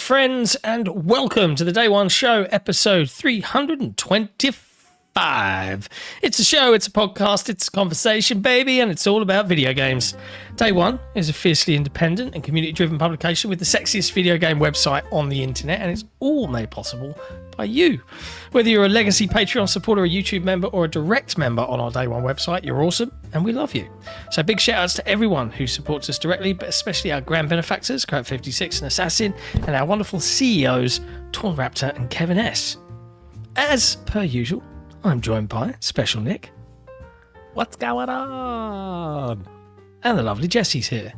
friends, and welcome to the Day One Show, episode 325. It's a show, it's a podcast, it's a conversation, baby, and it's all about video games. Day One is a fiercely independent and community-driven publication with the sexiest video game website on the internet, and it's all made possible by you. Whether you're a legacy Patreon supporter, a YouTube member, or a direct member on our Day One website, you're awesome, and we love you. So big shout-outs to everyone who supports us directly, but especially our grand benefactors, Crowd56 and Assassin, and our wonderful CEOs, Torn Raptor and Kevin S. As per usual, I'm joined by Special Nick. What's going on? And the lovely Jessie's here.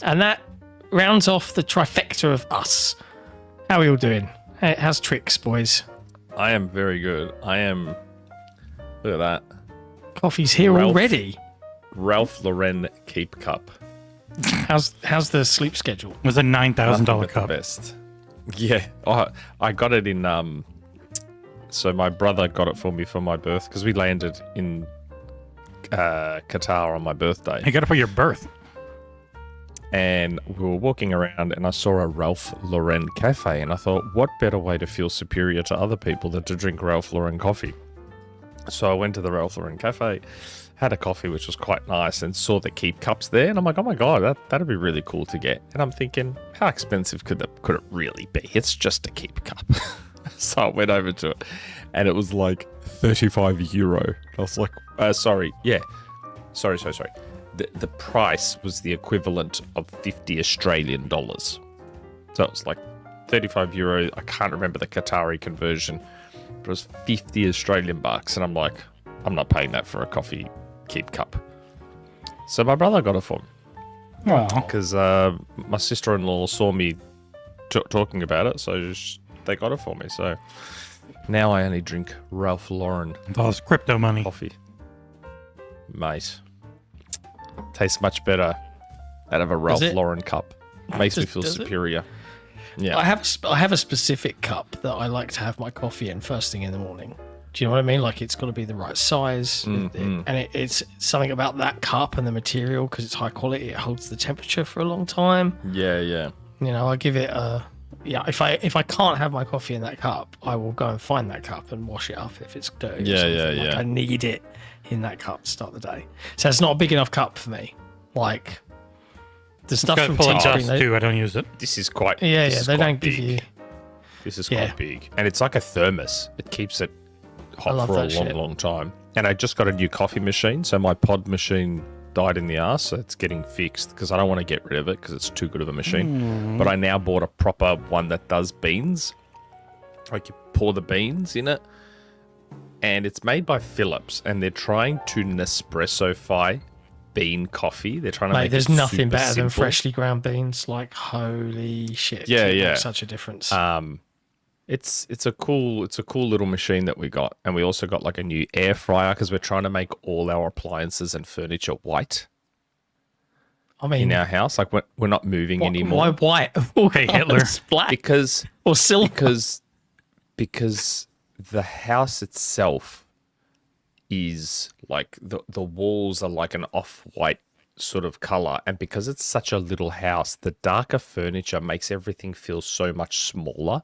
And that rounds off the trifecta of us. How are we all doing? How's tricks, boys? I am very good. I am... Look at that. Coffee's here already. Ralph Lauren Keep Cup. How's the sleep schedule? It was a $9,000 cup. Best. Yeah. Oh, I got it in... So my brother got it for me for my birth, because we landed in Qatar on my birthday. You got it for your birth. And we were walking around and I saw a Ralph Lauren cafe, and I thought, what better way to feel superior to other people than to drink Ralph Lauren coffee? So I went to the Ralph Lauren cafe, had a coffee, which was quite nice, and saw the Keep Cups there. And I'm like, oh my God, that'd be really cool to get. And I'm thinking, how expensive could it really be? It's just a Keep Cup. So I went over to it and it was like €35. I was like, sorry. The price was the equivalent of 50 Australian dollars. So it was like €35. I can't remember the Qatari conversion, but it was 50 Australian bucks. And I'm like, I'm not paying that for a coffee Keep Cup. So my brother got it for me. Wow. Because my sister-in-law saw me talking about it, so they got it for me. So now I only drink Ralph Lauren All this crypto money. coffee. Mate. Tastes much better out of a Ralph Lauren cup. Makes me feel superior. Yeah. I have a specific cup that I like to have my coffee in first thing in the morning. Do you know what I mean? Like, it's got to be the right size. Mm-hmm. And it's something about that cup and the material, because it's high quality. It holds the temperature for a long time. Yeah. You know, I give it a... Yeah, if I can't have my coffee in that cup, I will go and find that cup and wash it up if it's dirty. Yeah. Like, I need it in that cup to start the day. So it's not a big enough cup for me. Like, the stuff from Teespring too. I don't use it. This is quite... Yeah, they don't big. give you... This is quite big. And it's like a thermos. It keeps it hot for a long time. And I just got a new coffee machine, so my pod machine died in the ass, so it's getting fixed because I don't want to get rid of it because it's too good of a machine. But I now bought a proper one that does beans. Like, you pour the beans in it, and it's made by Philips, and they're trying to Nespresso-fy bean coffee. They're trying to make there's it nothing super better than simple. freshly ground beans. Like, holy shit. Yeah. It makes such a difference. It's a cool little machine that we got, and we also got like a new air fryer because we're trying to make all our appliances and furniture white. I mean, in our house, like we're not moving anymore. Why white? Okay, Hitler. It's black because or silver. Because the house itself is like the walls are like an off-white sort of color, and because it's such a little house, the darker furniture makes everything feel so much smaller.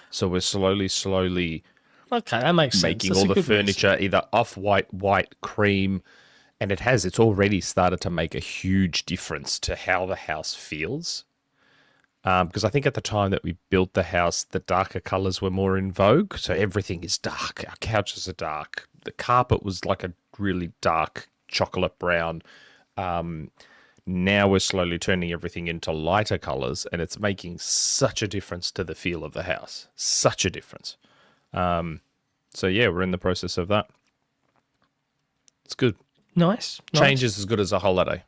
So we're slowly Okay, that makes sense. making That's all the furniture either off-white, white, cream, and it's already started to make a huge difference to how the house feels. Because I think at the time that we built the house, the darker colors were more in vogue. So everything is dark. Our couches are dark. The carpet was like a really dark chocolate brown. Now we're slowly turning everything into lighter colors, and it's making such a difference to the feel of the house. Such a difference. So yeah, we're in the process of that. It's good. Nice. Change is as good as a holiday,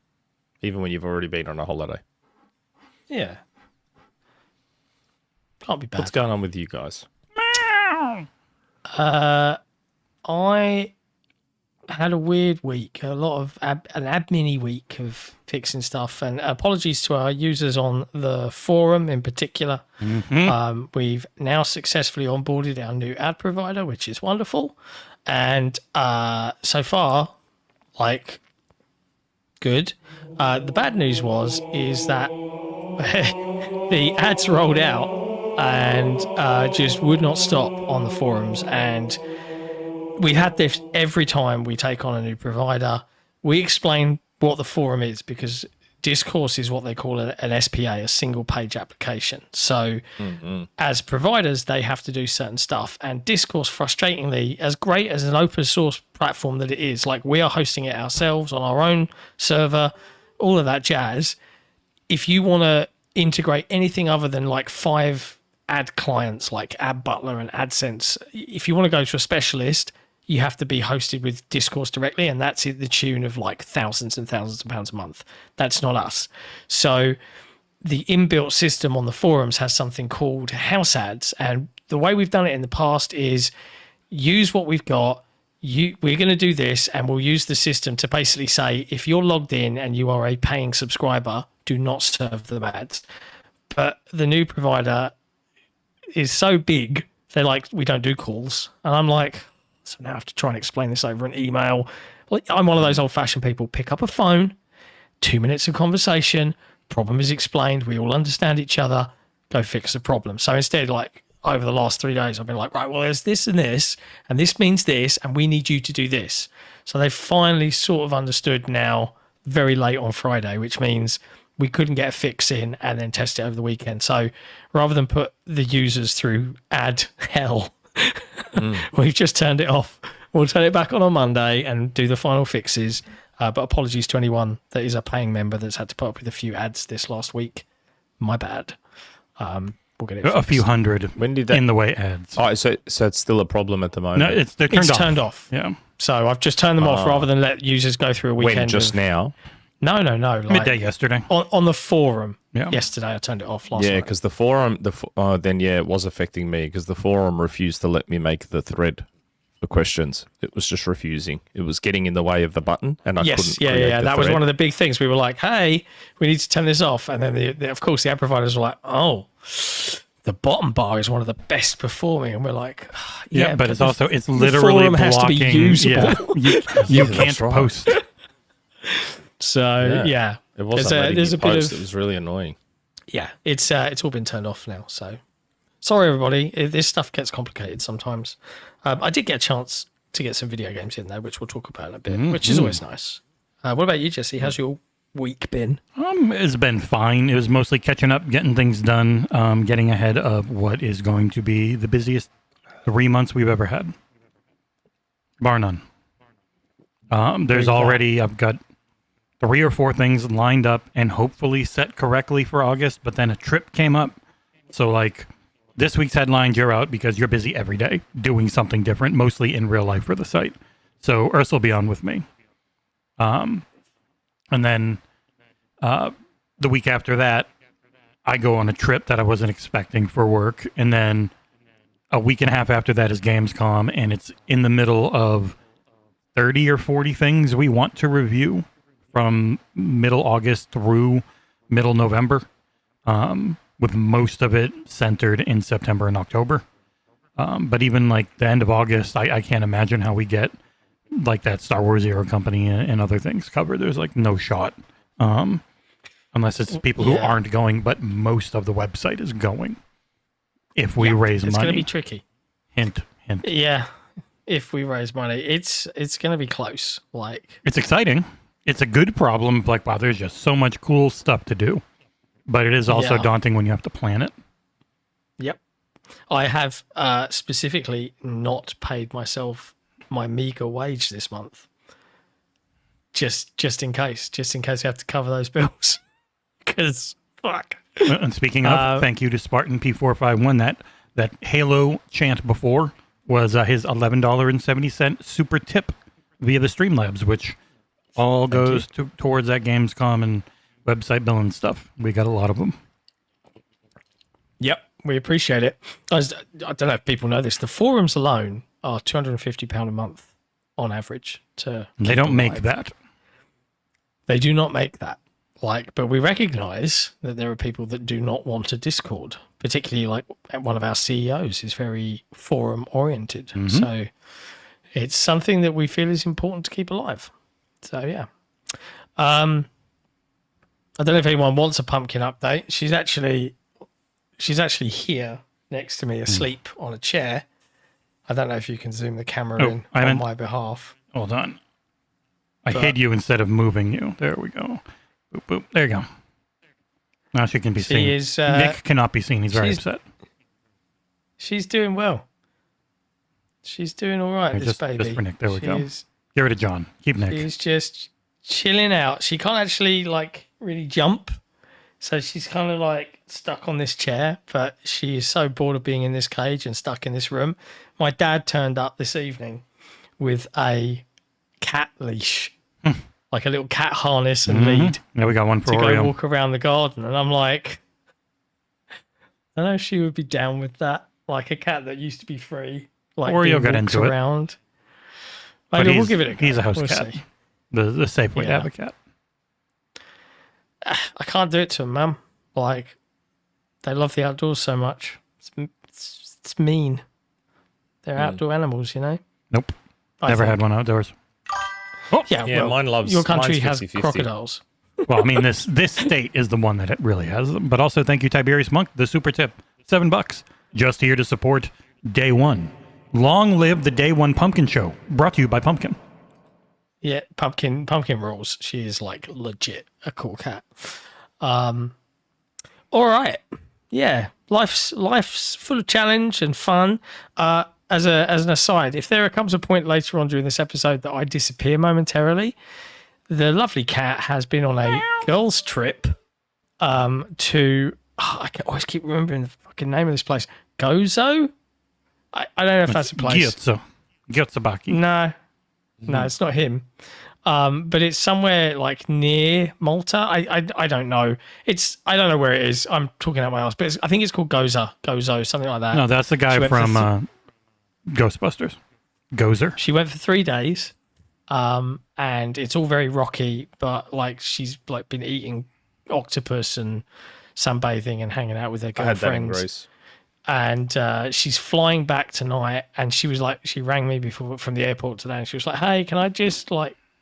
even when you've already been on a holiday. Yeah. Can't be bad. What's going on with you guys? I had a weird week, a lot of an admin-y week of fixing stuff, and apologies to our users on the forum in particular. We've now successfully onboarded our new ad provider, which is wonderful, and so far, like, good. The bad news is that the ads rolled out and just would not stop on the forums. And we had this every time we take on a new provider. We explain what the forum is, because Discourse is what they call an SPA, a single page application. So as providers, they have to do certain stuff. And Discourse, frustratingly, as great as an open source platform that it is, like we are hosting it ourselves on our own server, all of that jazz. If you want to integrate anything other than like 5 ad clients like Ad Butler and AdSense, if you want to go to a specialist, you have to be hosted with Discourse directly, and that's at the tune of like thousands and thousands of pounds a month. That's not us. So the inbuilt system on the forums has something called house ads, and the way we've done it in the past is use what we've got. We're going to do this, and we'll use the system to basically say, if you're logged in and you are a paying subscriber, do not serve them ads. But the new provider is so big, they're like, we don't do calls. And I'm like, so now I have to try and explain this over an email. Well, I'm one of those old-fashioned people. Pick up a phone, 2 minutes of conversation, problem is explained, we all understand each other, go fix the problem. So instead, like, over the last 3 days, I've been like, right, well, there's this, and this means this, and we need you to do this. So they've finally sort of understood now, very late on Friday, which means we couldn't get a fix in and then test it over the weekend. So rather than put the users through ad hell, we've just turned it off. We'll turn it back on Monday and do the final fixes. But apologies to anyone that is a paying member that's had to put up with a few ads this last week. My bad. We'll get it fixed. A few hundred When did that, in the way ads. Oh, so it's still a problem at the moment? No, they're turned off. Yeah. So I've just turned them off rather than let users go through a weekend. When, just now? No. Like Midday yesterday. On the forum. Yeah. Yesterday, I turned it off last night. Yeah, because the forum, it was affecting me, because the forum refused to let me make the thread for questions. It was just refusing. It was getting in the way of the button, and I couldn't create the That was thread. one of the big things. We were like, hey, we need to turn this off. And then, of course, the ad providers were like, oh, the bottom bar is one of the best performing. And we're like, yeah, but it's literally forum has to be blocking. usable. Yeah, you can't that's right. post. So, yeah. It wasn't There's a bit post. of... It was really annoying. Yeah, it's all been turned off now. So sorry, everybody. This stuff gets complicated sometimes. I did get a chance to get some video games in there, which we'll talk about in a bit, which is always nice. What about you, Jesse? How's your week been? It's been fine. It was mostly catching up, getting things done, getting ahead of what is going to be the busiest 3 months we've ever had, bar none. There's already, I've got 3 or 4 things lined up and hopefully set correctly for August, but then a trip came up. So like this week's headlines, you're out because you're busy every day doing something different, mostly in real life for the site. So Urs will be on with me. And then the week after that, I go on a trip that I wasn't expecting for work. And then a week and a half after that is Gamescom, and it's in the middle of 30 or 40 things we want to review from middle August through middle November, with most of it centered in September and October. But even like the end of August, I can't imagine how we get like that Star Wars Zero Company and other things covered. There's like no shot, unless it's people who aren't going, but most of the website is going. If we raise money. It's going to be tricky. Hint. Yeah. If we raise money, it's going to be close. Like, it's exciting. It's a good problem. Like, wow, there's just so much cool stuff to do. But it is also daunting when you have to plan it. Yep. I have specifically not paid myself my meager wage this month. Just in case we have to cover those bills. Because, fuck. And speaking of, thank you to Spartan P451. That Halo chant before was his $11.70 super tip via the Streamlabs, which all goes towards that Gamescom and website bill and stuff. We got a lot of them. Yep, we appreciate it. I don't know if people know this. The forums alone are £250 a month on average. They don't make that. They do not make that. But we recognize that there are people that do not want a Discord, particularly like one of our CEOs is very forum oriented. Mm-hmm. So it's something that we feel is important to keep alive. So yeah. I don't know if anyone wants a pumpkin update. She's actually here next to me, asleep on a chair. I don't know if you can zoom the camera in on my behalf. Hold on. I hid you instead of moving you. There we go. Boop, boop. There you go. Now she can be seen. Nick cannot be seen. He's very upset. She's doing well. She's doing all right, this baby. Just for Nick. There we go. Get rid of John. Keep Nick. She's just chilling out. She can't actually really jump. So she's kind of stuck on this chair, but she is so bored of being in this cage and stuck in this room. My dad turned up this evening with a cat leash, like a little cat harness and lead. Yeah, we got one for to Oreo. go walk around the garden. And I'm like, I don't know if she would be down with that. Like a cat that used to be free. Like Oreo got into around. Maybe we'll give it a go. He's a house cat. See. The safe way to have a cat. I can't do it to them, Mum. They love the outdoors so much. It's mean. They're outdoor animals, you know? Nope. Never had one outdoors. Oh, yeah, mine loves. Your country mine's has 50-50. crocodiles. Well, I mean, this state is the one that it really has them. But also, thank you, TiberiusMonk, the super tip. $7. Just here to support DayOne. Long live the DayOne Pumpkin Show. Brought to you by Pumpkin. Yeah, Pumpkin rules. She is legit a cool cat. All right. Yeah, life's full of challenge and fun. As an aside, if there comes a point later on during this episode that I disappear momentarily, the lovely cat has been on a girls' trip to. I can always keep remembering the fucking name of this place. Gozo? I don't know if that's a place. Gyozabaki. No, it's not him. But it's somewhere near Malta. I don't know. I don't know where it is. I'm talking out my ass, but I think it's called Gozo, something like that. No, that's the guy from Ghostbusters. Gozer. She went for 3 days, and it's all very rocky. But she's been eating octopus and sunbathing and hanging out with her girlfriends. And she's flying back tonight, and she was she rang me before from the airport today, and she was like, "Hey, can I just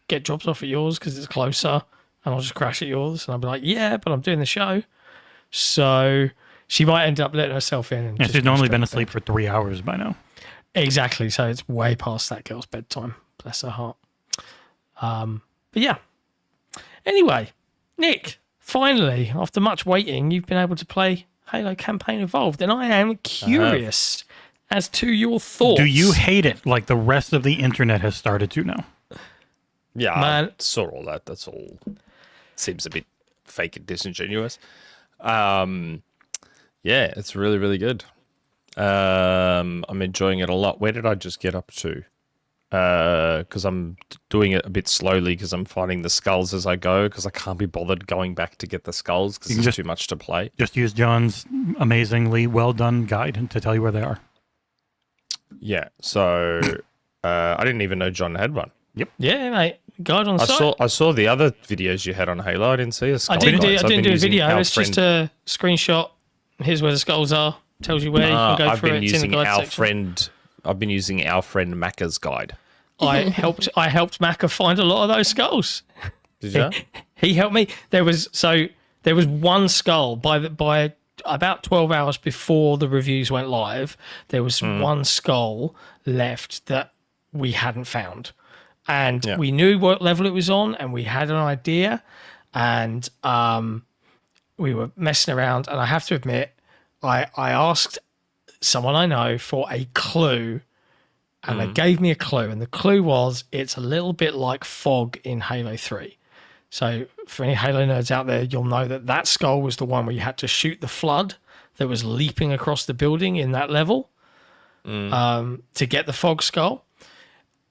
get dropped off at yours because it's closer, and I'll just crash at yours?" And I'll be like, "Yeah, but I'm doing the show," so she might end up letting herself in. And she's normally been asleep for 3 hours by now. Exactly, so it's way past that girl's bedtime. Bless her heart. But yeah. Anyway, Nick, finally, after much waiting, you've been able to play Halo Campaign Evolved, and I am curious as to your thoughts. Do you hate it like the rest of the internet has started to now? Yeah, Man. I saw all that. That's all. Seems a bit fake and disingenuous. Yeah, it's really, really good. I'm enjoying it a lot. Where did I just get up to? Because I'm doing it a bit slowly because I'm finding the skulls as I go because I can't be bothered going back to get the skulls because it's too much to play. Just use John's amazingly well done guide to tell you where they are. Yeah, so I didn't even know John had one. Yep. Yeah, mate. Guide on site. I saw the other videos you had on Halo. I didn't see a skull. I didn't do a video. It's just a screenshot. Here's where the skulls are. Tells you where you can go for it. It's in the guide section. I've been using our friend Macca's guide. I helped Macca find a lot of those skulls. Did you? He helped me. There was one skull by about 12 hours before the reviews went live. There was one skull left that we hadn't found, and we knew what level it was on, and we had an idea, and we were messing around. And I have to admit, I asked someone I know for a clue. And they gave me a clue, and the clue was it's a little bit like fog in Halo 3. So for any Halo nerds out there, you'll know that skull was the one where you had to shoot the flood that was leaping across the building in that level to get the fog skull.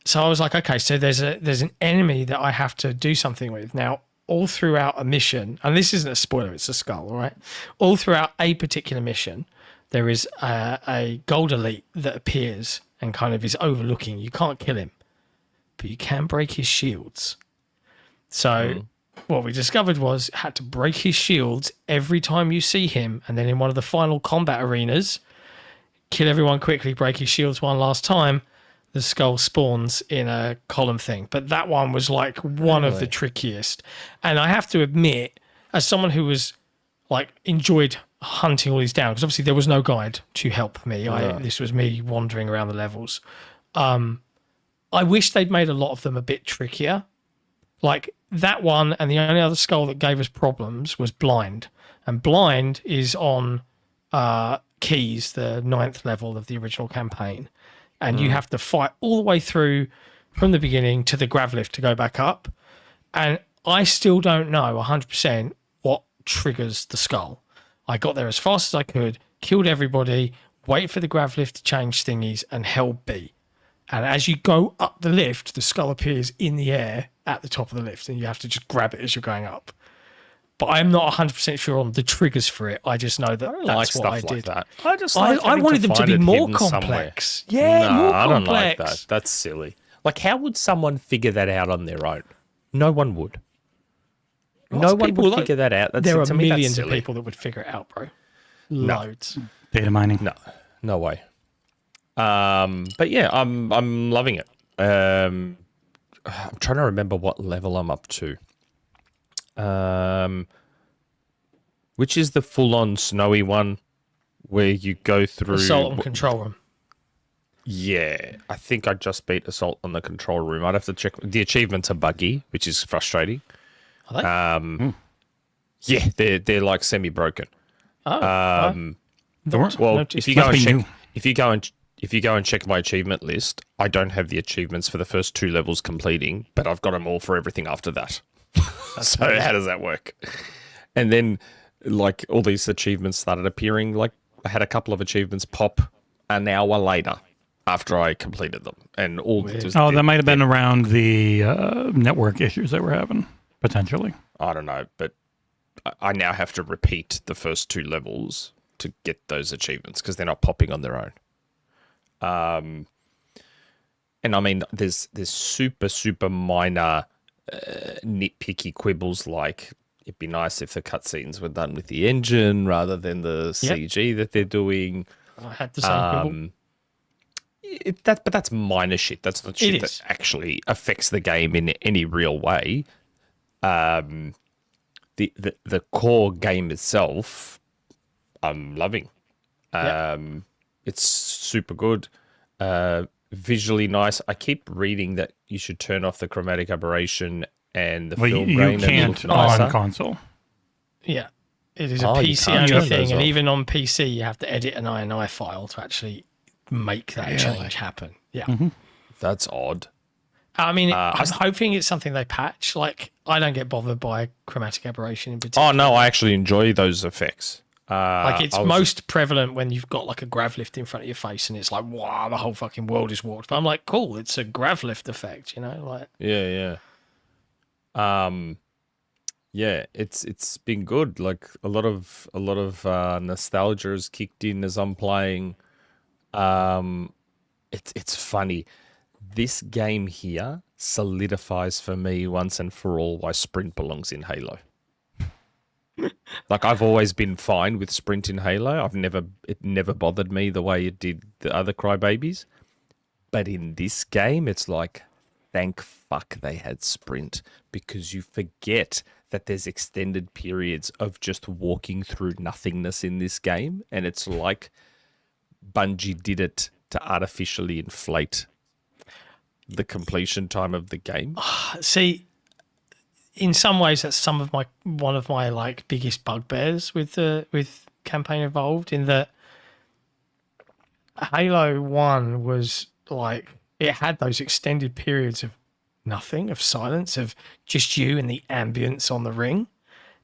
So I was like, okay, so there's an enemy that I have to do something with. Now, all throughout a mission, and this isn't a spoiler, it's a skull, all right? All throughout a particular mission, there is a gold elite that appears and kind of is overlooking. You can't kill him, but you can break his shields. So what we discovered was had to break his shields every time you see him, and then in one of the final combat arenas, kill everyone quickly, break his shields one last time, the skull spawns in a column thing. But that one was one of the trickiest. And I have to admit, as someone who was like enjoyed hunting all these down, because obviously there was no guide to help me. This was me wandering around the levels. I wish they'd made a lot of them a bit trickier. Like that one, and the only other skull that gave us problems was Blind. And Blind is on Keys, the 9th level of the original campaign. And you have to fight all the way through from the beginning to the grav lift to go back up. And I still don't know 100% what triggers the skull. I got there as fast as I could, killed everybody, waited for the grav lift to change thingies, and held B. And as you go up the lift, the skull appears in the air at the top of the lift, and you have to just grab it as you're going up. But I'm not 100% sure on the triggers for it. I just know that that's what I did. That. I wanted them to be more complex. Yeah, more complex. I don't like that. That's silly. Like, how would someone figure that out on their own? No one would. No one would figure that out. There are millions of people that would figure it out, bro. Loads. Data mining. No way. But yeah, I'm loving it. I'm trying to remember what level I'm up to. Which is the full-on snowy one where you go through Assault and Control Room. Yeah, I think I just beat Assault on the Control Room. I'd have to check. The achievements are buggy, which is frustrating. Are they? Yeah, they're like semi-broken. Oh. Well, if you go and check my achievement list, I don't have the achievements for the first 2 levels completing, but I've got them all for everything after that. So how does that work? And then, like, all these achievements started appearing. Like, I had a couple of achievements pop an hour later after I completed them, and all. That might have been around the network issues that we're having potentially. I don't know, but I now have to repeat the first 2 levels to get those achievements because they're not popping on their own. And I mean, there's super minor nitpicky quibbles, like it'd be nice if the cutscenes were done with the engine rather than the CG that they're doing. I had the same quibble. But that's minor shit. That's not shit that actually affects the game in any real way. The core game itself, I'm loving. It's super good. Visually nice. I keep reading that you should turn off the chromatic aberration and the film grain. You can't on console. Yeah, it is a PC only thing, and even on PC, you have to edit an INI file to actually make that change happen. Yeah, that's odd. I mean, I'm hoping it's something they patch. Like, I don't get bothered by chromatic aberration in particular. Oh no, I actually enjoy those effects. Like, it's most prevalent when you've got like a grav lift in front of your face and it's like, wow, the whole fucking world is warped. But I'm like, cool, it's a grav lift effect, you know? Like, yeah. Yeah, it's been good. Like, a lot of nostalgia has kicked in as I'm playing. It's funny. This game here solidifies for me once and for all why sprint belongs in Halo. Like, I've always been fine with sprint in Halo. It never bothered me the way it did the other Crybabies. But in this game, it's like, thank fuck they had sprint, because you forget that there's extended periods of just walking through nothingness in this game, and it's like Bungie did it to artificially inflate the completion time of the game. See, in some ways, that's one of my like biggest bugbears with Campaign Evolved, in that Halo 1 was like, it had those extended periods of nothing, of silence, of just you and the ambience on the ring.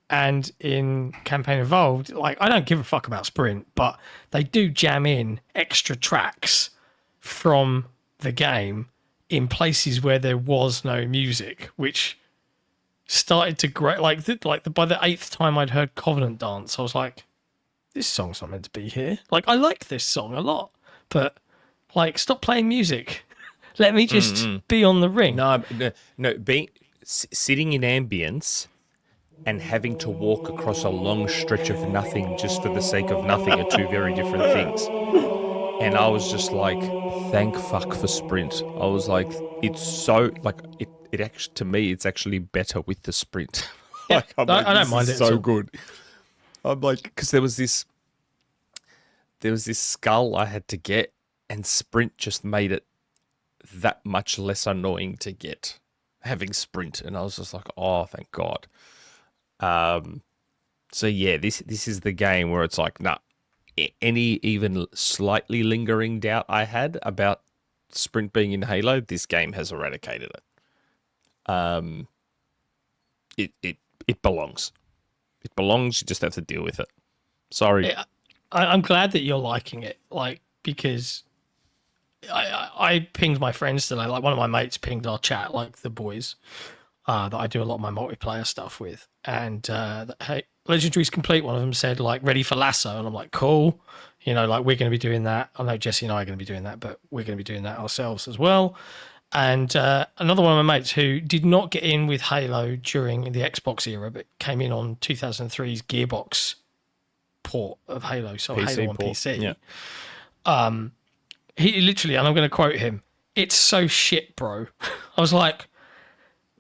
And in Campaign Evolved, like, I don't give a fuck about sprint, but they do jam in extra tracks from the game in places where there was no music, which started to grow. By the 8th time I'd heard Covenant Dance, I was like, this song's not meant to be here. Like, I like this song a lot, but like, stop playing music. Let me just be on the ring. No, sitting in ambience and having to walk across a long stretch of nothing just for the sake of nothing are two very different things. And I was just like, thank fuck for sprint. I was like, it's so, like, it actually, to me, it's actually better with the sprint. Like, I'm like, I don't this mind is it so at all. good. I'm like, because there was this skull I had to get, and Sprint just made it that much less annoying to get, having Sprint, and I was just like, oh, thank God. So yeah, this is the game where it's like, nah, any even slightly lingering doubt I had about Sprint being in Halo, this game has eradicated it. It belongs. It belongs. You just have to deal with it. Sorry. I'm glad that you're liking it, like, because I pinged my friends today. Like, one of my mates pinged our chat, like the boys that I do a lot of my multiplayer stuff with, and hey, Legendary's complete. One of them said, like, ready for Lasso, and I'm like, cool. You know, like, we're going to be doing that. I know Jesse and I are going to be doing that, but we're going to be doing that ourselves as well. And another one of my mates who did not get in with Halo during the Xbox era, but came in on 2003's Gearbox port of Halo, so PC Halo on port, PC. yeah. He literally, and I'm going to quote him, "It's so shit, bro." I was like,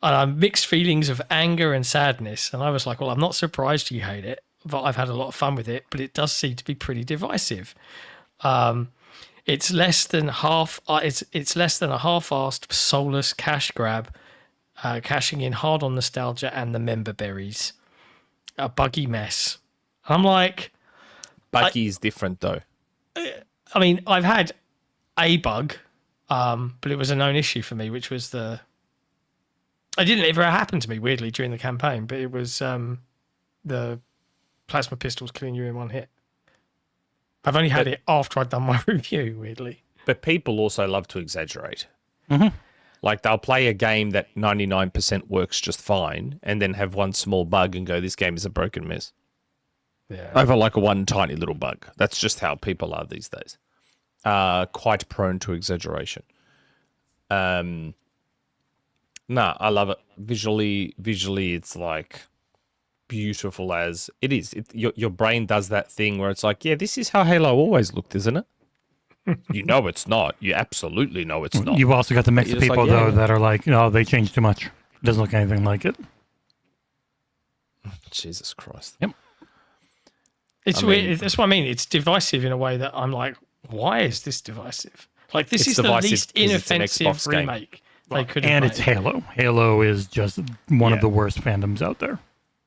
mixed feelings of anger and sadness. And I was like, well, I'm not surprised you hate it, but I've had a lot of fun with it, but it does seem to be pretty divisive. It's less than half. It's less than a half-assed, soulless cash grab, cashing in hard on nostalgia and the member berries. A buggy mess. I'm like, Buggy is different though. I mean, I've had a bug, but it was a known issue for me, which was it didn't ever happen to me, weirdly, during the campaign, but it was the plasma pistols killing you in one hit. I've only had it after I'd done my review, weirdly. But people also love to exaggerate. Mm-hmm. Like, they'll play a game that 99% works just fine and then have one small bug and go, this game is a broken mess. Yeah. Over like one tiny little bug. That's just how people are these days. Quite prone to exaggeration. Nah, I love it. Visually, it's like beautiful as it is. Your brain does that thing where it's like, yeah, this is how Halo always looked, isn't it? You know it's not. You absolutely know it's not. You've also got the mix of You're just people, like, yeah. though, that are like, no, they changed too much. It doesn't look anything like it. Jesus Christ. Yep. It's weird. That's what I mean. It's divisive in a way that I'm like, why is this divisive? Like, this is the least 'cause it's an inoffensive Xbox game. remake they could have And made. it's Halo. Halo is just one of the worst fandoms out there.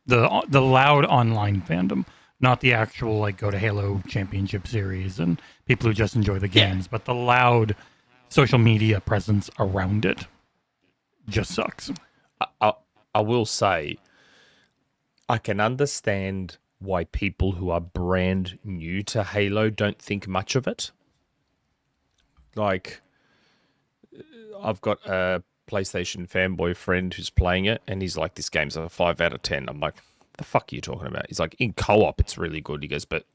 The loud online fandom, not the actual, like, go to Halo Championship Series and people who just enjoy the games, but the loud social media presence around it just sucks. I will say, I can understand why people who are brand new to Halo don't think much of it. Like, I've got a PlayStation fanboy friend who's playing it, and he's like, this game's a 5 out of 10. I'm like, the fuck are you talking about? He's like, in co-op, it's really good. He goes, but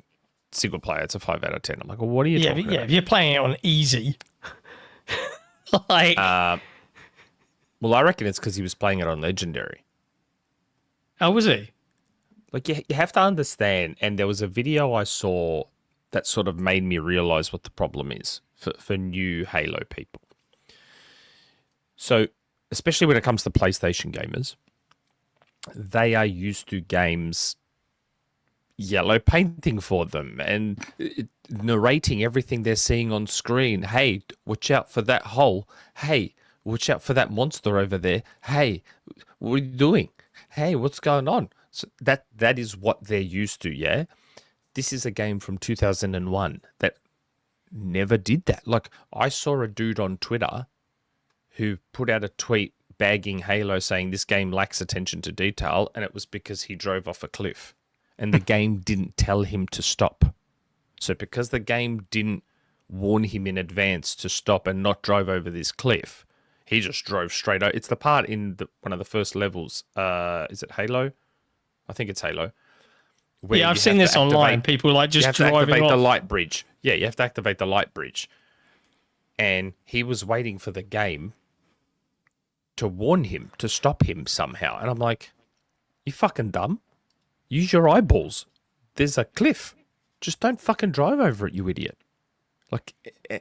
single player, it's a 5 out of 10. I'm like, well, what are you talking about? Yeah, if you're playing it on easy, like, Well, I reckon it's because he was playing it on Legendary. how was he? Like, you have to understand, and there was a video I saw that sort of made me realize what the problem is for new Halo people. So, especially when it comes to PlayStation gamers, they are used to games yellow painting for them and narrating everything they're seeing on screen. Hey, watch out for that hole. Hey, watch out for that monster over there. Hey, what are you doing? Hey, what's going on? So that is what they're used to, yeah? This is a game from 2001 that never did that. Like, I saw a dude on Twitter who put out a tweet bagging Halo saying this game lacks attention to detail, and it was because he drove off a cliff. And the game didn't tell him to stop. So because the game didn't warn him in advance to stop and not drive over this cliff, he just drove straight over. It's the part in one of the first levels. Is it Halo? I think it's Halo. Yeah, I've seen this online. People like just driving to activate off. the light bridge. Yeah, you have to activate the light bridge. And he was waiting for the game to warn him, to stop him somehow. And I'm like, you fucking dumb. Use your eyeballs. There's a cliff. Just don't fucking drive over it, you idiot. Like,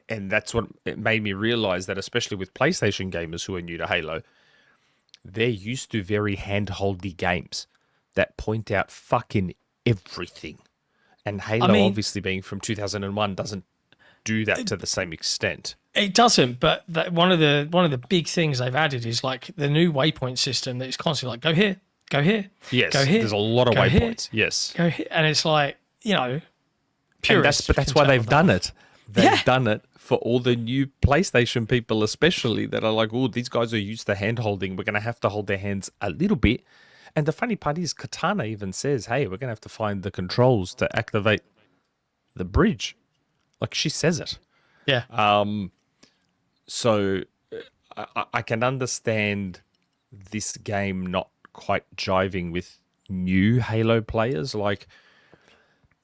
and that's what it made me realize that, especially with PlayStation gamers who are new to Halo, they're used to very handholdy games. that point out fucking everything. And Halo, obviously being from 2001, doesn't do that to the same extent. It doesn't, but one of the big things they've added is like the new waypoint system that is constantly like, go here, Yes, go here. there's a lot of waypoints. Yes, go here, and it's like, you know, but that's why they've done it. They've done it for all the new PlayStation people, especially that are like, oh, these guys are used to hand holding. We're going to have to hold their hands a little bit. And the funny part is, Katana even says, hey, we're going to have to find the controls to activate the bridge. Like, she says it. Yeah. So I can understand this game not quite jiving with new Halo players. Like,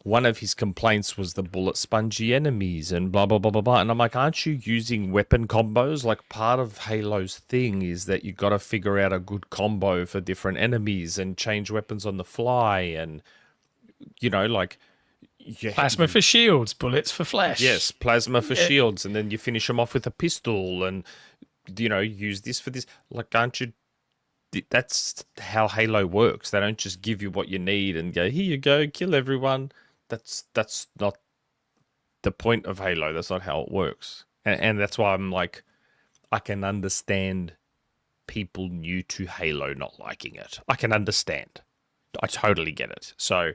one of his complaints was the bullet spongy enemies and blah, blah, blah, blah, blah. And I'm like, aren't you using weapon combos? Like, part of Halo's thing is that you got to figure out a good combo for different enemies and change weapons on the fly. And, you know, like... Plasma for shields, bullets for flesh. Yes, plasma for shields. And then you finish them off with a pistol and, you know, use this for this. Like, aren't you... That's how Halo works. They don't just give you what you need and go, here you go, kill everyone. That's not the point of Halo. That's not how it works. And that's why I'm like, I can understand people new to Halo not liking it. I can understand. I totally get it. So,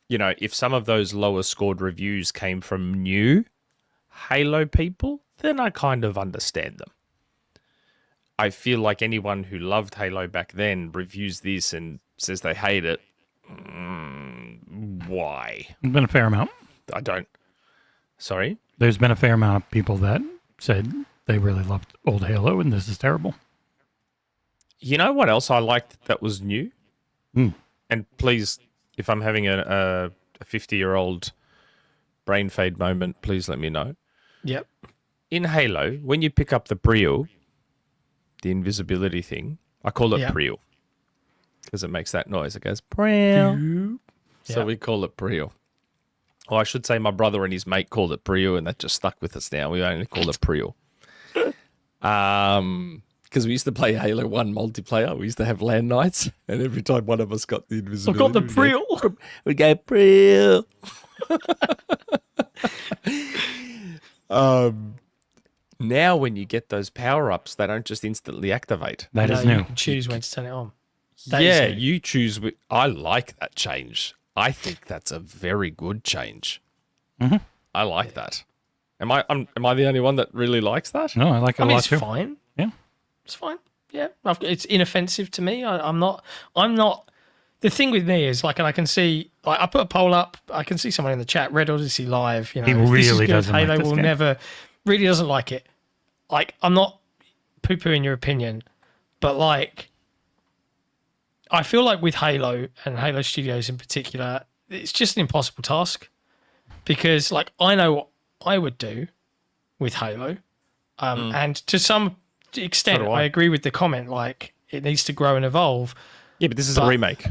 you know, if some of those lower scored reviews came from new Halo people, then I kind of understand them. I feel like anyone who loved Halo back then reviews this and says they hate it. Why? There's been a fair amount. I don't. Sorry? There's been a fair amount of people that said they really loved old Halo and this is terrible. You know what else I liked that was new? And please, if I'm having a 50-year-old brain fade moment, please let me know. Yep. In Halo, when you pick up the Priel, the invisibility thing, I call it Priel. Because it makes that noise. It goes, Priel. So we call it Priel. Or I should say my brother and his mate called it Priel, and that just stuck with us now. We only call it Priel. Because we used to play Halo 1 multiplayer. We used to have LAN nights, and every time one of us got the invisibility, I've got the Priel. We go, Priel. Now when you get those power-ups, they don't just instantly activate. That is new. You can choose when to turn it on. You choose. I like that change. I think that's a very good change. Mm-hmm. I like that. Am I the only one that really likes that? No, I like it a lot it's too. fine. Yeah. It's fine. Yeah. It's inoffensive to me. I'm not. The thing with me is, like, and I can see, like, I put a poll up. I can see someone in the chat, Red Odyssey Live. You know, He if this is really good, doesn't like Halo this will game. never, really doesn't like it. Like, I'm not poo-pooing your opinion, but, like, I feel like with Halo and Halo Studios in particular, it's just an impossible task because, like, I know what I would do with Halo, and to some extent, I agree with the comment. Like, it needs to grow and evolve. Yeah, but this is a remake.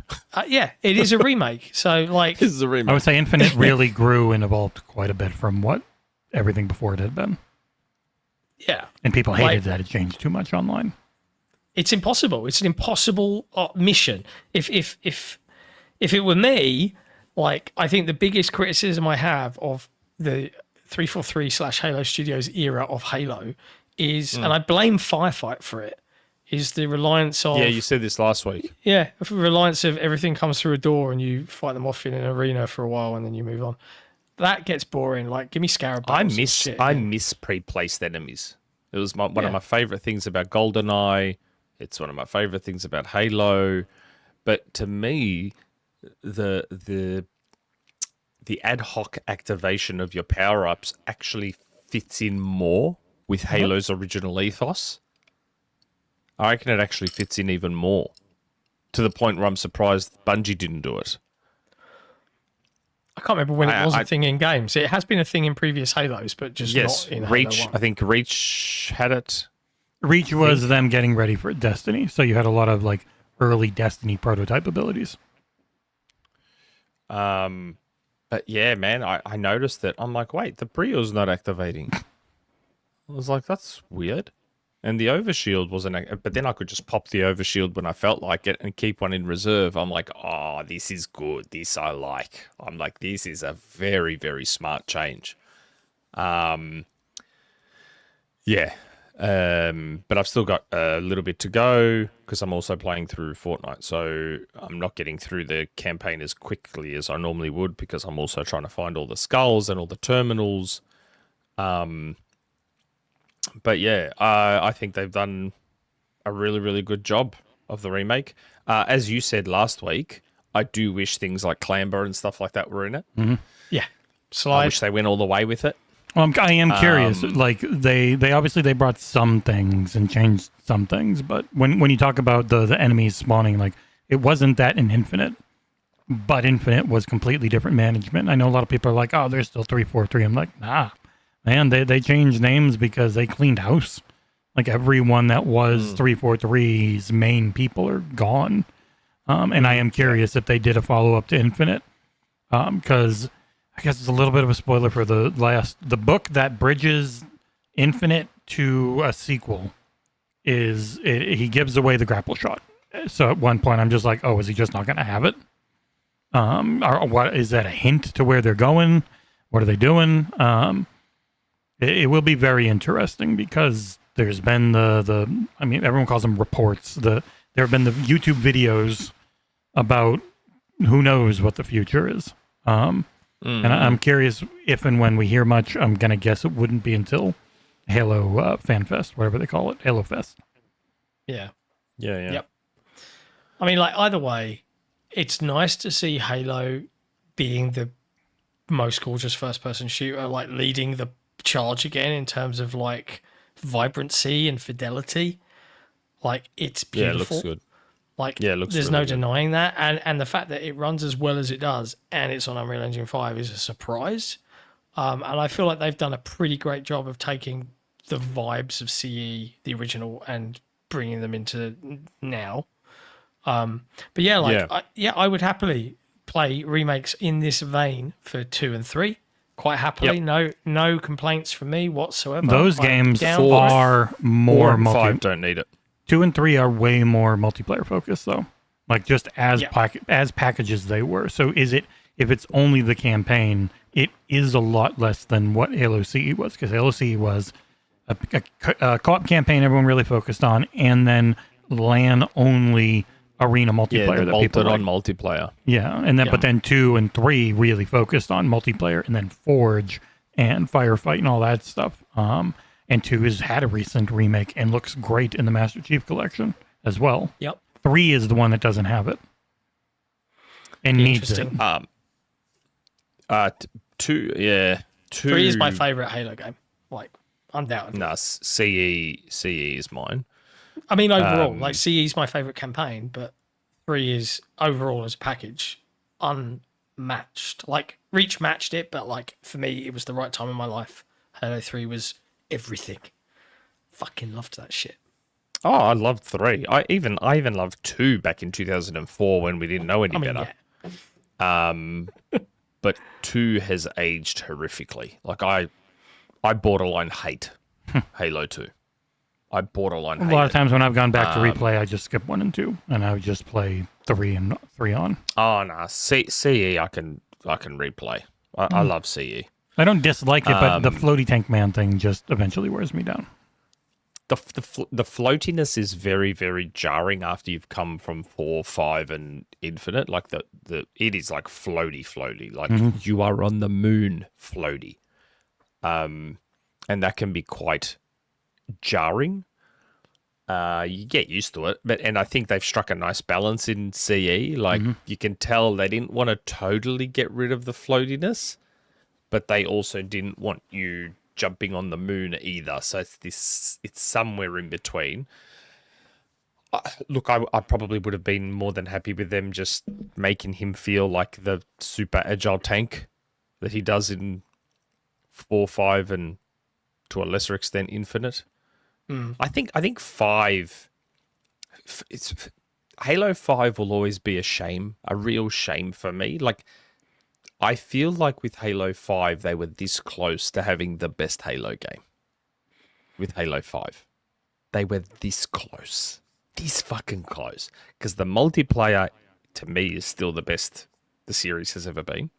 Yeah, it is a remake. So, like, This is a remake. I would say Infinite really grew and evolved quite a bit from what everything before it had been. yeah, And people hated that it changed too much online. it's impossible. It's an impossible mission. If it were me, like, I think the biggest criticism I have of the 343/Halo Studios era of Halo is, and I blame Firefight for it, is the reliance of... Yeah, you said this last week. Yeah, the reliance of everything comes through a door and you fight them off in an arena for a while and then you move on. That gets boring. Like, give me Scarab battles and shit. I miss pre-placed enemies. It was one of my favorite things about GoldenEye. It's one of my favorite things about Halo. But to me, the ad hoc activation of your power-ups actually fits in more with Halo's original ethos. I reckon it actually fits in even more, to the point where I'm surprised Bungie didn't do it. I can't remember when it was a thing in games. It has been a thing in previous Halos, but just not in Reach. Halo 1. I think Reach had it. Reach was them getting ready for Destiny, so you had a lot of like early Destiny prototype abilities. But yeah, man, I noticed that. I'm like, wait, the Brio's not activating. I was like, that's weird. And the overshield wasn't, but then I could just pop the overshield when I felt like it and keep one in reserve. I'm like, oh, this is good. This I like. I'm like, this is a very, very smart change. Yeah. But I've still got a little bit to go because I'm also playing through Fortnite. So I'm not getting through the campaign as quickly as I normally would because I'm also trying to find all the skulls and all the terminals. But yeah, I think they've done a really, really good job of the remake. As you said last week, I do wish things like Clamber and stuff like that were in it. Mm-hmm. Yeah. I wish they went all the way with it. Well, I am curious. Like they obviously they brought some things and changed some things, but when you talk about the enemies spawning, like it wasn't that in Infinite, but Infinite was completely different management. I know a lot of people are like, oh, there's still 343. I'm like, nah, man, they changed names because they cleaned house. Like everyone that was 343's main people are gone. And I am curious if they did a follow up to Infinite, because I guess it's a little bit of a spoiler for the book that bridges Infinite to a sequel. He gives away the grapple shot. So at one point, I'm just like, oh, is he just not going to have it? Or what is that a hint to where they're going? What are they doing? It will be very interesting because there's been I mean, everyone calls them reports. There have been the YouTube videos about who knows what the future is. And I'm curious if and when we hear much. I'm going to guess it wouldn't be until Halo Fan Fest, whatever they call it, Halo Fest. Yeah. Yeah. Yep. I mean, like, either way, it's nice to see Halo being the most gorgeous first-person shooter, like, leading the charge again in terms of, like, vibrancy and fidelity. Like, it's beautiful. Yeah, it looks good. Like, yeah, it looks there's really no good. denying that. And the fact that it runs as well as it does and it's on Unreal Engine 5 is a surprise. And I feel like they've done a pretty great job of taking the vibes of CE, the original, and bringing them into now. But yeah, like, Yeah. I would happily play remakes in this vein for 2 and 3. Quite happily. Yep. No complaints from me whatsoever. Those I'm games down for it. are 4 more and 5 don't need it. 2 and 3 are way more multiplayer focused, though. Like just as Yeah. as packages they were. So if it's only the campaign, it is a lot less than what Halo CE was, because Halo CE was a co-op campaign everyone really focused on, and then LAN only arena multiplayer Yeah, that bolted people on like. multiplayer. Yeah, and then Yeah. but then 2 and 3 really focused on multiplayer, and then Forge and Firefight and all that stuff. And 2 has had a recent remake and looks great in the Master Chief Collection as well. Yep. 3 is the one that doesn't have it and needs it. Interesting. 2, yeah. 2. 3 is my favorite Halo game. Like, undoubtedly. No, CE is mine. I mean, overall, like, CE is my favorite campaign, but 3 is overall as a package unmatched. Like, Reach matched it, but like for me, it was the right time in my life. Halo 3 was everything. Fucking loved that shit. Oh, I loved 3. I even loved 2 back in 2004 when we didn't know any better. Yeah. But 2 has aged horrifically. Like I borderline hate Halo 2. I borderline hate A lot of it. times when I've gone back to replay, I just skip 1 and 2, and I would just play 3 and 3 on. Oh no, CE I can replay. I love CE. I don't dislike it, but the floaty tank man thing just eventually wears me down. The floatiness is very, very jarring after you've come from 4, 5, and Infinite. Like it is like floaty. Like you are on the moon, floaty. And that can be quite jarring. You get used to it, and I think they've struck a nice balance in CE. Like you can tell they didn't want to totally get rid of the floatiness, but they also didn't want you jumping on the moon either. So it's somewhere in between. Look, I probably would have been more than happy with them just making him feel like the super agile tank that he does in 4, 5, and to a lesser extent Infinite. I think 5. It's Halo 5 will always be a real shame for me. Like, I feel like with Halo 5, they were this close to having the best Halo game. With Halo 5. they were this close. This fucking close. Because the multiplayer, to me, is still the best the series has ever been.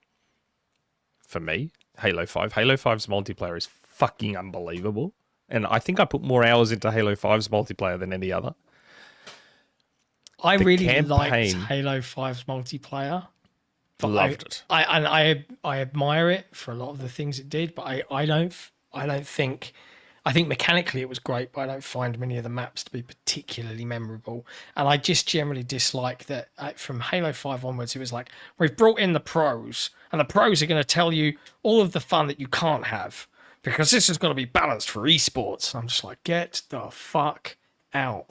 For me, Halo 5. Halo 5's multiplayer is fucking unbelievable. And I think I put more hours into Halo 5's multiplayer than any other. I really liked Halo 5's multiplayer. Loved it. I admire it for a lot of the things it did, but I don't think. I think mechanically it was great, but I don't find many of the maps to be particularly memorable. And I just generally dislike that from Halo 5 onwards, it was like, we've brought in the pros, and the pros are going to tell you all of the fun that you can't have, because this is going to be balanced for esports. I'm just like, get the fuck out.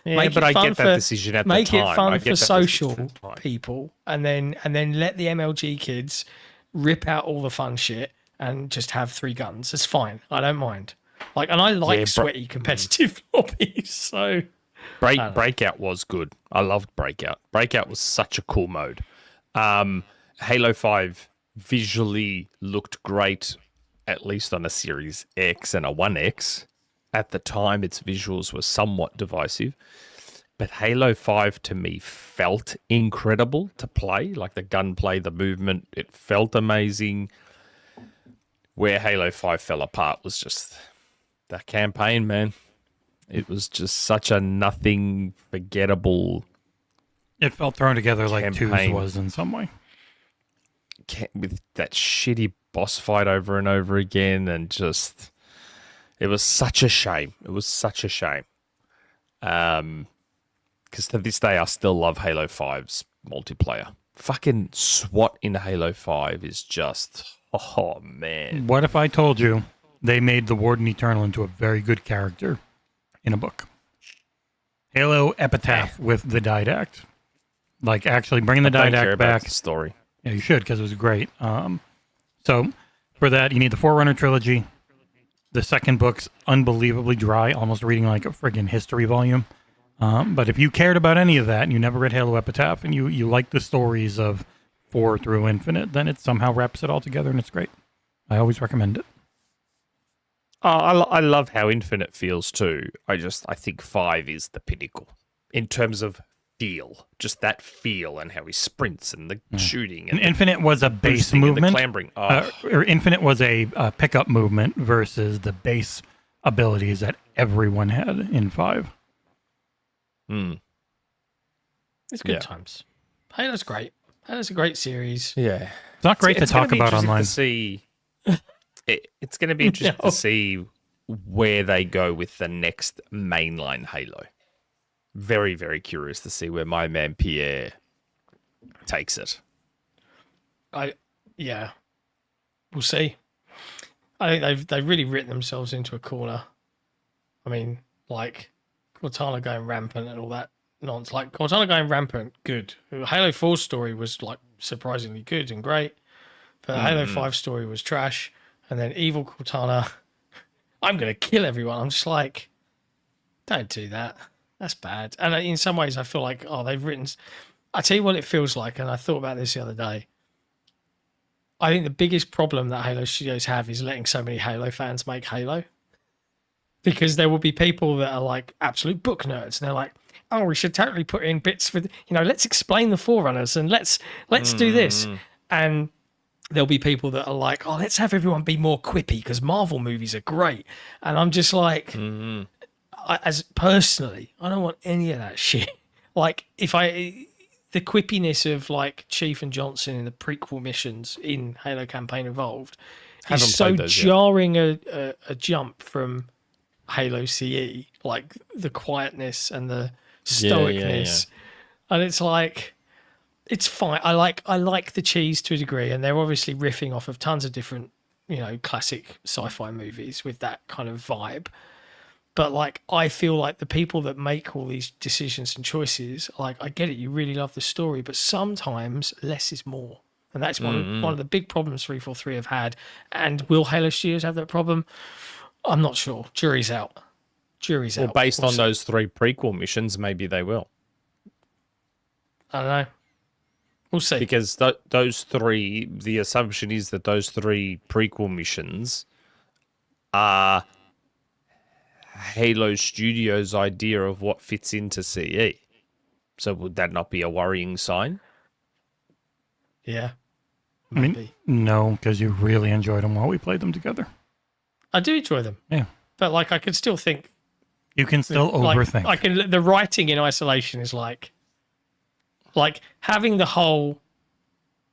Yeah, but I get that decision at the time. Make it fun for social people, and then let the MLG kids rip out all the fun shit and just have 3 guns. It's fine. I don't mind. And I like sweaty competitive lobbies. So Breakout was good. I loved Breakout. Breakout was such a cool mode. Halo 5 visually looked great, at least on a Series X and a 1X. At the time, its visuals were somewhat divisive. But Halo 5, to me, felt incredible to play. Like the gunplay, the movement, it felt amazing. Where Halo 5 fell apart was just the campaign, man. It was just such a nothing, forgettable. It felt thrown together like campaign. 2's was in some way. With that shitty boss fight over and over again, and just... It was such a shame. It was such a shame. Because to this day, I still love Halo 5's multiplayer. Fucking SWAT in Halo 5 is just... Oh, man. What if I told you they made the Warden Eternal into a very good character in a book? Halo Epitaph with the Didact. Like, actually bringing the Didact back. The story. Yeah, you should, because it was great. So, for that, you need the Forerunner trilogy. The second book's unbelievably dry, almost reading like a friggin' history volume. But if you cared about any of that, and you never read Halo Epitaph, and you like the stories of 4 through Infinite, then it somehow wraps it all together, and it's great. I always recommend it. I love how Infinite feels too. I think 5 is the pinnacle in terms of feel, just that feel, and how he sprints and the shooting. And Infinite was a base movement, the clambering. or Infinite was a pickup movement versus the base abilities that everyone had in 5. It's good times. Halo's great. Halo's a great series. Yeah, it's not great to talk about online. It's going to be interesting to see where they go with the next mainline Halo. Very, very curious to see where my man Pierre takes it. We'll see. I think they've really written themselves into a corner. I mean, like Cortana going rampant and all that nonsense. Like Cortana going rampant, good. Halo 4's story was like surprisingly good and great, but Halo 5 story was trash. And then evil Cortana, I'm gonna kill everyone. I'm just like, don't do that. That's bad. And in some ways, I feel like, they've written... I tell you what it feels like, and I thought about this the other day. I think the biggest problem that Halo Studios have is letting so many Halo fans make Halo. Because there will be people that are like absolute book nerds, and they're like, oh, we should totally put in bits with, let's explain the Forerunners, and let's do this. And there'll be people that are like, oh, let's have everyone be more quippy, because Marvel movies are great. And I'm just like... as personally, I don't want any of that shit. Like, the quippiness of like Chief and Johnson in the prequel missions in Halo Campaign Evolved is so jarring a jump from Halo CE, like the quietness and the stoicness, and it's like, it's fine. I like the cheese to a degree, and they're obviously riffing off of tons of different, classic sci-fi movies with that kind of vibe. But like, I feel like the people that make all these decisions and choices, like, I get it, you really love the story, but sometimes less is more. And that's one of the big problems 343 have had. And will Halo Studios have that problem? I'm not sure. Jury's out. Well, based on those 3 prequel missions, maybe they will. I don't know. We'll see. Because those 3, the assumption is that those 3 prequel missions are Halo Studios' idea of what fits into CE. So would that not be a worrying sign? Yeah. I mean, Maybe. no, because you really enjoyed them while we played them together. I do enjoy them. Yeah. But like I could still think You can still overthink. the writing in isolation is like having the whole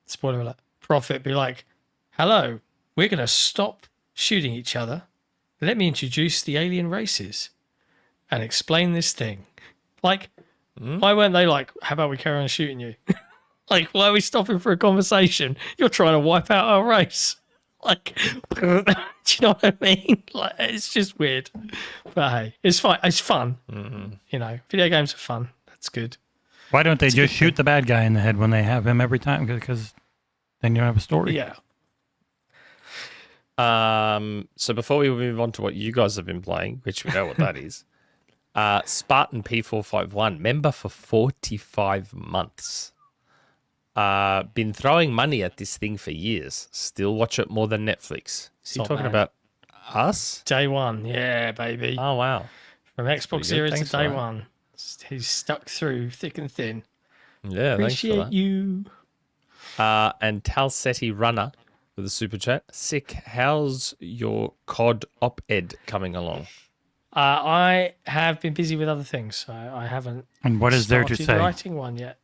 spoiler alert prophet be like, hello, we're gonna stop shooting each other. Let me introduce the alien races and explain this thing. Like, why weren't they like, how about we carry on shooting you? Like, why are we stopping for a conversation? You're trying to wipe out our race. Like, do you know what I mean? Like, it's just weird. But hey, it's fine. It's fun. You know, video games are fun. That's good. Why don't they just shoot the bad guy in the head when they have him every time? Because then you don't have a story. Yeah. So before we move on to what you guys have been playing, which we know what that is, Spartan P451, member for 45 months. Been throwing money at this thing for years. Still watch it more than Netflix. Is he Not talking bad. about us? DayOne. Yeah, baby. Oh, wow. From Xbox pretty good. Series Thanks to for that. DayOne. He's stuck through thick and thin. Yeah, Appreciate thanks for you. that. And Talsetti Runner with a super chat. Sick. How's your COD op-ed coming along? I have been busy with other things, so I haven't And what is there to started say? writing one yet.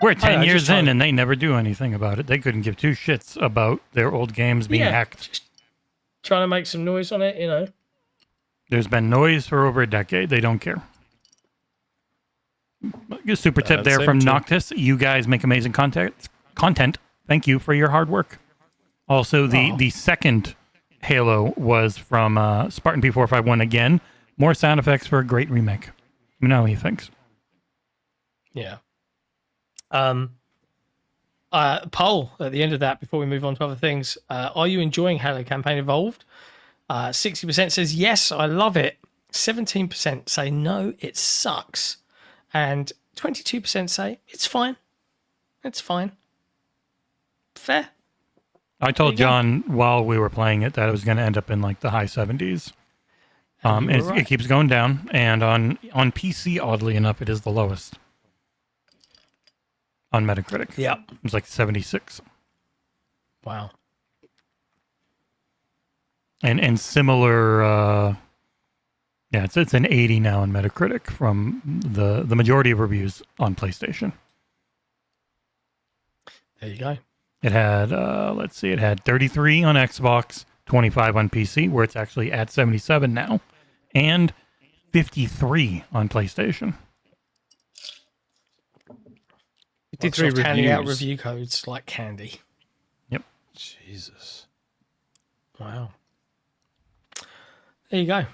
We're 10 know, years just trying in to- and they never do anything about it. They couldn't give two shits about their old games being hacked. Just trying to make some noise on it, you know. There's been noise for over a decade. They don't care. A super tip there seem from true. Noctis. You guys make amazing content. Thank you for your hard work. Also, the second Halo was from Spartan P451 again. More sound effects for a great remake. Let me know what he thinks. Yeah. Poll at the end of that before we move on to other things. Are you enjoying Halo Campaign Evolved? 60% says yes, I love it. 17% say no, it sucks. And 22% say it's fine. It's fine. Fair. I told There you go. John while we were playing it that it was going to end up in like the high 70s. And you were It right. keeps going down, and on PC, oddly enough, it is the lowest on Metacritic. Yeah. It's like 76, Wow. and similar. Yeah, it's an 80 now on Metacritic from the majority of reviews on PlayStation. There you go. It had it had 33 on Xbox, 25 on PC, where it's actually at 77 now, and 53 on PlayStation. 53 Microsoft handing out reviews. review codes like candy. Jesus. Wow. There you go.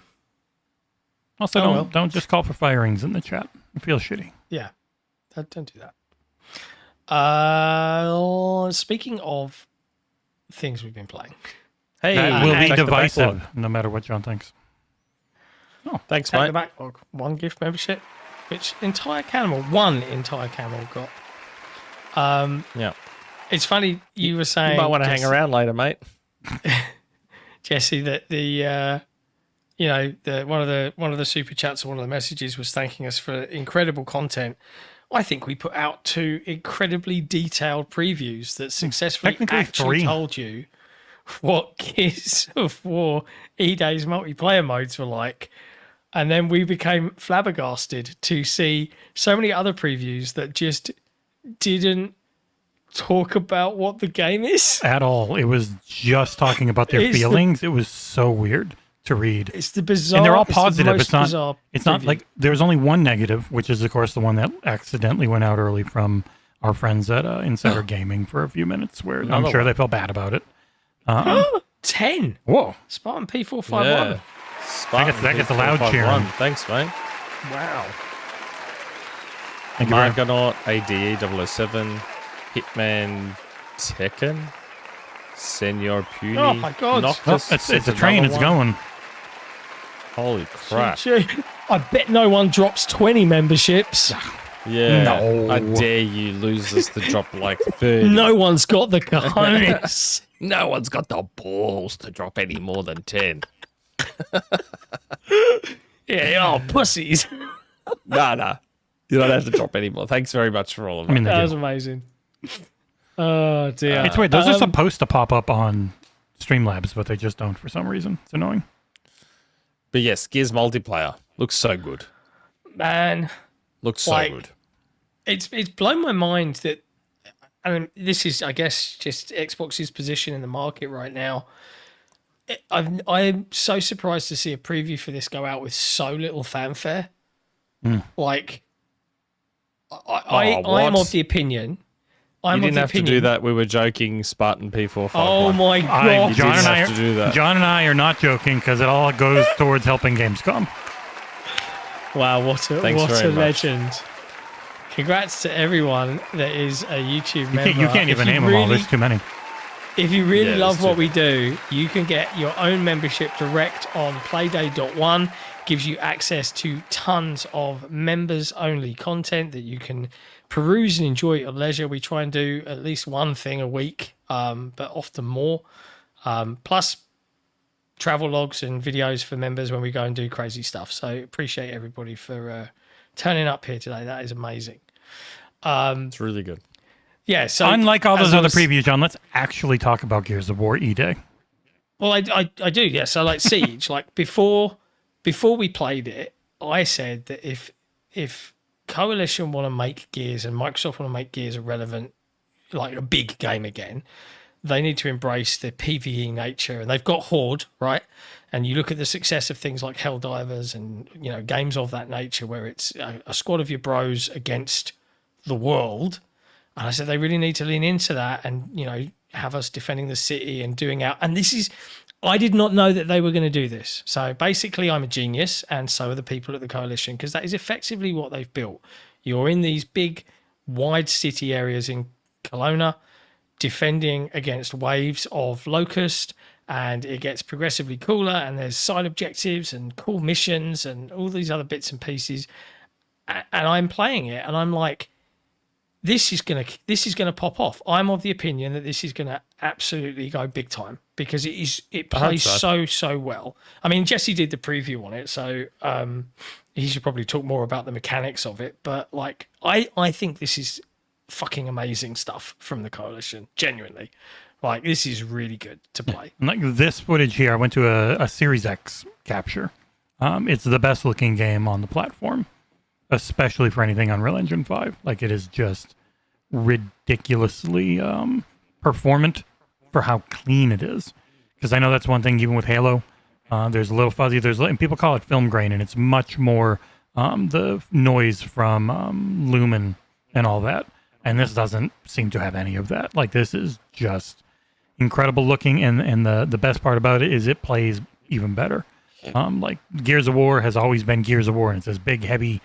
Also, Oh, well. don't just call for firings in the chat. It feels shitty. Yeah. Don't do that. Speaking of things we've been playing. Hey, That will be check the divisive, backlog. no matter what John thinks. Thanks, Take the mate. backlog. One gift membership, which one entire camel got. Yeah. It's funny you were saying You might want to hang Jesse- around later, mate. Jesse, that the one of the super chats or one of the messages was thanking us for incredible content. I think we put out 2 incredibly detailed previews that successfully Technically actually 3. told you what Gears of War E-Day's multiplayer modes were like. And then we became flabbergasted to see so many other previews that just didn't talk about what the game is. At all. It was just talking about their It's the- feelings. It was so weird to read. It's the bizarre. And they're all it's the positive. most It's not. bizarre It's not preview. like there's only one negative, which is of course the one that accidentally went out early from our friends at Insider Gaming for a few minutes, where I'm Another sure one. they felt bad about it. 10. Whoa! Spartan P451. That gets a loud cheering. Thanks, mate. Wow. Thank you very Margonaut, ADE 007, Hitman Tekken, Senor Puny. Oh my God. Noctis, Oh, it's says a train. another It's one. going. Holy crap. Gee, I bet no one drops 20 memberships. Yeah. No. I dare you losers to drop like 30. No one's got the cojones. No one's got the balls to drop any more than 10. oh, pussies. Nah. You don't have to drop anymore. Thanks very much for all of that. That was amazing. Oh, dear. It's weird. Those are supposed to pop up on Streamlabs, but they just don't for some reason. It's annoying. But yes, Gears multiplayer looks so good. Man. Looks so good. It's blown my mind that, I mean, this is, I guess, just Xbox's position in the market right now. I'm so surprised to see a preview for this go out with so little fanfare. Like, I'm of the opinion. You didn't have to do that. We were joking, Spartan P451. Oh my god! John and I are not joking because it all goes towards helping Gamescom. Wow, what a legend! Congrats to everyone that is a YouTube member. You can't even name them all. There's too many. If you really love what we do, you can get your own membership direct on Playday.one. Gives you access to tons of members-only content that you can peruse and enjoy at your leisure. We try and do at least one thing a week, but often more. Plus travel logs and videos for members when we go and do crazy stuff. So appreciate everybody for turning up here today. That is amazing. It's really good. Yeah. So unlike all those other previews, John, let's actually talk about Gears of War E-Day. Well, I do. Yeah. So like Siege, like before we played it, I said that if Coalition want to make Gears and Microsoft want to make Gears a relevant, like a big game again, they need to embrace the PvE nature. And they've got Horde, right? And you look at the success of things like Helldivers and, you know, games of that nature where it's a squad of your bros against the world. And I said they really need to lean into that and, you know, have us defending the city and doing out. And this is... I did not know that they were going to do this. So basically, I'm a genius, and so are the people at the Coalition, because that is effectively what they've built. You're in these big, wide city areas in Kelowna, defending against waves of Locust, and it gets progressively cooler, and there's side objectives and cool missions and all these other bits and pieces. And I'm playing it, and I'm like, this is gonna pop off. I'm of the opinion that this is gonna absolutely go big time because it plays so well. I mean, Jesse did the preview on it, so he should probably talk more about the mechanics of it. But like, I think this is fucking amazing stuff from the Coalition. Genuinely, like this is really good to play. Like this footage here, I went to a Series X capture. It's the best looking game on the platform, especially for anything Unreal Engine 5. Like, it is just ridiculously performant for how clean it is. Because I know that's one thing, even with Halo, there's a little fuzzy, and people call it film grain, and it's much more the noise from Lumen and all that. And this doesn't seem to have any of that. Like, this is just incredible looking, and the best part about it is it plays even better. Like, Gears of War has always been Gears of War, and it's this big, heavy,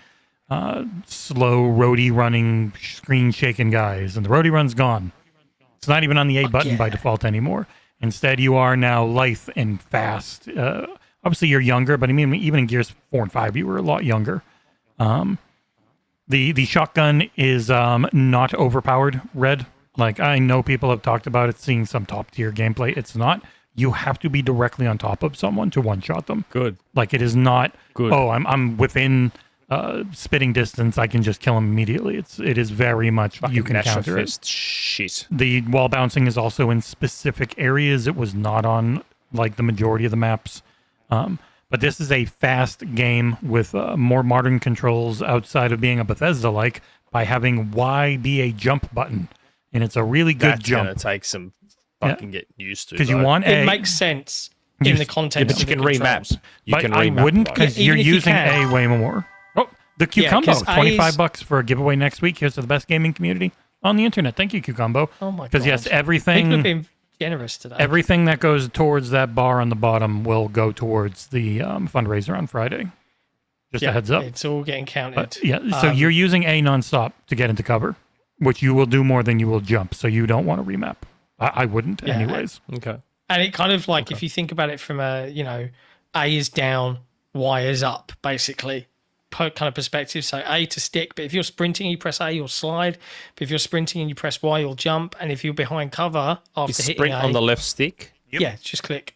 slow roadie running, screen shaking guys, and the roadie run's gone. It's not even on the A button by default anymore. Instead, you are now lithe and fast. Obviously, you're younger, but I mean, even in Gears 4 and 5, you were a lot younger. The shotgun is not overpowered, Red. Like, I know people have talked about it, seeing some top tier gameplay. It's not. You have to be directly on top of someone to one-shot them. Good. Like, it is not, good. Oh, I'm within spitting distance, I can just kill him immediately. It is very much fucking you can counter it. Shit. The wall bouncing is also in specific areas. It was not on like the majority of the maps. But this is a fast game with more modern controls outside of being a Bethesda-like by having Y be a jump button, and it's a really good jump. That's gonna take some fucking getting used to. Because you want it makes sense in the context. But you can remap. I wouldn't, because you're using A way more. Oh, the Q-Combo, $25 for a giveaway next week. Here's to the best gaming community on the internet. Thank you, Q-Combo. Oh my god. Because yes, everything. People have been generous today. Everything that goes towards that bar on the bottom will go towards the fundraiser on Friday. Just a heads up. It's all getting counted. But, so you're using A nonstop to get into cover, which you will do more than you will jump. So you don't want to remap. I wouldn't, anyways. Okay. And it kind of like, if you think about it from a, A is down, Y is up, basically, kind of perspective. So A to stick, but if you're sprinting, you press A, you'll slide. But if you're sprinting and you press Y, you'll jump. And if you're behind cover after hitting sprint A, on the left stick. Yeah, just click.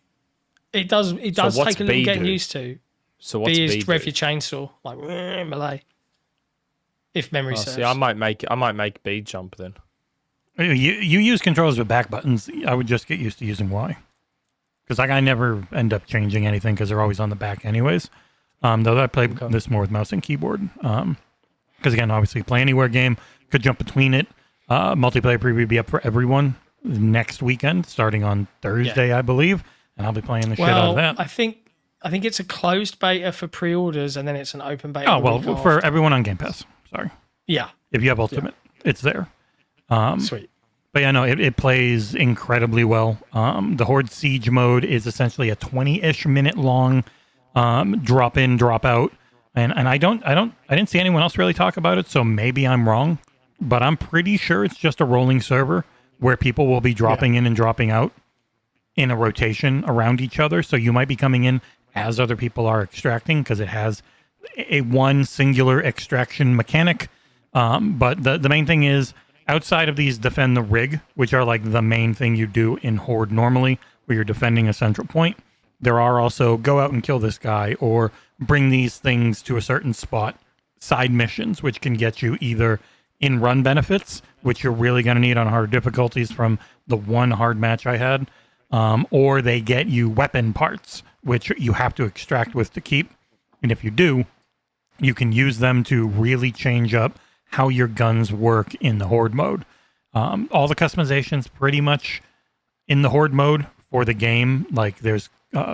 It does take a little getting used to. So what's B B? is rev your chainsaw, like melee. If memory serves. See, I might make B jump then. You use controllers with back buttons. I would just get used to using Y. Because I never end up changing anything because they're always on the back anyways. Though I play this more with mouse and keyboard. Because again, obviously, play anywhere game. Could jump between it. Multiplayer preview will be up for everyone next weekend, starting on Thursday, I believe. And I'll be playing the shit out of that. I think it's a closed beta for pre-orders, and then it's an open beta. Oh, well, for everyone on Game Pass. Sorry. Yeah. If you have Ultimate, it's there. Sweet. But yeah, no, it plays incredibly well. The Horde Siege mode is essentially a 20-ish minute long drop in, drop out. And I didn't see anyone else really talk about it, so maybe I'm wrong. But I'm pretty sure it's just a rolling server where people will be dropping in and dropping out in a rotation around each other. So you might be coming in as other people are extracting because it has a one singular extraction mechanic. But the main thing is, outside of these defend the rig, which are like the main thing you do in Horde normally, where you're defending a central point, there are also go out and kill this guy or bring these things to a certain spot side missions, which can get you either in run benefits, which you're really going to need on harder difficulties from the one hard match I had, or they get you weapon parts, which you have to extract with to keep. And if you do, you can use them to really change up how your guns work in the Horde mode. All the customizations pretty much in the Horde mode for the game. Like there's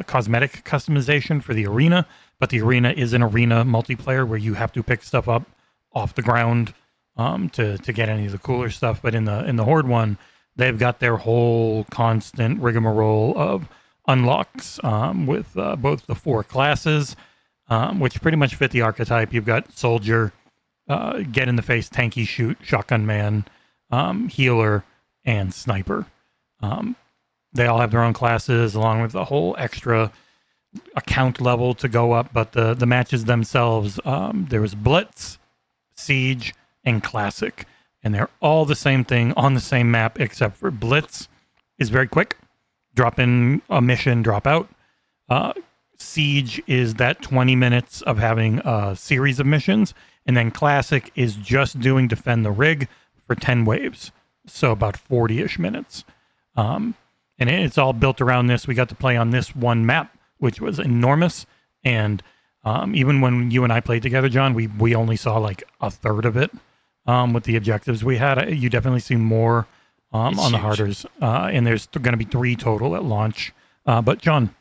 cosmetic customization for the arena, but the arena is an arena multiplayer where you have to pick stuff up off the ground to get any of the cooler stuff. But in the Horde one, they've got their whole constant rigmarole of unlocks with both the 4 classes, which pretty much fit the archetype. You've got soldier, get in the face, tanky shoot, shotgun man, healer, and sniper. They all have their own classes along with the whole extra account level to go up. But the matches themselves, there was Blitz, Siege, and Classic. And they're all the same thing on the same map, except for Blitz is very quick. Drop in a mission, drop out. Siege is that 20 minutes of having a series of missions. And then Classic is just doing defend the rig for 10 waves. So about 40-ish minutes. And it's all built around this. We got to play on this one map, which was enormous. And even when you and I played together, John, we only saw like a third of it with the objectives we had. You definitely see more on the harders. And there's going to be 3 total at launch. But John,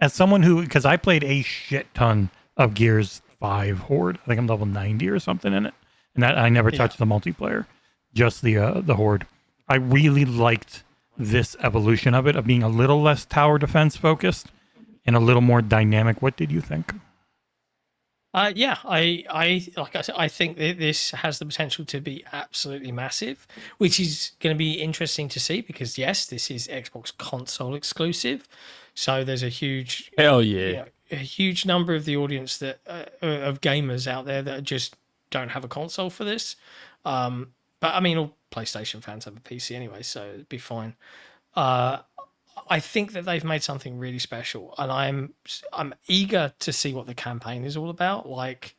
as someone who, because I played a shit ton of Gears 5 Horde. I think I'm level 90 or something in it. And that I never touched the multiplayer, just the Horde. I really liked this evolution of it, of being a little less tower defense focused and a little more dynamic. What did you think? Yeah, I like I said, I think that this has the potential to be absolutely massive, which is going to be interesting to see because yes, this is Xbox console exclusive, so there's a huge a huge number of the audience that of gamers out there that just don't have a console for this. But I mean, all PlayStation fans have a PC anyway, so it'd be fine. I think that they've made something really special, and I'm eager to see what the campaign is all about. Like,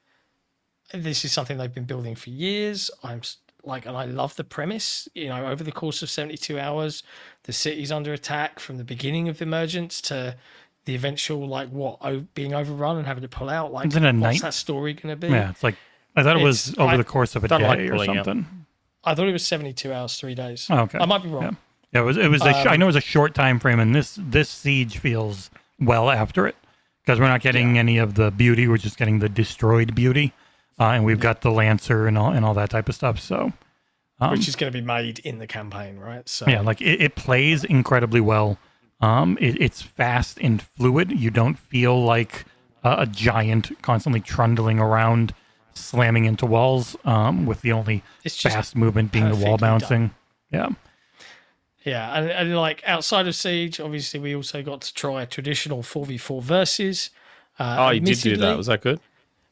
this is something they've been building for years. And I love the premise. You know, over the course of 72 hours, the city's under attack from the beginning of Emergence to the eventual being overrun and having to pull out. Like, Isn't it a what's night? that story going to be? Yeah, it's like I thought it was over the course of a day or something. I thought it was 72 hours, 3 days. Oh, okay. I might be wrong. Yeah, it was. I know it was a short time frame, and this siege feels well after it because we're not getting any of the beauty. We're just getting the destroyed beauty, and we've got the Lancer and all that type of stuff. So, which is going to be made in the campaign, right? So yeah, like it plays incredibly well. It's fast and fluid. You don't feel like a giant constantly trundling around, slamming into walls. With the only fast movement being the wall bouncing. Done. Yeah, and like outside of Siege, obviously we also got to try traditional 4v4 versus. You did do that. Was that good?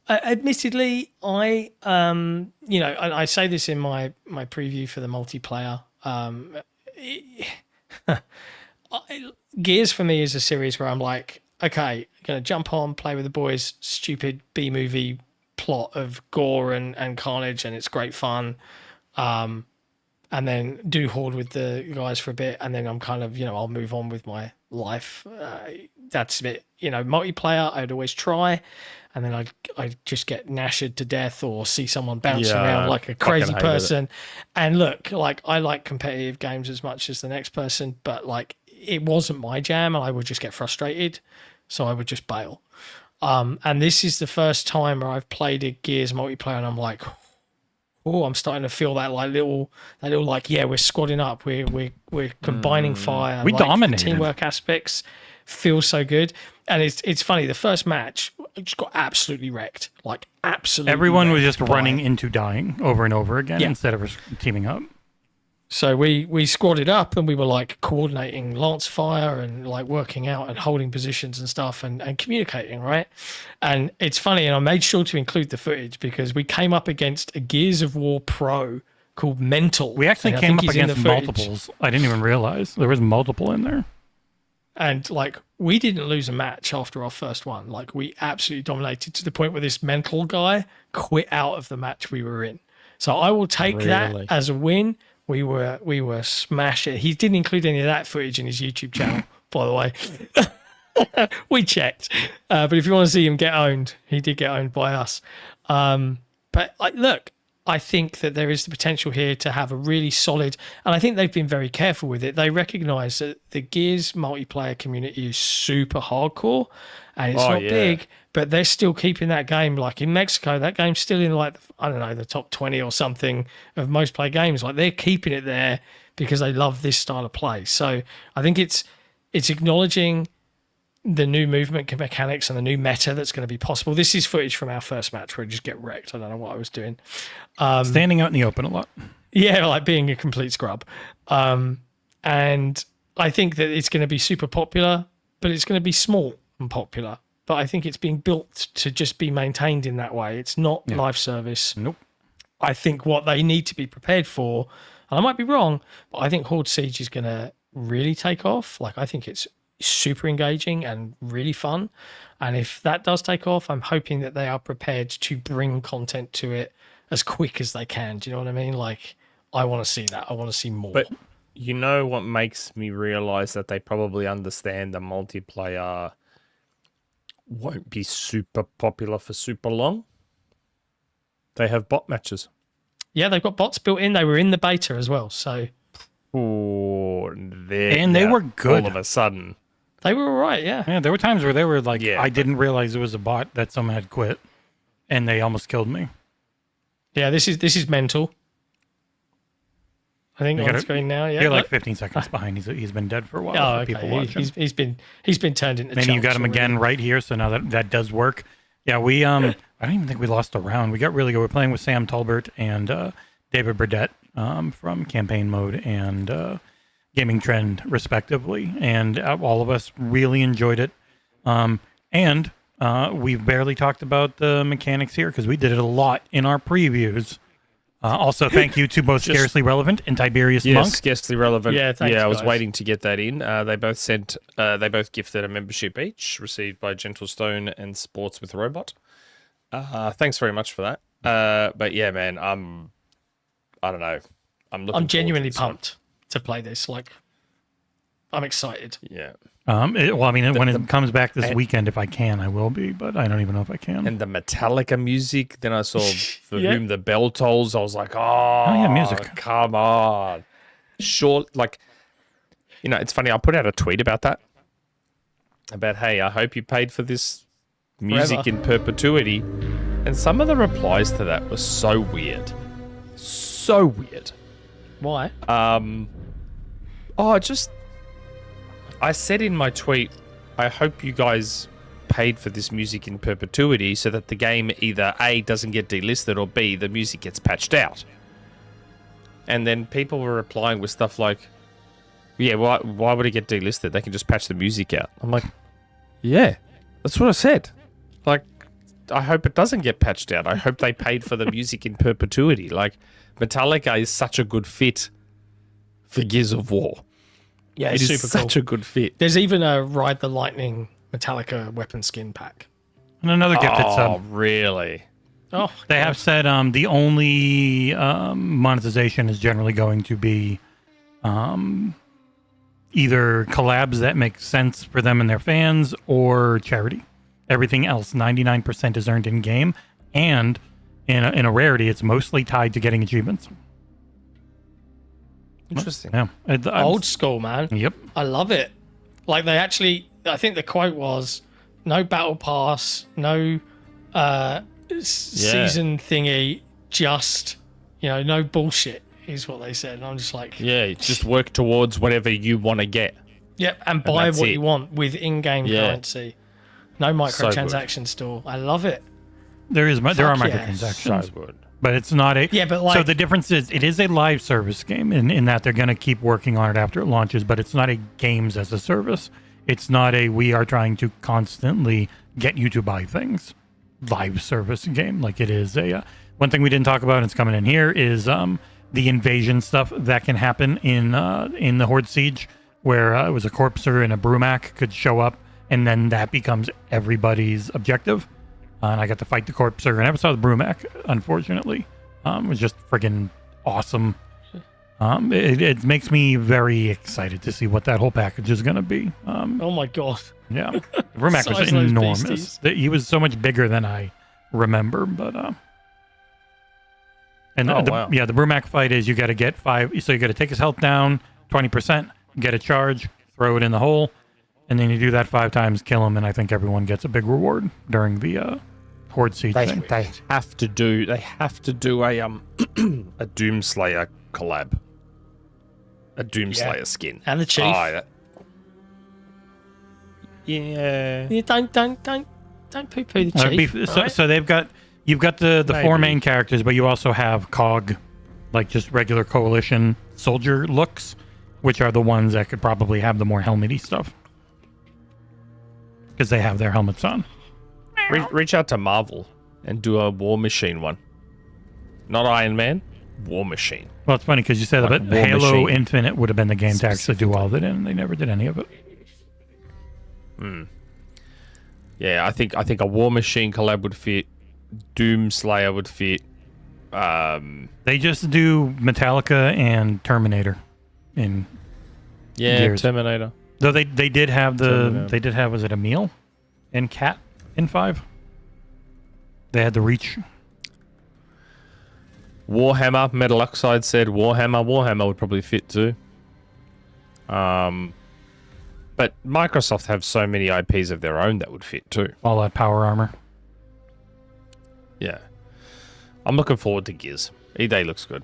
Admittedly, and I say this in my preview for the multiplayer. Gears for me is a series where I'm like, okay, gonna jump on, play with the boys, stupid B-movie plot of gore and carnage, and it's great fun. And then do Horde with the guys for a bit, and then I'm kind of, I'll move on with my life. That's it. Multiplayer, I'd always try, and then I'd just get gnashed to death or see someone bouncing around like a crazy person. And look, like, I like competitive games as much as the next person, but like, it wasn't my jam, and I would just get frustrated, so I would just bail. And this is the first time where I've played a Gears multiplayer, and I'm like, oh, I'm starting to feel that little like, yeah, we're squadding up, we're combining fire. We dominated. The teamwork aspects feel so good, and it's funny. The first match just got absolutely wrecked, like absolutely. Everyone was just running into dying over and over again instead of teaming up. So we squadded up, and we were like coordinating lance fire and like working out and holding positions and stuff and communicating, right? And it's funny, and I made sure to include the footage because we came up against a Gears of War pro called Mental. We actually came up against multiples. I didn't even realize there was multiple in there. And like, we didn't lose a match after our first one. Like, we absolutely dominated to the point where this Mental guy quit out of the match we were in. So I will take that as a win. We were smashing. He didn't include any of that footage in his YouTube channel, by the way. We checked. But if you want to see him get owned, he did get owned by us. But like, look, I think that there is the potential here to have a really solid, and I think they've been very careful with it. They recognize that the Gears multiplayer community is super hardcore, and it's not big, but they're still keeping that game. Like in Mexico, that game's still in like, I don't know, the top 20 or something of most play games. Like, they're keeping it there because they love this style of play. So I think it's acknowledging the new movement mechanics and the new meta that's going to be possible. This is footage from our first match where I just get wrecked. I don't know what I was doing. Standing out in the open a lot. Yeah, like being a complete scrub. And I think that it's going to be super popular, but it's going to be small and popular. But I think it's being built to just be maintained in that way. It's not live service. Nope. I think what they need to be prepared for, and I might be wrong, but I think Horde Siege is going to really take off. Like, I think it's super engaging and really fun. And if that does take off, I'm hoping that they are prepared to bring content to it as quick as they can. Do you know what I mean? Like, I want to see that. I want to see more. But you know what makes me realize that they probably understand the multiplayer won't be super popular for super long? They have bot matches. Yeah, they've got bots built in. They were in the beta as well. So, they were good all of a sudden. They were all right, yeah. Yeah, there were times where they were like, I didn't realize it was a bot that someone had quit, and they almost killed me. Yeah, this is Mental. I think on screen now. Yeah, you're like 15 seconds behind. He's been dead for a while. Oh, for people okay. watching. He's been turned into. And you got him again right here. So now that does work. Yeah, we I don't even think we lost a round. We got really good. We're playing with Sam Tolbert and David Burdett from Campaign Mode and Gaming Trend, respectively, and all of us really enjoyed it. And we've barely talked about the mechanics here because we did it a lot in our previews. Also, thank you to both Scarcely Relevant and TiberiusMonk. Yes, Scarcely Relevant. Yeah, thanks, I was guys. waiting to get that in. They both gifted a membership each, received by Gentle Stone and Sports with Robot. Thanks very much for that. But yeah, man, I don't know. I'm genuinely pumped to play this. Like, I'm excited. Yeah. When it comes back this weekend, if I can, I will be, but I don't even know if I can. And the Metallica music, then I saw For Whom the Bell Tolls. I was like, oh music. Come on. Sure, like, it's funny. I put out a tweet about that. About, hey, I hope you paid for this music Forever. in perpetuity. And some of the replies to that were so weird. So weird. Why? I said in my tweet, I hope you guys paid for this music in perpetuity so that the game either A, doesn't get delisted, or B, the music gets patched out. And then people were replying with stuff like, yeah, why would it get delisted? They can just patch the music out. I'm like, yeah, that's what I said. Like, I hope it doesn't get patched out. I hope they paid for the music in perpetuity. Like, Metallica is such a good fit for Gears of War. Yeah, It it's is super such cool. a good fit. There's even a Ride the Lightning Metallica weapon skin pack. And another gifted Oh, sub. really? Oh, They have said the only monetization is generally going to be either collabs that make sense for them and their fans or charity. Everything else, 99% is earned in game, and in a rarity, it's mostly tied to getting achievements. Interesting. Yeah, old school, man. Yep. I love it. Like they actually, I think the quote was, "No battle pass, no season thingy, just no bullshit." Is what they said, and I'm just like, Yeah, just work towards whatever you want to get. yep, and buy that's what it. you want with in-game Yeah. currency. No microtransaction store. I love it. There are yeah. microtransactions, So good. but it's not a. Yeah, but so like- the difference is it is a live service game in that they're going to keep working on it after it launches, but it's not a games as a service. It's not a we are trying to constantly get you to buy things live service game like it is a. One thing we didn't talk about, and it's coming in here, is the invasion stuff that can happen in the Horde Siege, where it was a Corpser and a Brumac could show up, and then that becomes everybody's objective. And I got to fight the Corpser, and I saw the Brumac, unfortunately. It was just friggin' awesome. It makes me very excited to see what that whole package is going to be. Oh my god. Yeah, the Brumac was Size those enormous. beasties. He was so much bigger than I remember, but and Oh, the wow. yeah, the Brumac fight is you got to get 5. So you got to take his health down 20%, get a charge, throw it in the hole, and then you do that 5 times, kill him, and I think everyone gets a big reward during the Horde Siege thing. They have to do a a Doomslayer collab. A Doomslayer skin. And the chief. Yeah. Yeah, don't poo-poo the chief. So, alright? so you've got the 4 Maybe. main characters, but you also have COG, like just regular coalition soldier looks, which are the ones that could probably have the more helmety stuff because they have their helmets on. Reach out to Marvel and do a War Machine one. Not Iron Man, War Machine. Well, it's funny because you said Like that War Halo Machine. Infinite would have been the game to actually do all of it, and they never did any of it. Yeah, I think a War Machine collab would fit. Doomslayer would fit. They just do Metallica and Terminator in Yeah, Gears. Terminator. though they did have Terminator. they did have, was it Emil and Cat in 5? They had the Reach. Warhammer, Metal Oxide said Warhammer would probably fit too. But Microsoft have so many IPs of their own that would fit too. All that power armor. Yeah. I'm looking forward to Gears. E-Day looks good.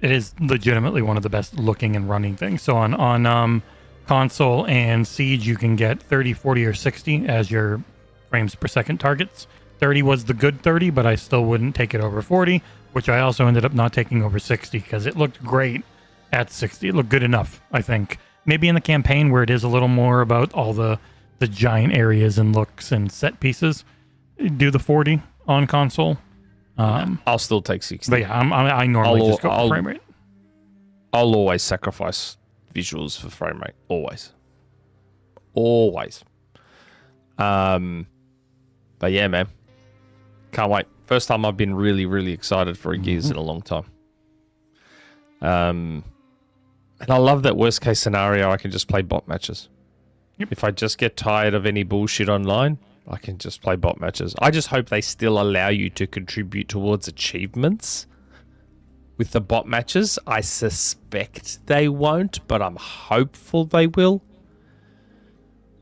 It is legitimately one of the best looking and running things. So on console and Siege, you can get 30, 40, or 60 as your frames per second targets. 30 was the good 30, but I still wouldn't take it over 40, which I also ended up not taking over 60 because it looked great at 60. It looked good enough, I think. Maybe in the campaign where it is a little more about all the giant areas and looks and set pieces, do the 40 on console. I'll still take 60. But yeah, I normally just go for frame rate. I'll always sacrifice visuals for frame rate. Always. Always. But yeah, man. Can't wait. First time I've been really, really excited for a Gears in a long time. And I love that worst case scenario, I can just play bot matches. Yep. If I just get tired of any bullshit online, I can just play bot matches. I just hope they still allow you to contribute towards achievements with the bot matches. I suspect they won't, but I'm hopeful they will.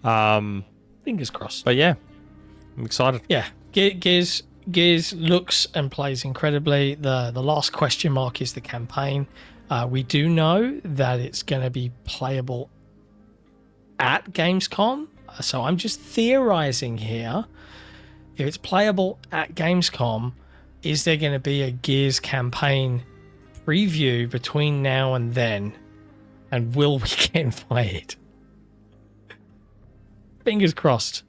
Fingers crossed. But yeah, I'm excited. Yeah, Gears looks and plays incredibly. The last question mark is the campaign. We do know that it's going to be playable at Gamescom. So I'm just theorizing here. If it's playable at Gamescom, is there going to be a Gears campaign preview between now and then? And will we get played? Fingers crossed.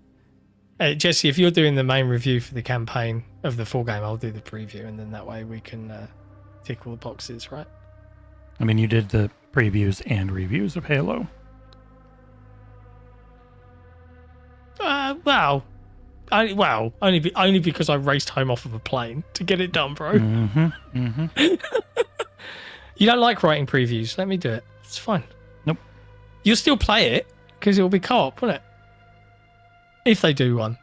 Jesse, if you're doing the main review for the campaign of the full game, I'll do the preview, and then that way we can tick all the boxes, right? I mean, you did the previews and reviews of Halo. only because I raced home off of a plane to get it done, bro. You don't like writing previews? Let me do it. It's fine. Nope. You'll still play it because it will be co-op, won't it? If they do one.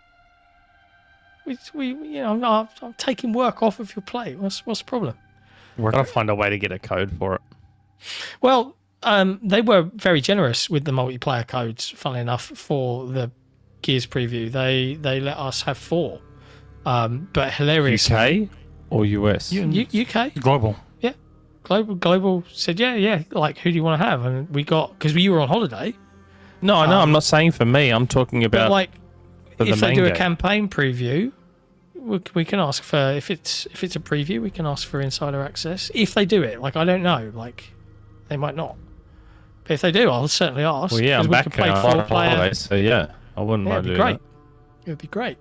I'm taking work off of your plate. What's the problem? We're gonna find a way to get a code for it. Well, they were very generous with the multiplayer codes. Funnily enough, for the Gears preview, they let us have 4. But hilarious. UK or US? UK. Global. Yeah. Global said, yeah. Like, who do you want to have? And we got, because you were on holiday. No, I'm not saying for me. I'm talking about. But like, if they do a game. campaign preview, we can ask for, if it's a preview, we can ask for insider access. If they do it, like, I don't know, like, they might not. But if they do, I'll certainly ask. Well, yeah, I'm back play on 4-player. holiday, so yeah, I wouldn't mind it'd be doing great. that. It would be great.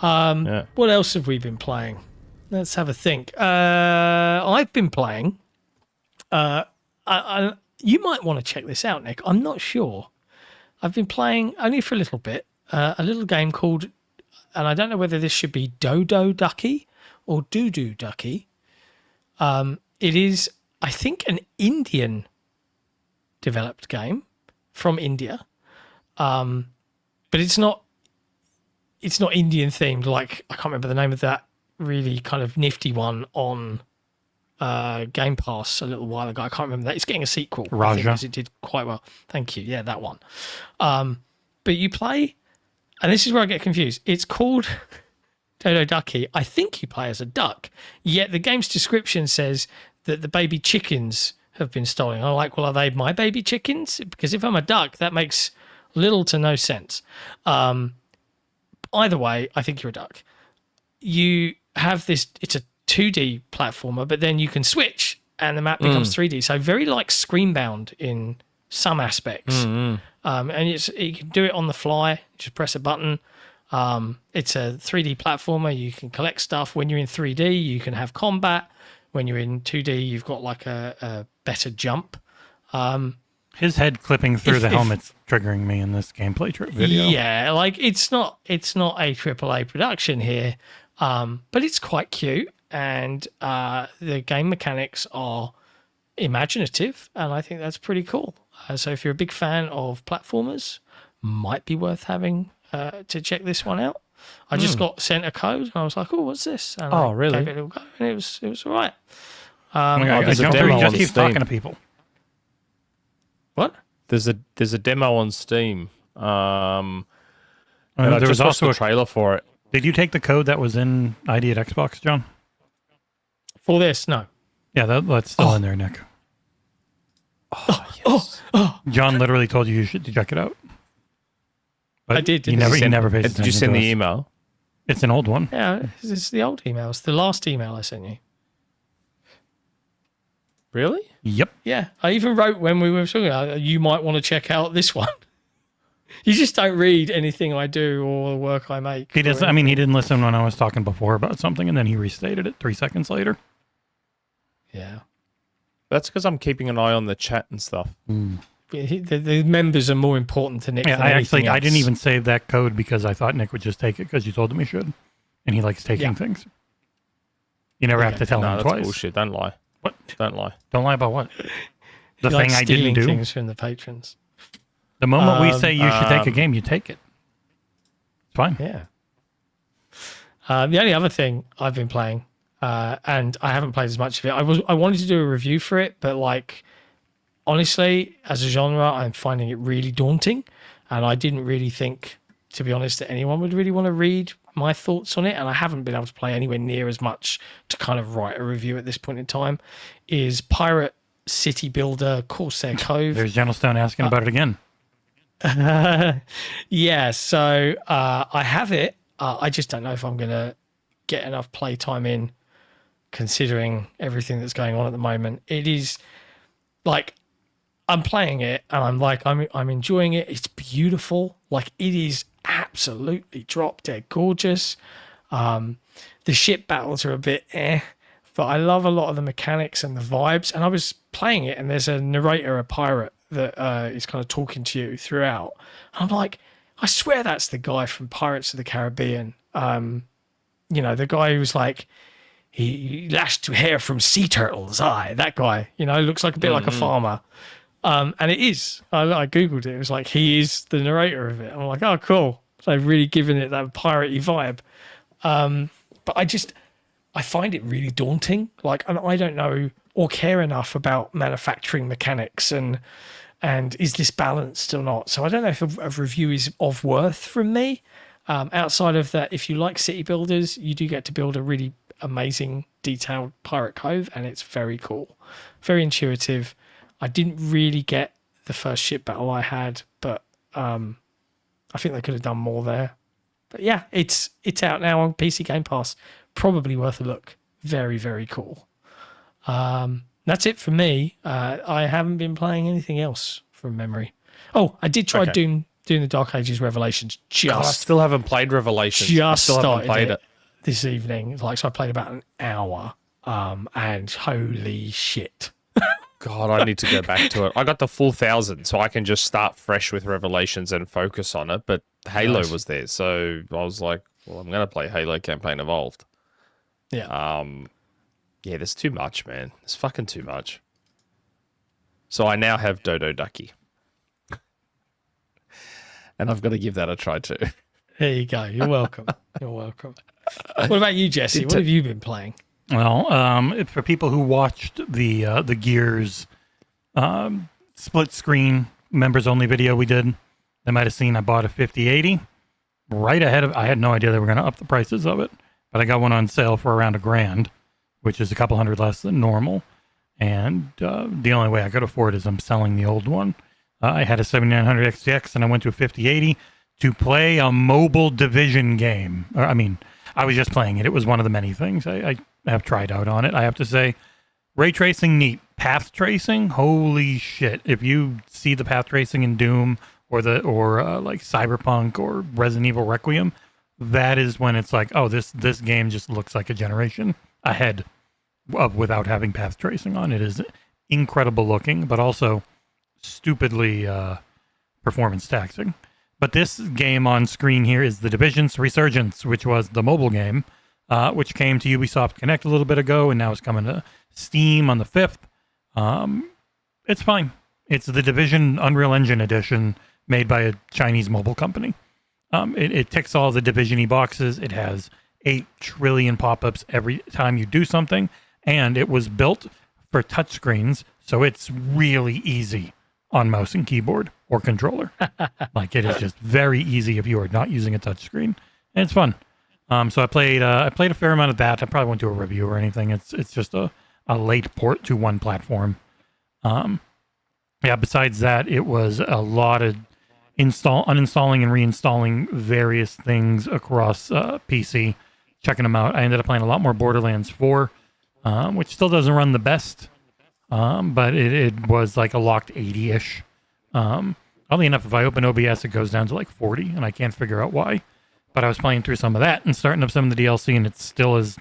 Yeah. What else have we been playing? Let's have a think. I've been playing. You might want to check this out, Nick. I'm not sure. I've been playing only for a little bit. A little game called, and I don't know whether this should be Dodo Duckie or Dodo Duckie. It is, I think, an Indian developed game from India. But it's not Indian themed. Like, I can't remember the name of that really kind of nifty one on Game Pass a little while ago. I can't remember that. It's getting a sequel. I think, because it did quite well. Thank you. Yeah, that one. But you play, and this is where I get confused. It's called Dodo Duckie. I think you play as a duck, yet the game's description says that the baby chickens have been stolen. I'm like, well, are they my baby chickens? Because if I'm a duck, that makes little to no sense. Either way, I think you're a duck. You have this, it's a 2D platformer, but then you can switch and the map becomes 3D. So very like Screenbound in some aspects. And you can do it on the fly, just press a button. It's a 3D platformer. You can collect stuff. When you're in 3D, you can have combat. When you're in 2D, you've got like a better jump. His head clipping through the helmet's triggering me in this gameplay video. Yeah, like it's not a AAA production here, but it's quite cute, and the game mechanics are imaginative, and I think that's pretty cool. So if you're a big fan of platformers, might be worth having to check this one out. I just got sent a code, and I was like, "Oh, what's this?" And I really? gave it a little go, and it was all right. There's a demo just on keep Steam. talking to people. What? There's a demo on Steam. And there I was just watched also the a trailer for it. Did you take the code that was in ID at Xbox, John? For this, no. Yeah, that's still in there, Nick. John literally told you should check it out. But I did. You never paid attention. Did you send to the us. email? It's an old one. Yeah, it's the old email. It's the last email I sent you. Really? Yep. Yeah, I even wrote when we were talking, you might want to check out this one. You just don't read anything I do or the work I make. He doesn't. I mean, he didn't listen when I was talking before about something, and then he restated it 3 seconds later. Yeah. That's because I'm keeping an eye on the chat and stuff. The members are more important to Nick Yeah, than anything else. I didn't even save that code because I thought Nick would just take it because you told him he should, and he likes taking things. You never have to tell him that's twice. bullshit. Don't lie. What? Don't lie. Don't lie about what? The He thing likes I didn't stealing do. things from the patrons. The moment we say you should take a game, you take it. It's fine. Yeah. The only other thing I've been playing, and I haven't played as much of it. I wanted to do a review for it, but like honestly, as a genre, I'm finding it really daunting, and I didn't really think, to be honest, that anyone would really want to read my thoughts on it, and I haven't been able to play anywhere near as much to kind of write a review at this point in time. Is Pirate City Builder Corsair Cove? There's Gentlestone asking about it again. Yeah, so I have it. I just don't know if I'm going to get enough playtime in, considering everything that's going on at the moment. It is like I'm playing it and I'm like I'm enjoying it. It's beautiful. Like it is absolutely drop dead gorgeous. The ship battles are a bit but I love a lot of the mechanics and the vibes. And I was playing it and there's a narrator, a pirate, that is kind of talking to you throughout. And I'm like, I swear that's the guy from Pirates of the Caribbean. The guy who's like, he lashed hair from sea turtles' eye. That guy, looks like a bit like a farmer. And it is. I Googled it. It was like, he is the narrator of it. I'm like, oh, cool. So I've really given it that piratey vibe. But I find it really daunting. Like, and I don't know or care enough about manufacturing mechanics and is this balanced or not. So I don't know if a review is of worth from me. Outside of that, if you like city builders, you do get to build a really amazing detailed Pirate Cove, and it's very cool, very intuitive. I didn't really get the first ship battle I had, but I think they could have done more there. But yeah, it's out now on PC Game Pass. Probably worth a look. Very, very cool. That's it for me. I haven't been playing anything else from memory. Oh, I did try doing the Dark Ages Revelations. I still haven't played Revelations. Just started it this evening. So I played about an hour. And holy shit. God, I need to go back to it. I got the full 1,000, so I can just start fresh with Revelations and focus on it. But Halo was there, so I was like, well, I'm going to play Halo Campaign Evolved. Yeah. Yeah, there's too much, man. There's fucking too much. So I now have Dodo Duckie. And I've got to give that a try too. There you go. You're welcome. You're welcome. What about you, Jesse? What have you been playing? Well, for people who watched the Gears split screen members only video we did, they might have seen I bought a 5080 right ahead of. I had no idea they were going to up the prices of it, but I got one on sale for around $1,000, which is a couple hundred less than normal. And the only way I could afford is I'm selling the old one. I had a 7900 XTX and I went to a 5080 to play a mobile Division game. I was just playing it. It was one of the many things I have tried out on it. I have to say, ray tracing, neat. Path tracing, holy shit. If you see the path tracing in Doom or like Cyberpunk or Resident Evil Requiem, that is when it's like, oh, this game just looks like a generation ahead of without having path tracing on. It is incredible looking, but also stupidly performance taxing. But this game on screen here is the Division Resurgence, which was the mobile game, which came to Ubisoft Connect a little bit ago, and now it's coming to Steam on the 5th. It's fine. It's the Division Unreal Engine edition made by a Chinese mobile company. It ticks all the Division-y boxes. It has 8 trillion pop-ups every time you do something, and it was built for touchscreens, so it's really easy on mouse and keyboard or controller. Like, it is just very easy if you are not using a touchscreen, and it's fun. So I played a fair amount of that. I probably won't do a review or anything. It's just a late port to one platform. Besides that, it was a lot of uninstalling and reinstalling various things across PC, checking them out. I ended up playing a lot more Borderlands 4, which still doesn't run the best, but it was like a locked 80-ish. Oddly enough, if I open OBS, it goes down to like 40, and I can't figure out why. But I was playing through some of that and starting up some of the DLC, and it's still as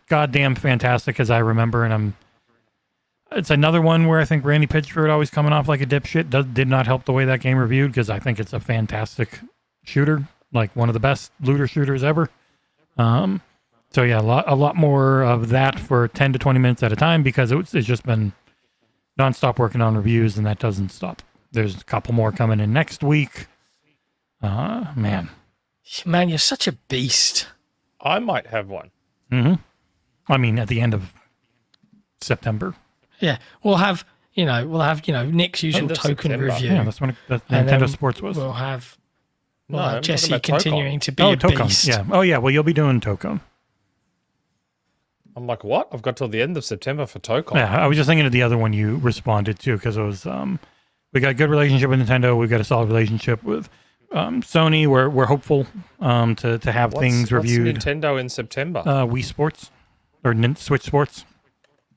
goddamn fantastic as I remember. And it's another one where I think Randy Pitchford always coming off like a dipshit did not help the way that game reviewed, because I think it's a fantastic shooter, like one of the best looter shooters ever. So yeah, a lot more of that for 10 to 20 minutes at a time, because it's just been nonstop working on reviews, and that doesn't stop. There's a couple more coming in next week. Man, you're such a beast. I might have one. Mm-hmm. I mean, at the end of September. Yeah, we'll have Nick's usual token September. review. Yeah, that's when Nintendo Sports was. We'll have I'm Jesse talking about continuing to be a Tokon. beast. Yeah. Oh yeah. Well, you'll be doing Tokon. I'm like, what? I've got till the end of September for Tokon. Yeah, I was just thinking of the other one you responded to, because it was we got a good relationship with Nintendo. We've got a solid relationship with Sony. We're hopeful to have things reviewed. What's Nintendo in September? Wii Sports or Switch Sports.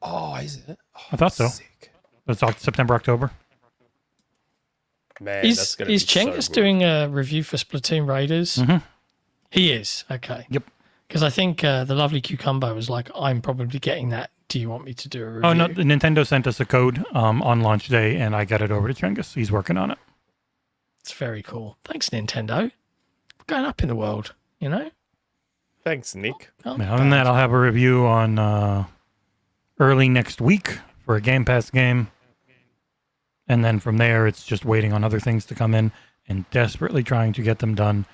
Oh, is it? Oh, I thought so. Sick. It's September, October. Man, Is that's going to be Chengus so good. doing a review for Splatoon Raiders? Mm-hmm. He is. Okay. Yep. Because I think the lovely Cucumber was like, I'm probably getting that. Do you want me to do a review? Oh no, Nintendo sent us a code on launch day, and I got it over to Chengus. He's working on it. It's very cool. Thanks, Nintendo. We're going up in the world, you know? Thanks, Nick. Can't be Other than bad. that, I'll have a review on early next week for a Game Pass game. And then from there, it's just waiting on other things to come in and desperately trying to get them done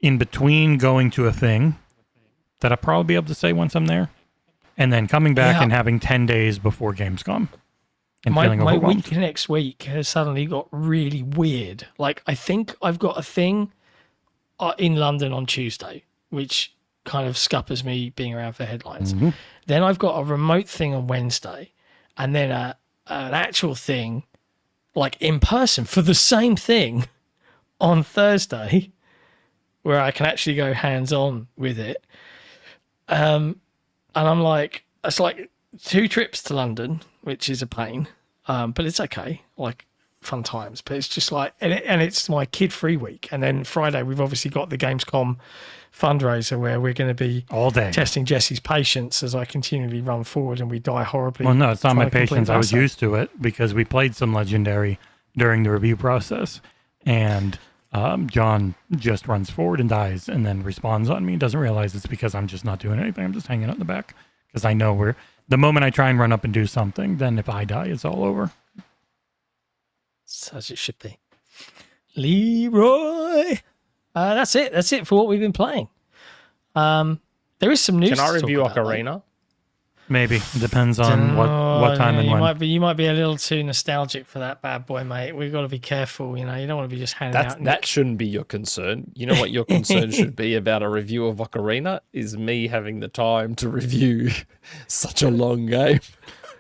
in between going to a thing that I'll probably be able to say once I'm there. And then coming back Yeah. and having 10 days before Gamescom. And My feeling overwhelmed. week next week has suddenly got really weird. Like, I think I've got a thing in London on Tuesday, which kind of scuppers me being around for headlines. Mhm. Then I've got a remote thing on Wednesday, and then an actual thing, like in person for the same thing on Thursday, where I can actually go hands on with it. And I'm like, it's like 2 trips to London, which is a pain, but it's okay, like fun times. But it's just like, and it's my kid-free week. And then Friday, we've obviously got the Gamescom fundraiser where we're going to be All day. testing Jesse's patience as I continually run forward and we die horribly. Well, no, it's not my trying to complete patience. I was Asha. used to it because we played some Legendary during the review process. And John just runs forward and dies and then respawns on me. Doesn't realize it's because I'm just not doing anything. I'm just hanging out in the back because I know the moment I try and run up and do something, then if I die, it's all over. As it should be. Leroy. That's it. That's it for what we've been playing. There is some news. Can I to talk review about, though. Ocarina? Maybe. It depends on what time and you when. You might be a little too nostalgic for that bad boy, mate. We've got to be careful. You know, you don't want to be just handing out. That shouldn't be your concern. You know what your concern should be about a review of Ocarina is me having the time to review such a long game.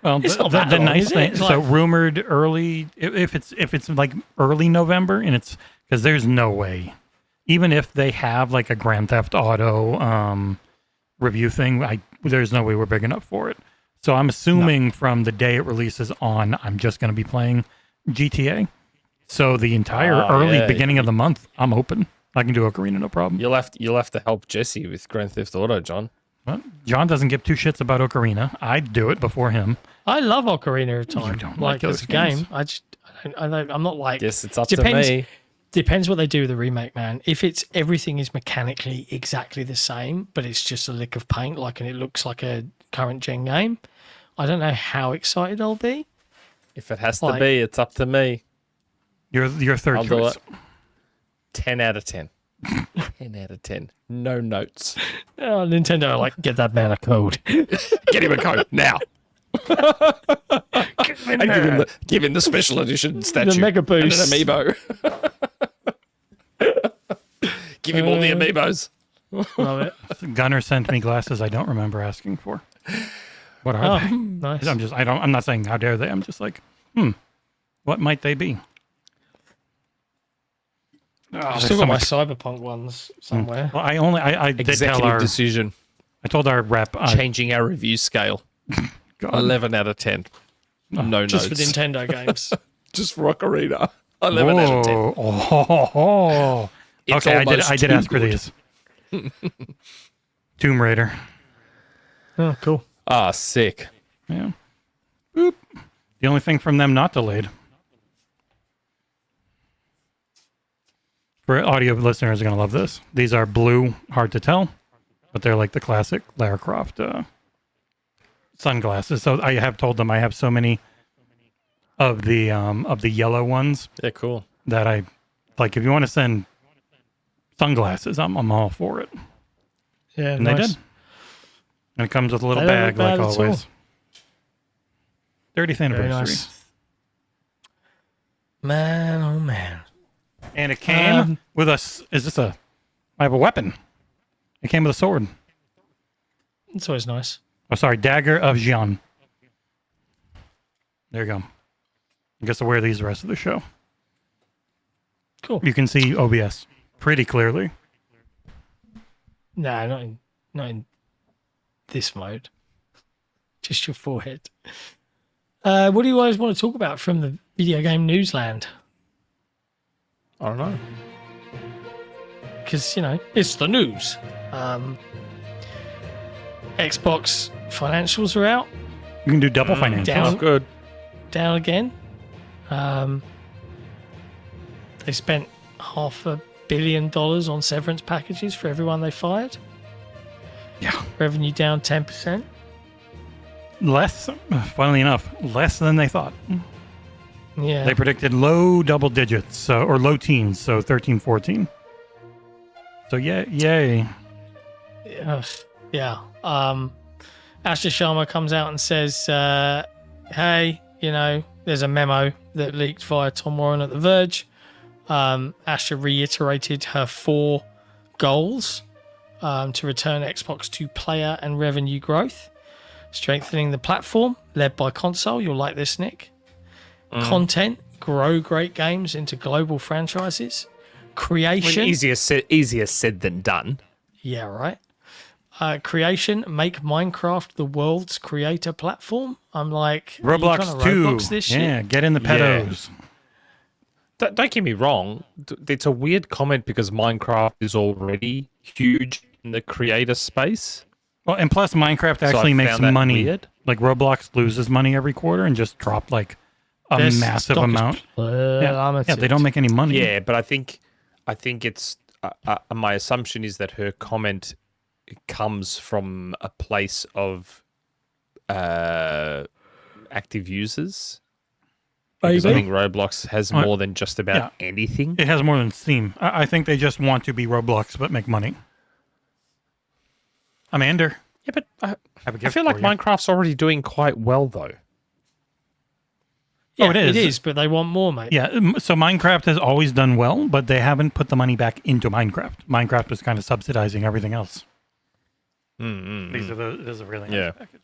Well, It's not the that long, nice is it? thing, It's so like- rumored early, if it's like early November, and it's because there's no way, even if they have like a Grand Theft Auto review thing, there's no way we're big enough for it. So I'm assuming from the day it releases on, I'm just going to be playing GTA. So the entire beginning of the month, I'm open. I can do Ocarina, no problem. You'll have to help Jesse with Grand Theft Auto, John. Well, John doesn't give 2 shits about Ocarina. I'd do it before him. I love Ocarina of Time. You don't like like as a those games. game. I'm not like. Yes, it's up Depends. to me. Depends what they do with the remake, man. If it's everything is mechanically exactly the same, but it's just a lick of paint, and it looks like a current gen game, I don't know how excited I'll be. If it has to Like- be, it's up to me. Your third I'll do choice. it. 10 out of 10. 10 out of 10. No notes. Oh, Nintendo are like, get that man a code. Get him a code now. And give him the special edition statue. Mega and Boost. an amiibo. Give him all the amiibos. Love it. Gunner sent me glasses I don't remember asking for. What are Oh, they? nice. I'm not saying how dare they. I'm just like, what might they be? I've still got my Cyberpunk ones somewhere. Well, I did tell Executive decision. I told our rep, Changing our review scale. God, 11 out of 10. No Just notes. for Nintendo games. Just for Ocarina. 11 out of 10. Oh. It's Okay, almost I did too ask for good. these. Tomb Raider. Oh, cool. Ah, sick. Yeah. Boop. The only thing from them not delayed. For audio listeners are going to love this. These are blue, hard to tell, but they're like the classic Lara Croft sunglasses. So I have told them I have so many of the yellow ones Yeah, cool. that I like. If you want to send sunglasses, I'm all for it. Yeah, And nice. they did. And it comes with a little They don't bag look bad like at always. 30th Very anniversary. nice. Man, oh man. And it came with I have a weapon. It came with a sword. It's always nice. Oh, sorry, Dagger of Jian. There you go. I guess I'll wear these the rest of the show. Cool. You can see OBS pretty clearly. Nah, not in this mode. Just your forehead. What do you guys want to talk about from the video game newsland? I don't know. Because, it's the news. Xbox financials are out. You can do double financials. down. Good. Down again. they spent $500 million on severance packages for everyone they fired. Yeah. Revenue down 10%. Less, funnily enough, less than they thought. Yeah. They predicted low double digits, or low teens, so 13, 14. So yay. Yeah. Asha Sharma comes out and says, hey, there's a memo that leaked via Tom Warren at The Verge. Asha reiterated her 4 goals to return Xbox to player and revenue growth. Strengthening the platform, led by console. You'll like this, Nick. Content, grow great games into global franchises. Creation. Easier said than done. Yeah, right. Creation, make Minecraft the world's creator platform. I'm like, Roblox 2. Roblox this shit? Yeah, get in the pedos. Don't get me wrong. It's a weird comment because Minecraft is already huge in the creator space. Well, and plus Minecraft actually makes money. Weird. Like Roblox loses money every quarter and just dropped like a massive amount. Yeah, they don't make any money. Yeah, but I think it's my assumption is that her comment comes from a place of active users. Because I think Roblox has more than just about anything. It has more than Steam. I think they just want to be Roblox but make money. Amanda. Yeah, but I feel like Minecraft's already doing quite well, though. Yeah, it is, but they want more, mate. Yeah, so Minecraft has always done well, but they haven't put the money back into Minecraft. Minecraft was kind of subsidizing everything else. This is a really nice package.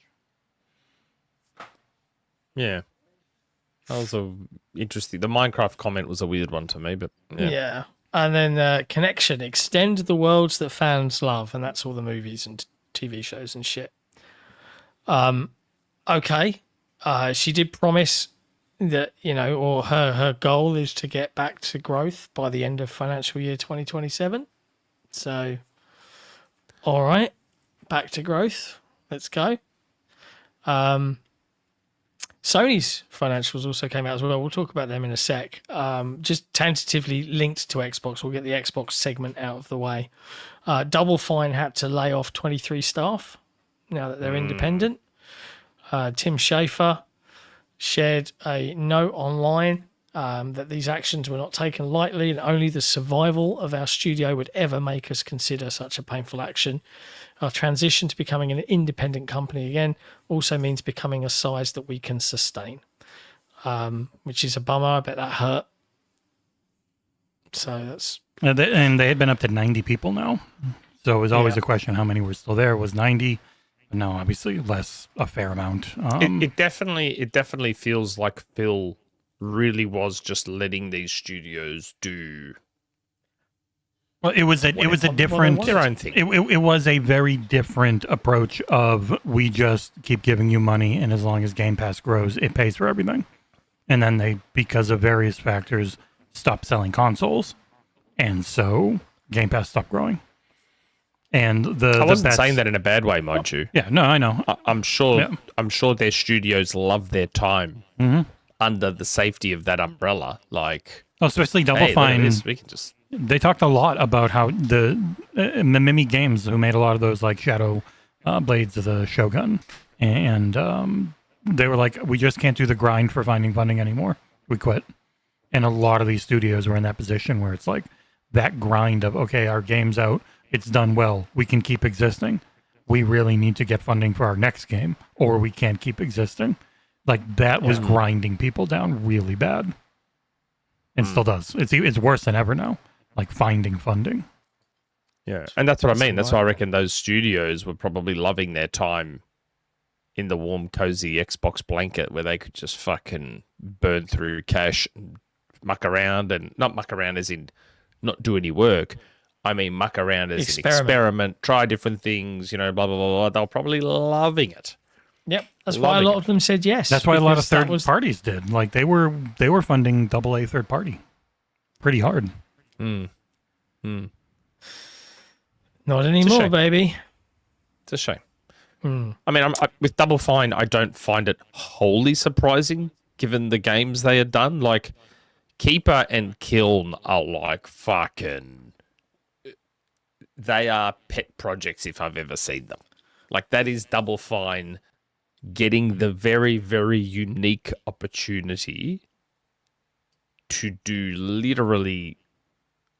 Yeah. That was interesting. The Minecraft comment was a weird one to me, but yeah. And then Connection, extend the worlds that fans love, and that's all the movies and TV shows and shit. Okay. She did promise that, or her goal is to get back to growth by the end of financial year 2027. So, all right, back to growth. Let's go. Sony's financials also came out as well. We'll talk about them in a sec. Just tentatively linked to Xbox. We'll get the Xbox segment out of the way. Double Fine had to lay off 23 staff now that they're independent. Tim Schafer shared a note online that these actions were not taken lightly and only the survival of our studio would ever make us consider such a painful action. Our transition to becoming an independent company again also means becoming a size that we can sustain, which is a bummer. I bet that hurt. So that's... And they had been up to 90 people now. So it was always a question how many were still there. It was 90. But no, obviously less, a fair amount. It definitely feels like Phil really was just letting these studios do. Well, it was a different their own thing. It was a very different approach of we just keep giving you money, and as long as Game Pass grows, it pays for everything. And then they, because of various factors, stopped selling consoles, and so Game Pass stopped growing. And I wasn't saying that in a bad way, mind you. Yeah, no, I know. I'm sure their studios love their time under the safety of that umbrella. Like, especially Double Fine. We can just. They talked a lot about how the Mimimi Games, who made a lot of those like Shadow Blades of the Shogun, and they were like, we just can't do the grind for finding funding anymore. We quit. And a lot of these studios were in that position where it's like that grind of, okay, our game's out, it's done well, we can keep existing. We really need to get funding for our next game, or we can't keep existing. Like that was grinding people down really bad, and still does. It's worse than ever now. Like finding funding. Yeah, and that's what I mean. That's why I reckon those studios were probably loving their time in the warm, cozy Xbox blanket where they could just fucking burn through cash and muck around, and not muck around as in not do any work. I mean, muck around as an experiment, try different things, blah, blah, blah, blah. They were probably loving it. Yep, that's why a lot of them said yes. That's why a lot of third parties did. Like they were funding AA third party pretty hard. Not anymore, baby. It's a shame. I mean, with Double Fine, I don't find it wholly surprising given the games they had done. Like, Keeper and Kiln are like fucking. They are pet projects if I've ever seen them. Like, that is Double Fine getting the very, very unique opportunity to do literally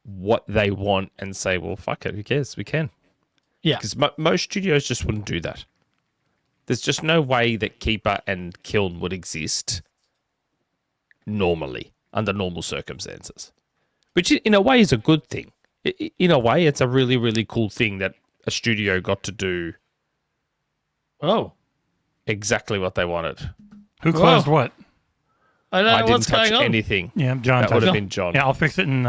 what they want and say, well, fuck it, who cares? We can. Yeah. Because most studios just wouldn't do that. There's just no way that Keeper and Kiln would exist normally, under normal circumstances. Which in a way is a good thing. In a way, it's a really, really cool thing that a studio got to do exactly what they wanted. Who closed what? I don't know I what's didn't touch going on. anything. Yeah, John. That would have been John. Yeah, I'll fix it in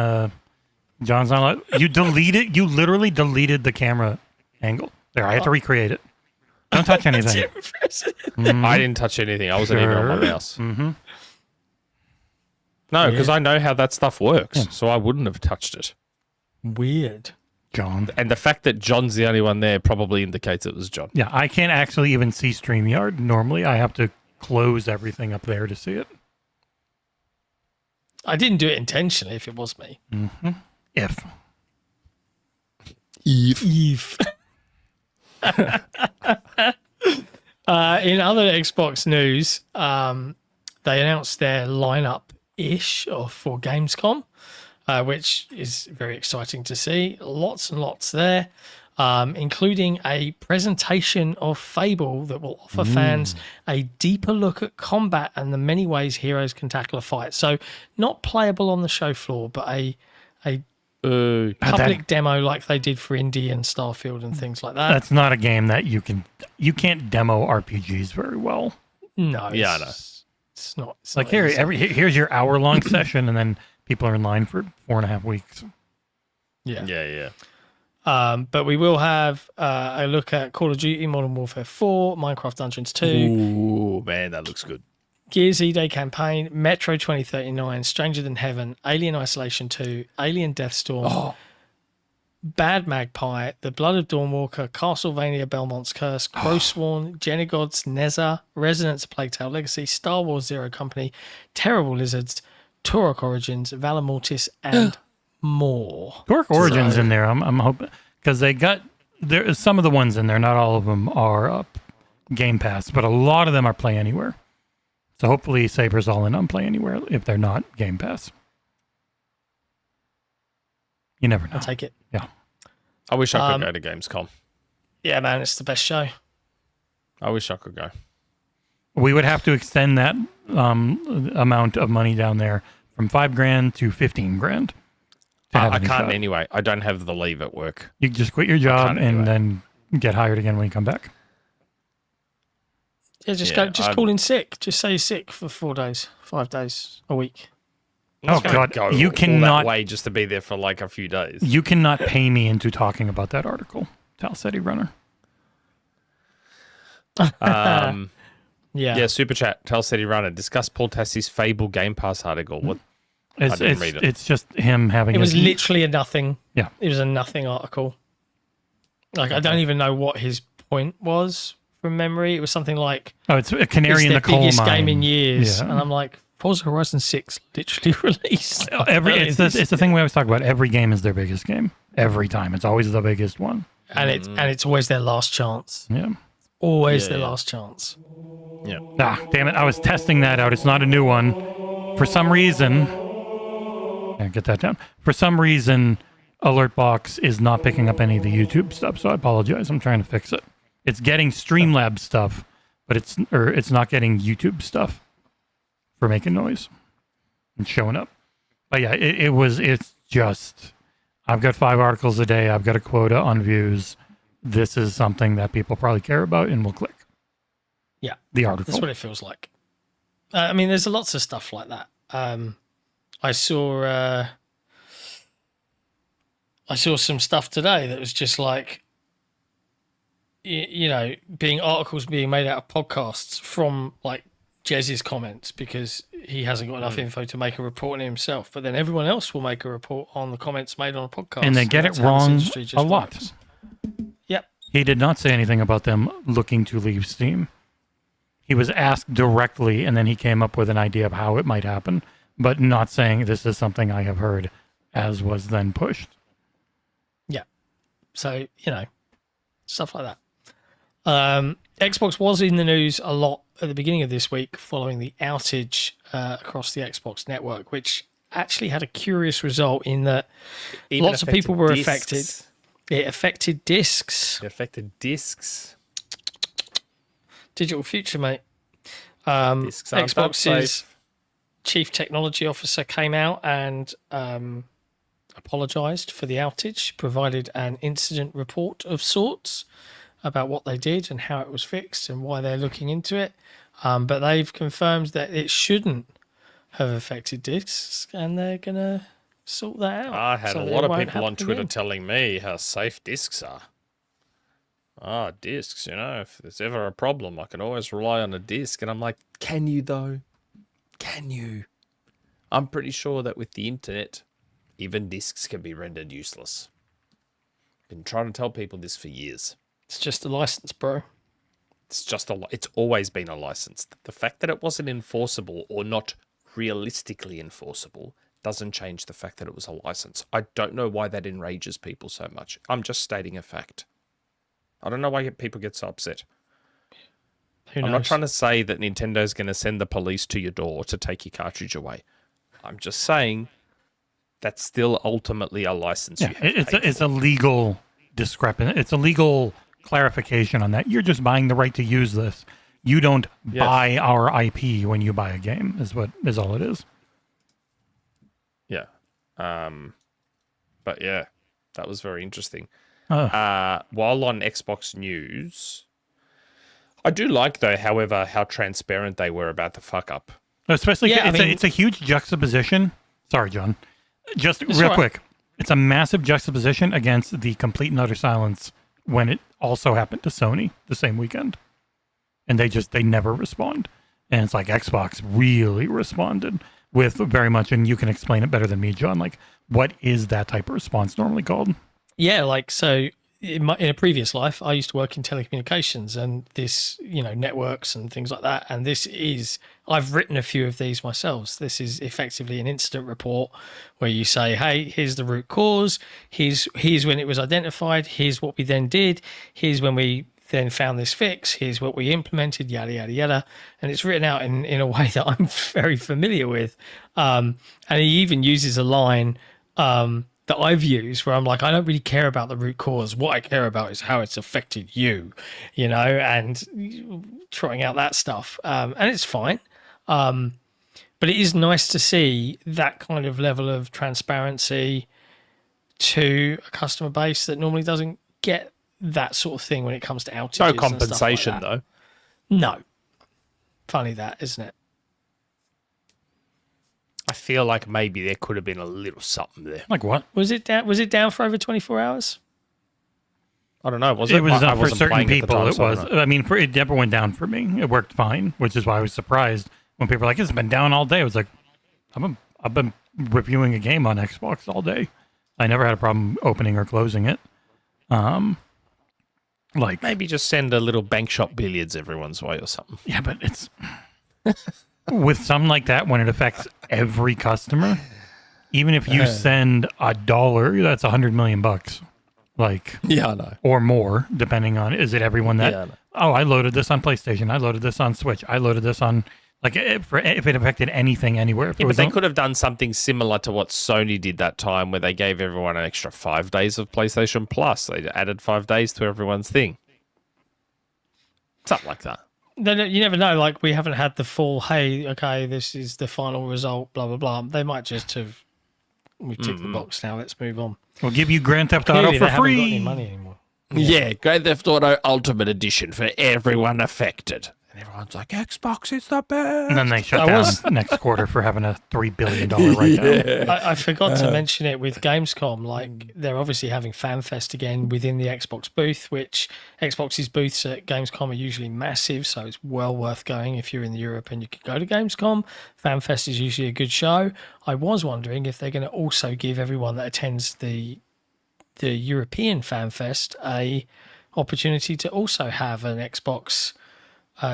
John's not. You deleted. You literally deleted the camera angle. There, I had to recreate it. Don't touch anything. I didn't touch anything. I wasn't even on my mouse. Mm-hmm. No, because I know how that stuff works, so I wouldn't have touched it. Weird. John. And the fact that John's the only one there probably indicates it was John. Yeah, I can't actually even see StreamYard. Normally, I have to close everything up there to see it. I didn't do it intentionally if it was me. Mm-hmm. If. Eve. In other Xbox news, they announced their lineup-ish for Gamescom, which is very exciting to see. Lots and lots there, including a presentation of Fable that will offer fans a deeper look at combat and the many ways heroes can tackle a fight. So not playable on the show floor, but a public demo like they did for Indie and Starfield and things like that. That's not a game that you can't demo RPGs very well. No. Yeah, I know. It's not. It's Like not easy. here's your hour-long session, and then people are in line for 4.5 weeks. Yeah. But we will have a look at Call of Duty Modern Warfare 4, Minecraft Dungeons 2, Ooh, man, that looks good. Gears E-Day Campaign, Metro 2039, Stranger Than Heaven, Alien Isolation 2, Alien Deathstorm, Bad Magpie, The Blood of Dawnwalker, Castlevania Belmont's Curse, Crowsworn, Genegods, Neza, Resonance of Plague Tale Legacy, Star Wars Zero Company, Terrible Lizards, Turok Origins, Valor Mortis, and more. Turok Origins in there. I'm hoping because there is some of the ones in there. Not all of them are up Game Pass, but a lot of them are Play Anywhere. So hopefully Saber's all in on Play Anywhere if they're not Game Pass. You never know. I'll take it. Yeah. I wish I could go to Gamescom. Yeah, man, it's the best show. I wish I could go. We would have to extend that amount of money down there from $5,000 to $15,000. I can't anyway. I don't have the leave at work. You just quit your job and then get hired again when you come back. Yeah, just call in sick. Just say you're sick for 4 days, 5 days, a week. Oh God, you cannot all that way just to be there for like a few days. You cannot pay me into talking about that article. Tal City Runner. Yeah, super chat. Tal City Runner. Discuss Paul Tassie's Fable Game Pass article. What? I didn't read it. It's just him having. It was literally a nothing. Yeah, it was a nothing article. Like I don't even know what his point was from memory. It was something like, "Oh, it's a canary in the coal mine." Biggest game in years, yeah. And I'm like, Forza Horizon 6 literally released. It's the thing we always talk about. Every game is their biggest game. Every time, it's always the biggest one, and it's always their last chance. Yeah, always their last chance. Yeah. Ah, damn it! I was testing that out. It's not a new one. For some reason, get that down. For some reason, Alertbox is not picking up any of the YouTube stuff. So I apologize. I'm trying to fix it. It's getting Streamlabs stuff, but it's not getting YouTube stuff for making noise and showing up. But yeah, it's just, I've got 5 articles a day. I've got a quota on views. This is something that people probably care about and will click. Yeah. The article. That's what it feels like. I mean, there's lots of stuff like that. I saw some stuff today that was just like, articles being made out of podcasts from like Jez's comments because he hasn't got enough info to make a report on himself. But then everyone else will make a report on the comments made on a podcast. And they get it wrong a lot. Works. Yep. He did not say anything about them looking to leave Steam. He was asked directly, and then he came up with an idea of how it might happen. but not saying this is something I have heard, as was then pushed. Yeah. So, stuff like that. Xbox was in the news a lot at the beginning of this week following the outage across the Xbox network, which actually had a curious result in that lots of people were affected. It affected discs. It affected discs. Digital future, mate. Discs aren't that Xbox's safe. chief technology officer came out and apologized for the outage, provided an incident report of sorts about what they did and how it was fixed and why they're looking into it. But they've confirmed that it shouldn't have affected discs, and they're going to sort that out. I had so a that lot it of won't people on happen Twitter again. telling me how safe discs are. Discs, if there's ever a problem, I can always rely on a disc. And I'm like, can you though? Can you? I'm pretty sure that with the internet, even discs can be rendered useless. Been trying to tell people this for years. It's just a license, bro. It's always been a license. The fact that it wasn't enforceable or not realistically enforceable doesn't change the fact that it was a license. I don't know why that enrages people so much. I'm just stating a fact. I don't know why people get so upset. Who knows? I'm not trying to say that Nintendo's going to send the police to your door to take your cartridge away. I'm just saying that's still ultimately a license. Yeah, it's a legal discrepancy. It's a legal clarification on that. You're just buying the right to use this. You don't buy our IP when you buy a game. Is all it is. Yeah. But yeah, that was very interesting. While on Xbox News, I do like, though, however, how transparent they were about the fuck up. Especially, it's a huge juxtaposition. Sorry, John. Just real quick. It's a massive juxtaposition against the complete and utter silence when it also happened to Sony the same weekend. And they never respond. And it's like Xbox really responded with very much, and you can explain it better than me, John, like, what is that type of response normally called? Yeah, so in a previous life, I used to work in telecommunications and this, networks and things like that. And I've written a few of these myself. This is effectively an incident report where you say, hey, here's the root cause. Here's when it was identified. Here's what we then did. Here's when we then found this fix. Here's what we implemented, yada, yada, yada. And it's written out in a way that I'm very familiar with. And he even uses a line that I've used where I'm like, I don't really care about the root cause. What I care about is how it's affected you, and trotting out that stuff. And it's fine. But it is nice to see that kind of level of transparency to a customer base that normally doesn't get that sort of thing when it comes to outages. No and compensation, stuff like that. though. No. Funny that, isn't it? I feel like maybe there could have been a little something there. Like what? Was it down for over 24 hours? I don't know. Was it? It was I for wasn't certain playing at the people. time, It so I was. don't know. I mean, it never went down for me. It worked fine, which is why I was surprised when people were like, "It's been down all day." I was like, "I've been reviewing a game on Xbox all day. I never had a problem opening or closing it." Like Maybe just send a little bank shop billiards everyone's way or something. yeah, but it's with something like that when it affects every customer. Even if you send $1, that's $100 million. Like Yeah, I know. or more, depending on is it everyone that Yeah, I know. oh, I loaded this on PlayStation, I loaded this on Switch, I loaded this on like if it affected anything anywhere. If it Yeah, but was they could have done something similar to what Sony did that time where they gave everyone an extra 5 days of PlayStation Plus. They added 5 days to everyone's thing. Something like that. You never know. Like, we haven't had the full, hey, okay, this is the final result, blah, blah, blah. They might just have, we ticked the box now, let's move on. we'll give you Grand Theft Auto Clearly, for they haven't got free. any money anymore. Yeah, Grand Theft Auto Ultimate Edition for everyone affected. And everyone's like, Xbox is the best. And then they shut I down was- next quarter for having a $3 billion write-down. I forgot to mention it with Gamescom. Like, they're obviously having FanFest again within the Xbox booth, which Xbox's booths at Gamescom are usually massive, so it's well worth going if you're in Europe and you could go to Gamescom. FanFest is usually a good show. I was wondering if they're going to also give everyone that attends the European FanFest a opportunity to also have an Xbox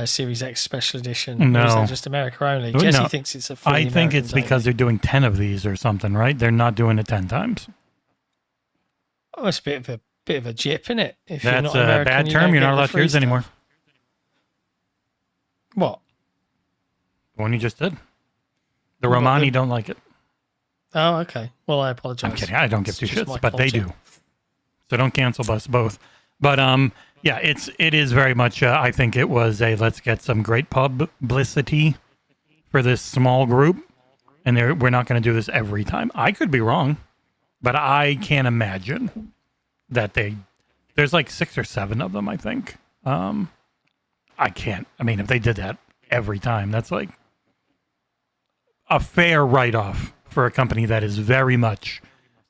Series X Special Edition? No. Or is that just America only? No. Jesse thinks it's a fully I think Americans it's because they're doing 10 of these or something, right? They're not doing it 10 times. Oh, it's a bit of a jip, isn't it? If you're That's not a American, bad you term. don't You're get not the allowed to free use stuff. anymore. What? The one you just did. The Romani don't like it. Oh, okay. Well, I apologize. I'm kidding. I don't give two It's just my shits, but they culture. do. So don't cancel us both. But yeah, it is very much. I think it was a let's get some great publicity for this small group, and we're not going to do this every time. I could be wrong, but I can't imagine that there's like 6 or 7 of them. I think. I can't. I mean, if they did that every time, that's like a fair write-off for a company that is very much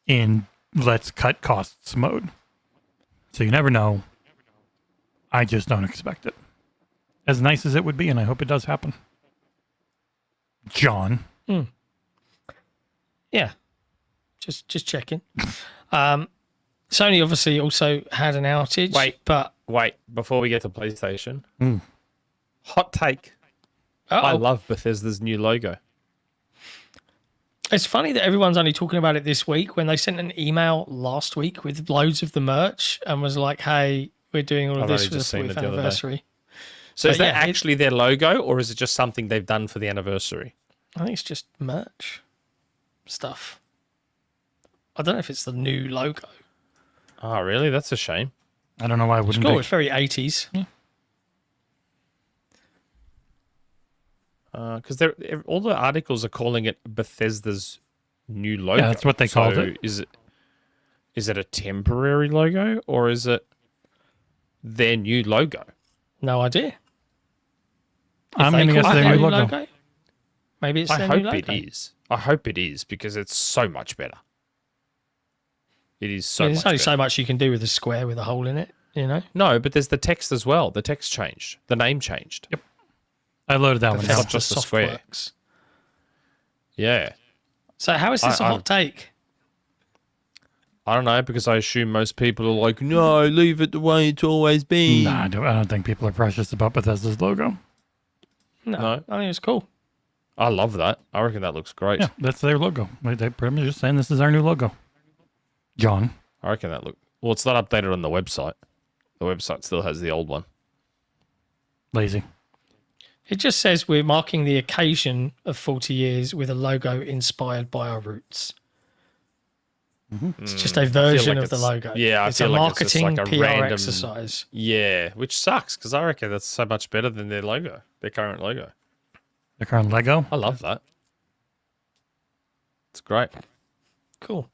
in let's cut costs mode. So you never know. I just don't expect it. As nice as it would be, and I hope it does happen. John. Yeah. Just checking. Sony obviously also had an outage. Wait, before we get to PlayStation. Hot take. Uh-oh. I love Bethesda's new logo. It's funny that everyone's only talking about it this week when they sent an email last week with loads of the merch and was like, hey, we're doing all of I've this only for the just seen it 40th the other day. anniversary. So But is that yeah, actually their logo, or is it just something they've done for the anniversary? I think it's just merch stuff. I don't know if it's the new logo. Oh, really? That's a shame. I don't know why I It's wouldn't cool. be. It's very 80s. Because all the articles are calling it Bethesda's new logo. Yeah, that's what they called it. Is it a temporary logo, or is it their new logo? No idea. I'm They going to call guess it their new their logo. Maybe it's I their hope new logo. it is. I hope it is, because it's so much better. It is so There's much only better. so much you can do with a square with a hole in it, you know? No, but there's the text as well. The text changed. The name changed. Yep. I loaded that one It's down. not just a square. Softworks. Yeah. So how is this a hot take? I don't know, because I assume most people are like, no, leave it the way it's always been. Nah, I don't think people are precious about Bethesda's logo. No, I think it's cool. I love that. I reckon that looks great. Yeah, that's their logo. They're pretty much just saying this is our new logo. John. I reckon that look. Well, it's not updated on the website. The website still has the old one. Lazy. It just says we're marking the occasion of 40 years with a logo inspired by our roots. It's just a version like of the it's- logo. yeah, I it's feel a like it's just marketing like a PR random- exercise. Yeah, which sucks, because I reckon that's so much better than their logo, their current logo. The current Lego. I love that. It's great. Cool.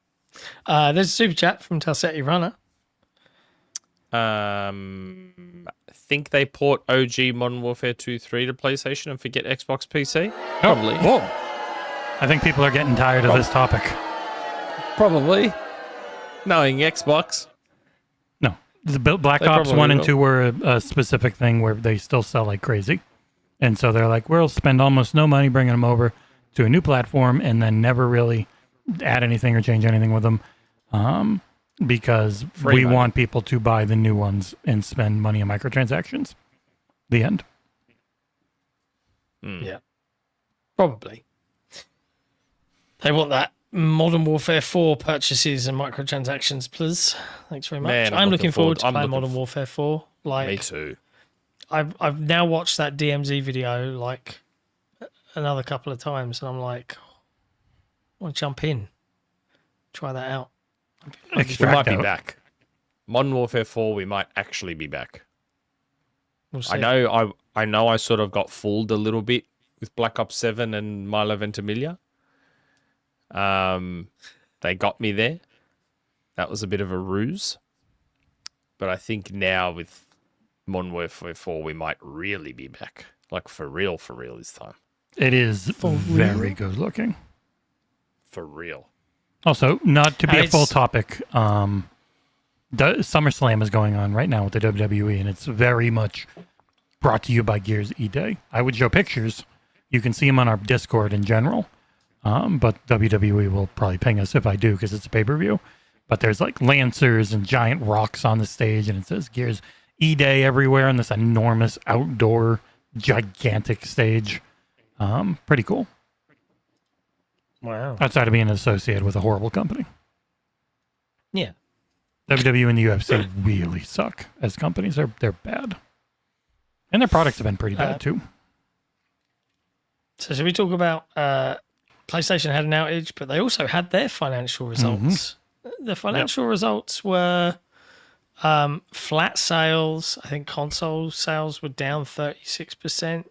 There's a super chat from Talsetti Runner. Think they port OG Modern Warfare 2-3 to PlayStation and forget Xbox PC? Probably. Whoa. I think people are getting tired of this topic. Probably. Knowing Xbox. No. The Black They Ops probably 1 and will. 2 were a specific thing where they still sell like crazy. And so they're like, we'll spend almost no money bringing them over to a new platform and then never really add anything or change anything with them. Because Free we money. want people to buy the new ones and spend money on microtransactions. The end. Yeah. Probably. They want that Modern Warfare 4 purchases and microtransactions, please. Thanks very much. Man, I'm looking forward to I'm playing looking Modern Warfare 4. Like, Me too. I've now watched that DMZ video like another couple of times, and I'm like, I want to jump in, try that out. We Extract might be out. back. Modern Warfare 4, we might actually be back. We'll see. I know I sort of got fooled a little bit with Black Ops 7 and Milo Ventimiglia. They got me there. That was a bit of a ruse. But I think now with Modern Warfare 4, we might really be back. Like for real this time. It is very good looking. For real. Also, not to be And a full it's- topic, SummerSlam is going on right now with the WWE, and it's very much brought to you by Gears E-Day. I would show pictures. You can see them on our Discord in general, but WWE will probably ping us if I do because it's a pay-per-view. But there's like lancers and giant rocks on the stage, and it says Gears E-Day everywhere in this enormous outdoor gigantic stage. Pretty cool. Wow. Outside of being associated with a horrible company. Yeah. WWE and the UFC really suck as companies. They're bad. And their products have been pretty bad too. So should we talk about PlayStation had an outage, but they also had their financial results. The financial results were flat sales. I think console sales were down 36%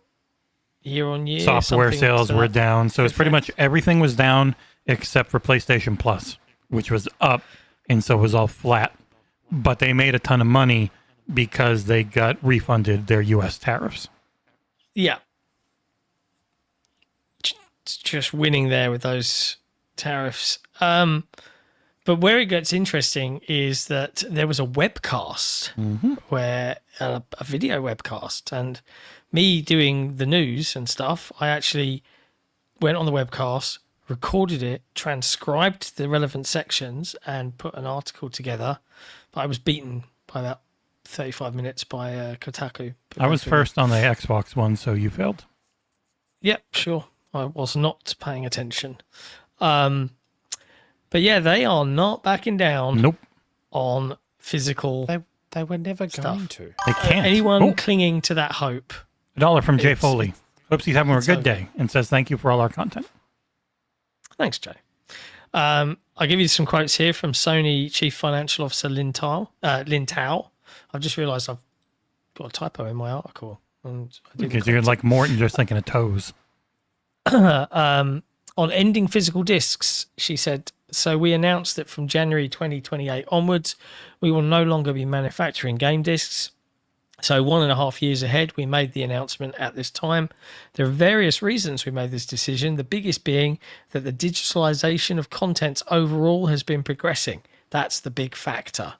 year on year. Software sales were down. So it's pretty much everything was down except for PlayStation Plus, which was up, and so it was all flat. But they made a ton of money because they got refunded their U.S. tariffs. Yeah. Just winning there with those tariffs. But where it gets interesting is that there was a webcast where a video webcast, and me doing the news and stuff, I actually went on the webcast, recorded it, transcribed the relevant sections, and put an article together. But I was beaten by about 35 minutes by Kotaku. I was first on the Xbox One, so you failed. Yep, sure. I was not paying attention. But yeah, they are not backing down Nope. on physical They were never stuff. going to. They can't. Anyone clinging to that hope. $1 from Jay It's- Foley. Hopes he's having a good okay. day and says thank you for all our content. Thanks, Jay. I'll give you some quotes here from Sony Chief Financial Officer Lin Tao. I've just realised I've got a typo in my article. And I didn't Because you're like Morton just thinking of toes. on ending physical discs, she said, so we announced that from January 2028 onwards, we will no longer be manufacturing game discs. So 1.5 years ahead, we made the announcement at this time. There are various reasons we made this decision, the biggest being that the digitalization of contents overall has been progressing. That's the big factor.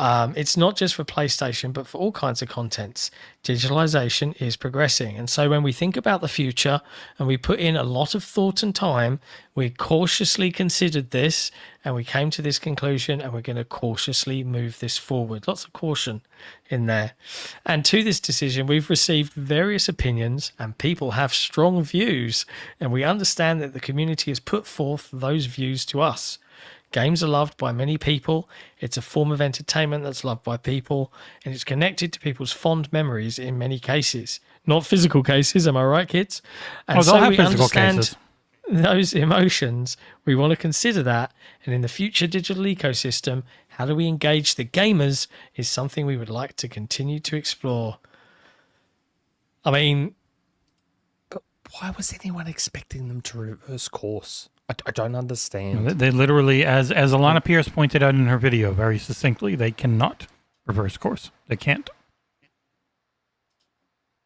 It's not just for PlayStation, but for all kinds of contents. Digitalization is progressing. And so when we think about the future and we put in a lot of thought and time, we cautiously considered this and we came to this conclusion, and we're going to cautiously move this forward. Lots of caution in there. And to this decision, we've received various opinions and people have strong views, and we understand that the community has put forth those views to us. Games are loved by many people. It's a form of entertainment that's loved by people, and it's connected to people's fond memories in many cases. Not physical cases, am I right, kids? And they'll have we physical understand cases. those emotions. We want to consider that. And in the future digital ecosystem, how do we engage the gamers is something we would like to continue to explore. I mean, But why was anyone expecting them to reverse course? I don't understand. They literally, as Alana Pierce pointed out in her video very succinctly, they cannot reverse course. They can't.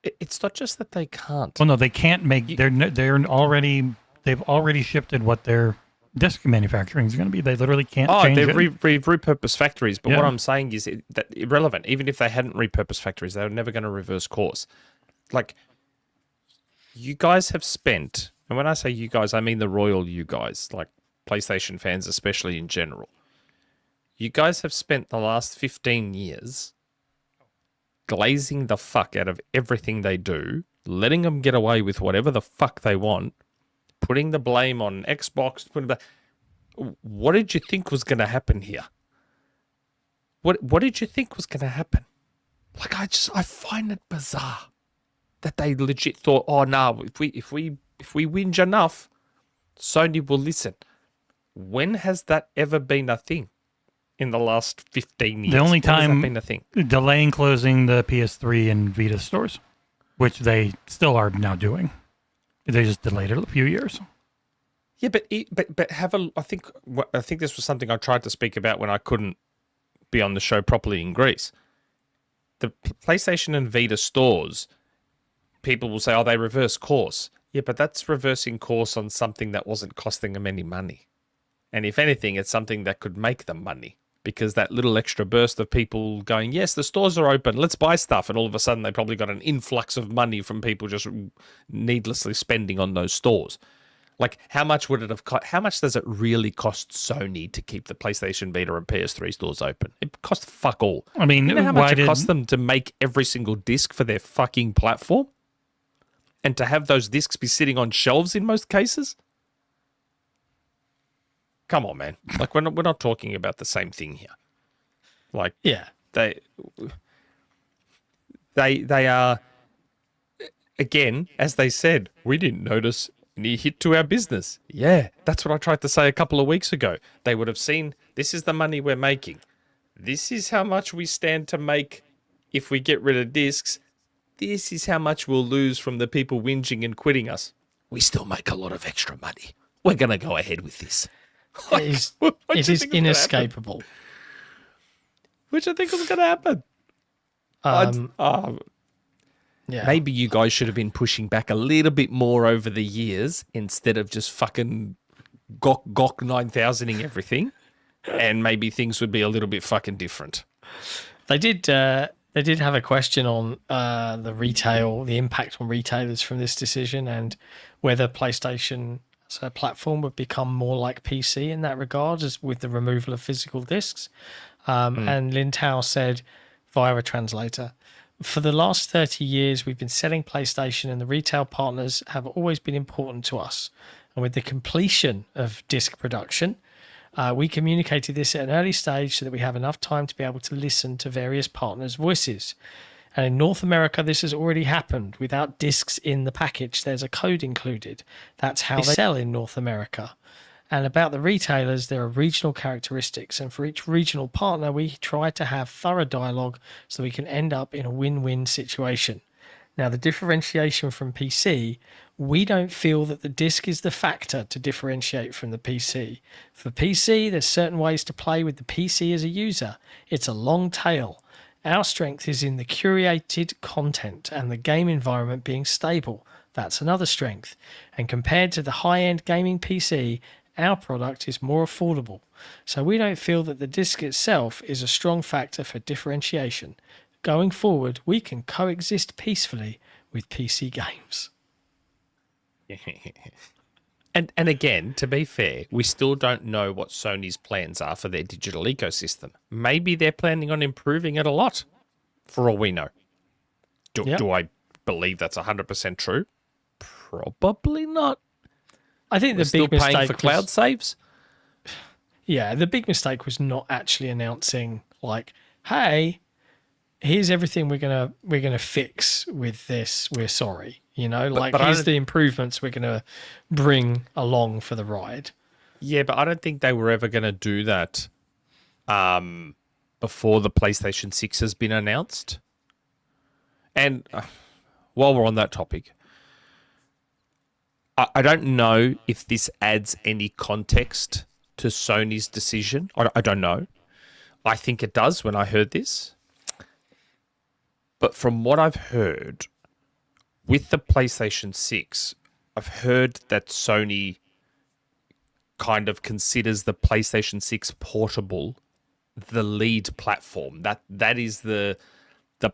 It's not just that they can't. Well, no, they can't make. They've already shifted what their disc manufacturing is going to be. They literally can't change they've it. repurposed factories. But Yeah. what I'm saying is that irrelevant. Even if they hadn't repurposed factories, they were never going to reverse course. Like, you guys have spent, and when I say you guys, I mean the royal you guys, like PlayStation fans, especially in general. You guys have spent the last 15 years glazing the fuck out of everything they do, letting them get away with whatever the fuck they want, putting the blame on Xbox. What did you think was going to happen here? What did you think was going to happen? Like, I find it bizarre that they legit thought, oh no, if we whinge enough, Sony will listen. When has that ever been a thing? In the last 15 years, The only when has that time been a thing? delaying closing the PS3 and Vita stores, which they still are now doing. They just delayed it a few years. Yeah, but have a. I think this was something I tried to speak about when I couldn't be on the show properly in Greece. The PlayStation and Vita stores, people will say, "Oh, they reverse course." Yeah, but that's reversing course on something that wasn't costing them any money, and if anything, it's something that could make them money. Because that little extra burst of people going, yes, the stores are open, let's buy stuff. And all of a sudden, they probably got an influx of money from people just needlessly spending on those stores. Like, how much would it have cost? How much does it really cost Sony to keep the PlayStation Vita and PS3 stores open? It cost fuck all. I mean, You know how why much it did cost them to make every single disc for their fucking platform? and to have those discs be sitting on shelves in most cases. Come on, man. Like, we're not talking about the same thing here. Like, Yeah. they are, again, as they said, we didn't notice any hit to our business. Yeah, that's what I tried to say a couple of weeks ago. They would have seen, this is the money we're making. This is how much we stand to make if we get rid of discs. This is how much we'll lose from the people whinging and quitting us. We still make a lot of extra money. We're going to go ahead with this. It is inescapable. Which I think was going to happen. Yeah. Maybe you guys should have been pushing back a little bit more over the years instead of just fucking gok 9000ing everything, and maybe things would be a little bit fucking different. They did have a question on the impact on retailers from this decision, and whether PlayStation as a platform would become more like PC in that regard, as with the removal of physical discs. And Lin Tao said via a translator, "For the last 30 years, we've been selling PlayStation, and the retail partners have always been important to us. And with the completion of disc production, we communicated this at an early stage so that we have enough time to be able to listen to various partners' voices. And in North America, this has already happened. Without discs in the package, there's a code included. That's how they sell in North America. And about the retailers, there are regional characteristics. And for each regional partner, we try to have thorough dialogue so we can end up in a win-win situation. Now, the differentiation from PC, we don't feel that the disc is the factor to differentiate from the PC. For PC, there's certain ways to play with the PC as a user. It's a long tail. Our strength is in the curated content and the game environment being stable. That's another strength. And compared to the high-end gaming PC, our product is more affordable. So we don't feel that the disc itself is a strong factor for differentiation. Going forward, we can coexist peacefully with PC games." And again, to be fair, we still don't know what Sony's plans are for their digital ecosystem. Maybe they're planning on improving it a lot, for all we know. Do I believe that's 100% true? Probably not. I think We're the still big paying mistake for cloud saves. Yeah, the big mistake was not actually announcing, like, "Hey, here's everything we're gonna fix with this. We're sorry." You know, like, here's the improvements we're going to bring along for the ride. Yeah, but I don't think they were ever going to do that before the PlayStation 6 has been announced. And while we're on that topic, I don't know if this adds any context to Sony's decision. I don't know. I think it does when I heard this. But from what I've heard, with the PlayStation 6, I've heard that Sony kind of considers the PlayStation 6 Portable the lead platform. That is the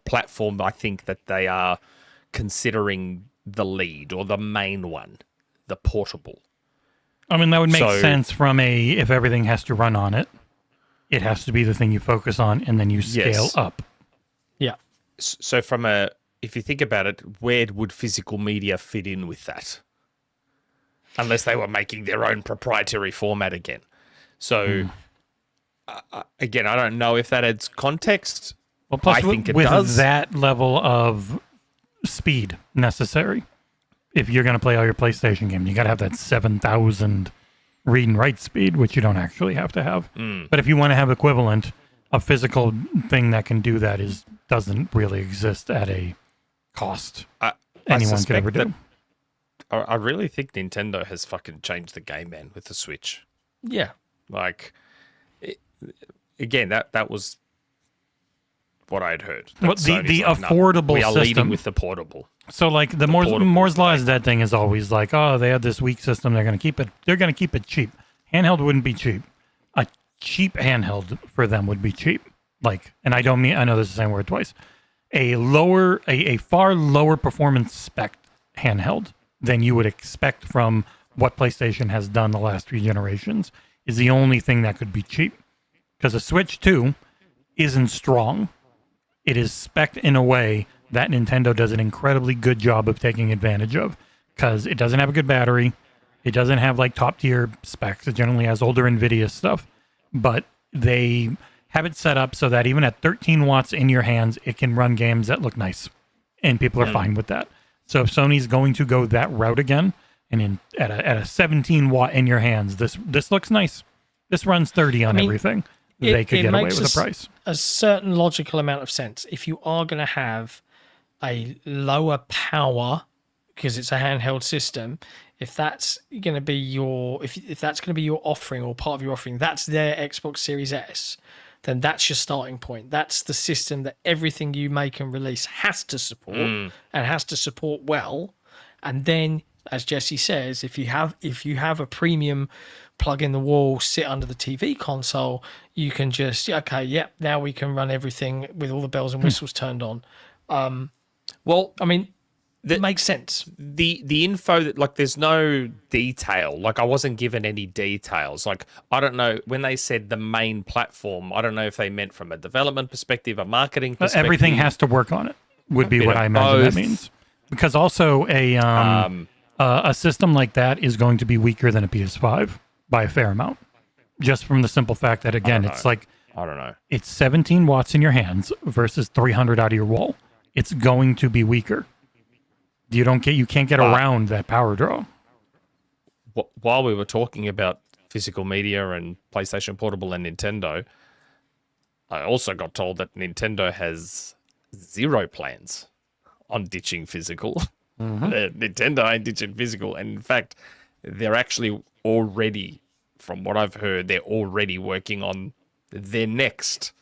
platform I think that they are considering the lead or the main one, the Portable. I mean, that would make sense from if everything has to run on it, it has to be the thing you focus on, and then you scale up. Yeah. So if you think about it, where would physical media fit in with that? Unless they were making their own proprietary format again. So, again, I don't know if that adds context. Well, plus I think it with does. That level of speed necessary, if you're going to play all your PlayStation games, you got to have that 7,000 read and write speed, which you don't actually have to have. But if you want to have equivalent, a physical thing that can do that doesn't really exist at a cost anyone could ever do. I really think Nintendo has fucking changed the game, man, with the Switch. Yeah. Like, again, that was what I had heard. Well, the affordable we are system. leading with the portable. So, like, the Moore's Law is that thing is always like, oh, they have this weak system. They're going to keep it cheap. Handheld wouldn't be cheap. A cheap handheld for them would be cheap. Like, and I know this is the same word twice. A far lower performance spec handheld than you would expect from what PlayStation has done the last 3 generations is the only thing that could be cheap. Because a Switch 2 isn't strong. It is spec'd in a way that Nintendo does an incredibly good job of taking advantage of, because it doesn't have a good battery. It doesn't have like top tier specs. It generally has older NVIDIA stuff, but they have it set up so that even at 13 watts in your hands, it can run games that look nice, and people are fine with that. So if Sony's going to go that route again, and at a 17 watt in your hands, this looks nice. This runs 30 on everything. They could get away with the price. A certain logical amount of sense. If you are going to have a lower power, because it's a handheld system, if that's going to be your if that's going to be your offering or part of your offering, that's their Xbox Series S, then that's your starting point. That's the system that everything you make and release has to support and has to support well. And then, as Jesse says, if you have a premium plug in the wall, sit under the TV console, you can just now we can run everything with all the bells and whistles turned on. Well, I mean, it makes sense. The info that, like, there's no detail. Like, I wasn't given any details. Like, I don't know, when they said the main platform, I don't know if they meant from a development perspective, a marketing perspective. Everything has to work on it, would be what I imagine that means. Because also a system like that is going to be weaker than a PS5 by a fair amount. Just from the simple fact that, again, it's like, I don't know. It's 17 watts in your hands versus 300 out of your wall. It's going to be weaker. You can't get around that power draw. While we were talking about physical media and PlayStation Portable and Nintendo, I also got told that Nintendo has zero plans on ditching physical. Nintendo ain't ditching physical. And in fact, they're actually already, from what I've heard, they're already working on their next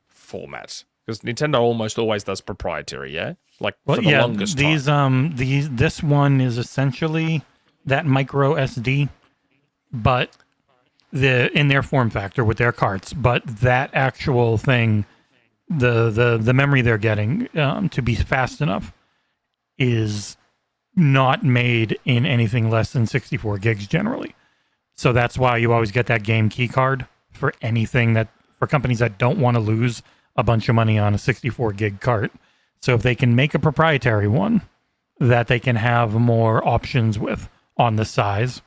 format. Because Nintendo almost always does proprietary, yeah? Like, for the longest time. This one is essentially that micro SD, but in their form factor with their carts. But that actual thing, the memory they're getting to be fast enough is not made in anything less than 64 gigs generally. So that's why you always get that game key card for anything for companies that don't want to lose a bunch of money on a 64 gig cart. So if they can make a proprietary one that they can have more options with on the size,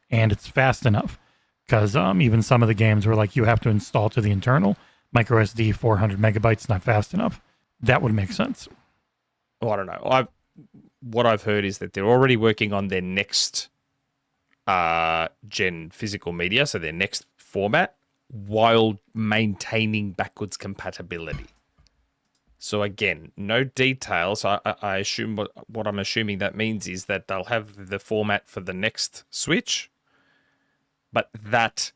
and it's fast enough, because even some of the games were like you have to install to the internal micro SD 400 megabytes, not fast enough. That would make sense. Oh, I don't know. What I've heard is that they're already working on their next gen physical media, so their next format, while maintaining backwards compatibility. So again, no details. I assume what I'm assuming that means is that they'll have the format for the next Switch, but that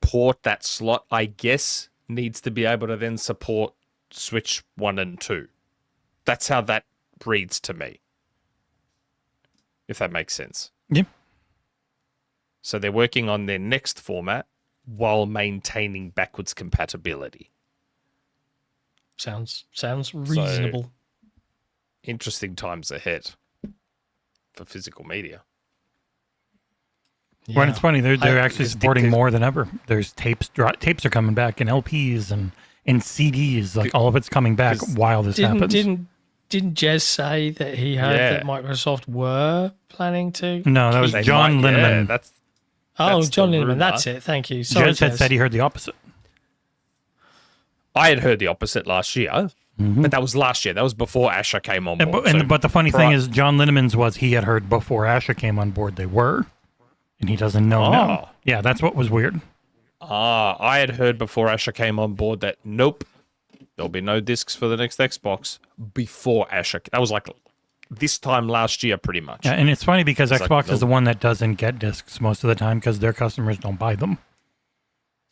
port, that slot, I guess, needs to be able to then support Switch 1 and 2. That's how that reads to me, if that makes sense. Yeah. So they're working on their next format while maintaining backwards compatibility. Sounds reasonable. So, interesting times ahead for physical media. Yeah. When it's funny, they're actually supporting more than ever. There's tapes are coming back, and LPs and CDs, like all of it's coming back while this happens. Didn't Jez say that he heard that Microsoft were planning to? No, that was John Linneman. That's John Linneman. That's it. Thank you. Sorry, Jez had said he heard the opposite. I had heard the opposite last year, but that was last year. That was before Asha came on board. But the funny thing is, John Linneman's was he had heard before Asha came on board they were, and he doesn't know now. Yeah, that's what was weird. I had heard before Asha came on board that nope, there'll be no discs for the next Xbox before Asha. That was like this time last year, pretty much. Yeah, and it's funny because Xbox is the one that doesn't get discs most of the time because their customers don't buy them.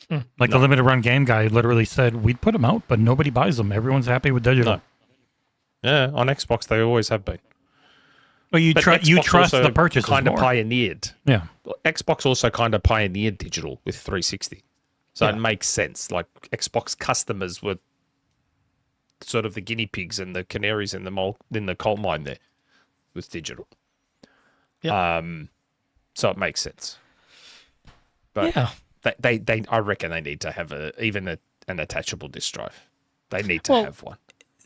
The limited run game guy literally said, we'd put them out, but nobody buys them. Everyone's happy with digital. No. Yeah, on Xbox, they always have been. Well, you trust the purchases kind of more. pioneered. Yeah. Xbox also kind of pioneered digital with 360. So it makes sense. Like, Xbox customers were sort of the guinea pigs and the canaries in the coal mine there with digital. Yeah. So it makes sense. But I reckon they need to have even an attachable disk drive. They need to have one.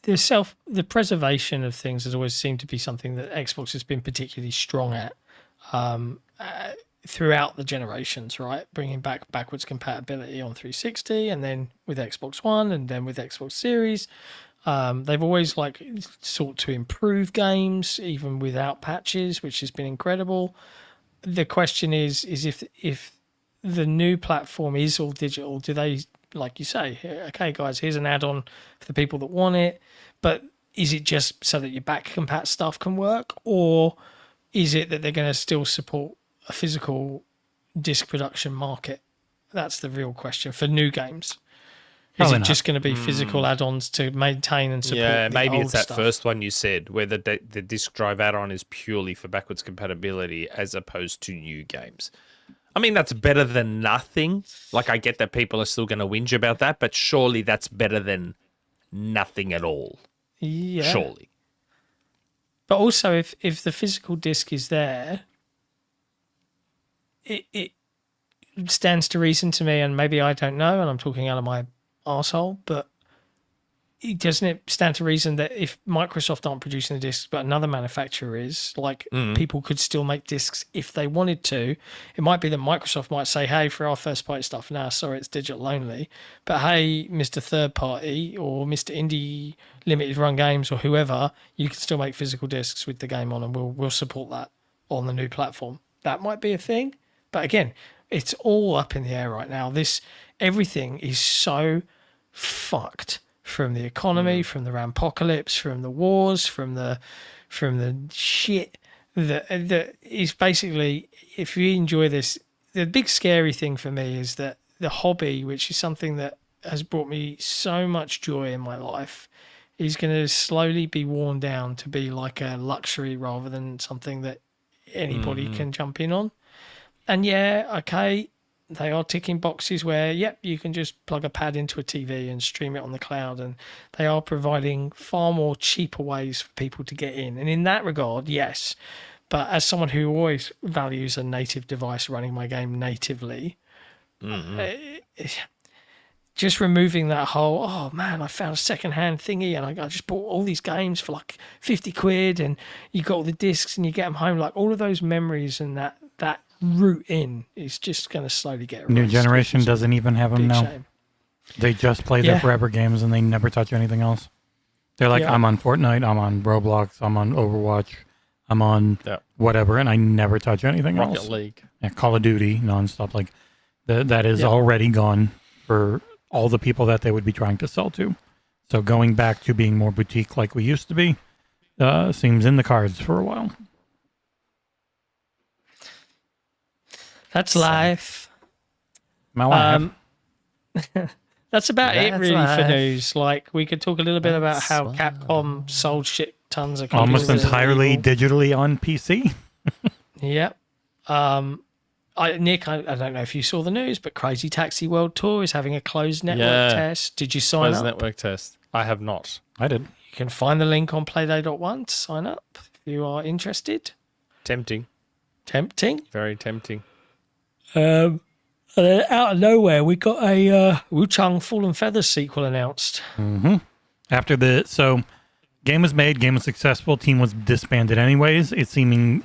the preservation of things has always seemed to be something that Xbox has been particularly strong at throughout the generations, right? Bringing back backwards compatibility on 360, and then with Xbox One, and then with Xbox Series. They've always like sought to improve games even without patches, which has been incredible. The question is if the new platform is all digital, do they, like you say, okay guys, here's an add-on for the people that want it, but is it just so that your back compat stuff can work, or is it that they're going to still support a physical disc production market? That's the real question for new games. Is it just going to be physical add-ons to maintain and support the maybe old it's that stuff? first one you said, where the disk drive add-on is purely for backwards compatibility as opposed to new games. I mean, that's better than nothing. Like, I get that people are still going to whinge about that, but surely that's better than nothing at all. Yeah. Surely. But also, if the physical disc is there, it stands to reason to me, and maybe I don't know, and I'm talking out of my arsehole, but doesn't it stand to reason that if Microsoft aren't producing the discs but another manufacturer is, like, people could still make discs if they wanted to? It might be that Microsoft might say, hey, for our first party stuff, now sorry, it's digital only, but hey, Mr. Third Party or Mr. Indie Limited Run Games or whoever, you can still make physical discs with the game on, and we'll support that on the new platform. That might be a thing, but again, it's all up in the air right now. Everything is so fucked, from the economy, from the Rampocalypse, from the wars, from the shit that is basically, if you enjoy this, the big scary thing for me is that the hobby, which is something that has brought me so much joy in my life, is going to slowly be worn down to be like a luxury rather than something that anybody can jump in on. And yeah, okay, they are ticking boxes where, yep, you can just plug a pad into a TV and stream it on the cloud, and they are providing far more cheaper ways for people to get in. And in that regard, yes. But as someone who always values a native device running my game natively, just removing that whole, oh man, I found a secondhand thingy and I just bought all these games for like 50 quid, and you got all the discs and you get them home, like all of those memories and that route in is just going to slowly get erased. New generation doesn't even have them now. Shame. They just play their forever games and they never touch anything else. They're like, I'm on Fortnite, I'm on Roblox, I'm on Overwatch, I'm on whatever, and I never touch anything else. Rocket League. Yeah, Call of Duty, nonstop. Like, that is already gone for all the people that they would be trying to sell to. So going back to being more boutique like we used to be seems in the cards for a while. That's life. My life. That's about it, really, for news. Like, we could talk a little bit about how Capcom sold shit tons of copies. Almost entirely digitally on PC. Yep. Nick, I don't know if you saw the news, but Crazy Taxi World Tour is having a closed network test. Did you sign up? Closed network test. I have not. I did. You can find the link on Playday.one to sign up if you are interested. Tempting. Tempting. Very tempting. And then out of nowhere, we got a Wu-Chang Fallen Feathers sequel announced. After so game was made, game was successful, team was disbanded anyways. It seemed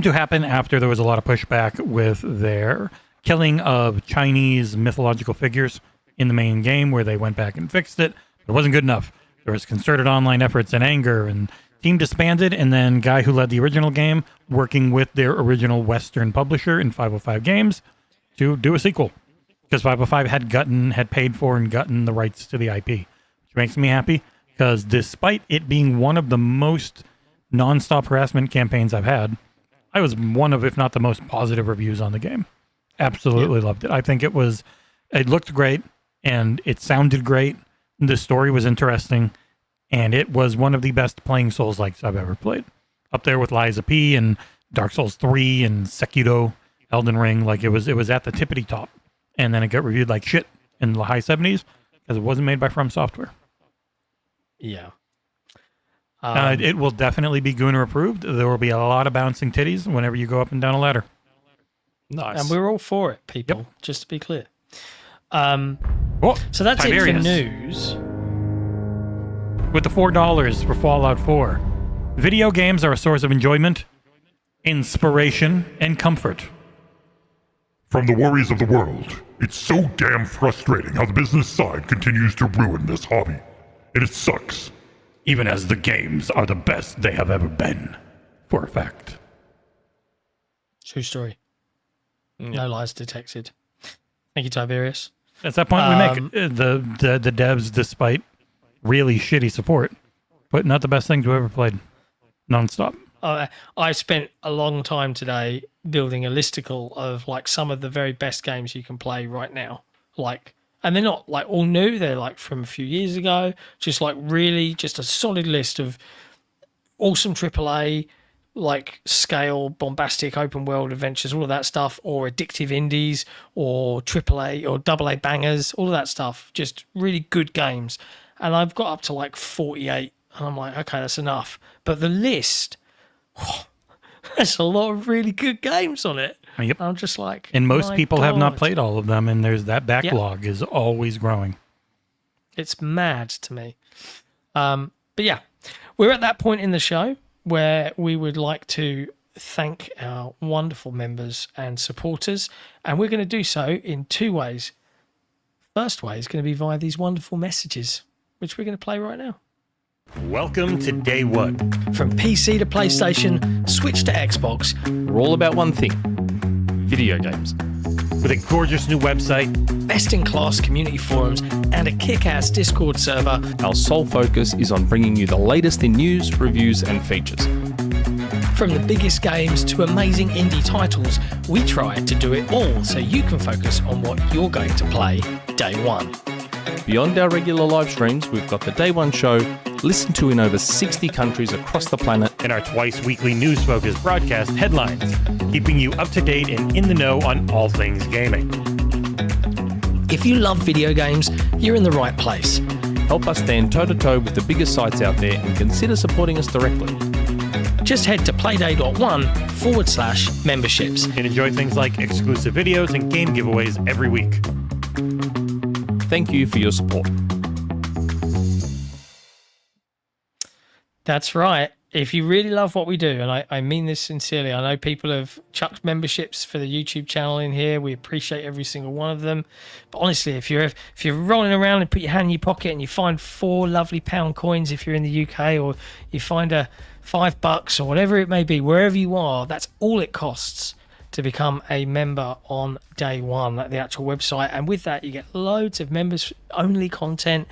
to happen after there was a lot of pushback with their killing of Chinese mythological figures in the main game, where they went back and fixed it. But it wasn't good enough. There was concerted online efforts and anger, and team disbanded, and then guy who led the original game working with their original Western publisher in 505 Games to do a sequel, because 505 had paid for and gotten the rights to the IP, which makes me happy, because despite it being one of the most non-stop harassment campaigns I've had, I was one of, if not the most positive reviews on the game. Absolutely loved it. I think it looked great, and it sounded great. The story was interesting, and it was one of the best playing Souls-likes I've ever played. Up there with Lies of P and Dark Souls 3 and Sekiro, Elden Ring. Like, it was at the tippity top. And then it got reviewed like shit in the high 70s because it wasn't made by From Software. Yeah. It will definitely be Gooner approved. There will be a lot of bouncing titties whenever you go up and down a ladder. Nice. And we're all for it, people, just to be clear. So that's Tiberius. it for news. with the $4 for Fallout 4. Video games are a source of enjoyment, inspiration, and comfort. From the worries of the world, it's so damn frustrating how the business side continues to ruin this hobby. And it sucks. Even as the games are the best they have ever been. For a fact. True story. No lies detected. Thank you, Tiberius. That's that point we make. The devs, despite really shitty support, putting out the best things we've ever played. Non-stop. I spent a long time today building a listicle of like some of the very best games you can play right now. And they're not like all new. They're like from a few years ago. Just like really just a solid list of awesome AAA, like scale, bombastic open world adventures, all of that stuff, or addictive indies, or AAA or AA bangers, all of that stuff. Just really good games. And I've got up to like 48, and I'm like, okay, that's enough. But the list, there's a lot of really good games on it. Yep. I'm just like, and most my people have not God. played all of them, and there's that backlog is always growing. It's mad to me. But yeah, we're at that point in the show where we would like to thank our wonderful members and supporters, and we're going to do so in two ways. First way is going to be via these wonderful messages, which we're going to play right now. Welcome to DayOne. From PC to PlayStation, Switch to Xbox, We're all about one thing: video games. With a gorgeous new website, best-in-class community forums, and a kick-ass Discord server. Our sole focus is on bringing you the latest in news, reviews, and features. From the biggest games to amazing indie titles, we try to do it all so you can focus on what you're going to play day one. Beyond our regular live streams, we've got the DayOne show, listened to in over 60 countries across the planet, and our twice-weekly news-focused broadcast headlines, keeping you up to date and in the know on all things gaming. If you love video games, you're in the right place. help us stand toe-to-toe with the biggest sites out there, and consider supporting us directly. Just head to playday.one/memberships. And enjoy things like exclusive videos and game giveaways every week. Thank you for your support. That's right. If you really love what we do, and I mean this sincerely, I know people have chucked memberships for the YouTube channel in here. We appreciate every single one of them. But honestly, if you're rolling around and put your hand in your pocket and you find 4 lovely pound coins if you're in the UK, or you find a $5 or whatever it may be, wherever you are, that's all it costs to become a member on DayOne at the actual website. And with that, you get loads of members-only content,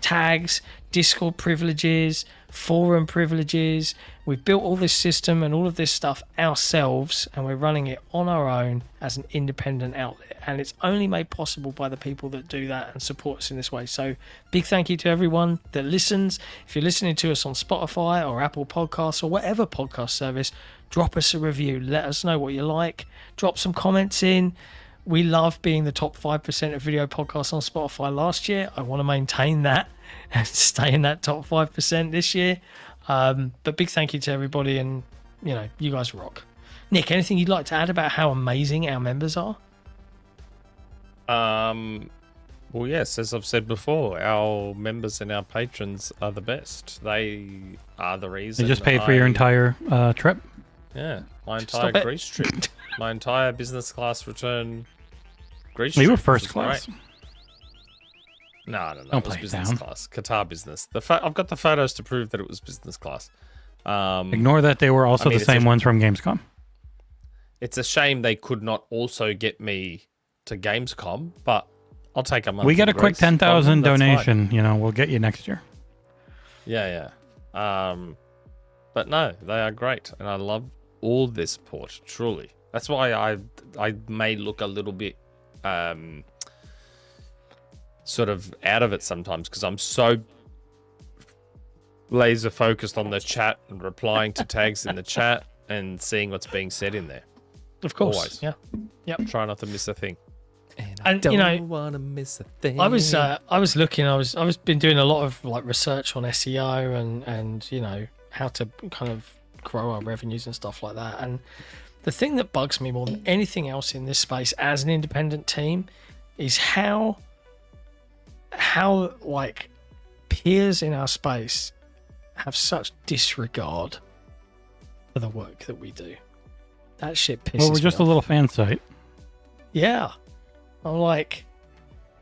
tags, Discord privileges, forum privileges. We've built all this system and all of this stuff ourselves, and we're running it on our own as an independent outlet. And it's only made possible by the people that do that and support us in this way. So big thank you to everyone that listens. If you're listening to us on Spotify or Apple Podcasts or whatever podcast service, drop us a review. Let us know what you like. Drop some comments in. We love being the top 5% of video podcasts on Spotify last year. I want to maintain that and stay in that top 5% this year. But big thank you to everybody, and you guys rock. Nick, anything you'd like to add about how amazing our members are? Well, yes, as I've said before, our members and our patrons are the best. They are the reason. They just paid for your entire trip. Yeah, my entire Greece trip, my entire business class return Greece Well, you trip. were first class. Great. No, Don't it was play it business down. class. Qatar business. I've got the photos to prove that it was business class. Ignore that they were also the same ones from Gamescom. It's a shame they could not also get me to Gamescom, but I'll take a month. We get a quick 10,000 That's donation. We'll get you next year. Yeah. But no, they are great, and I love all their support. Truly, that's why I may look a little bit sort of out of it sometimes, because I'm so laser focused on the chat and replying to tags in the chat and seeing what's being said in there. Of course. Always. Yeah. Yep. Try not to miss a thing. And And, don't want to miss a thing. I was looking. I was been doing a lot of like research on SEO and how to kind of grow our revenues and stuff like that. And the thing that bugs me more than anything else in this space as an independent team is how like peers in our space have such disregard for the work that we do. That shit pisses me Well, we're just off. a little fan site. Yeah. I'm like,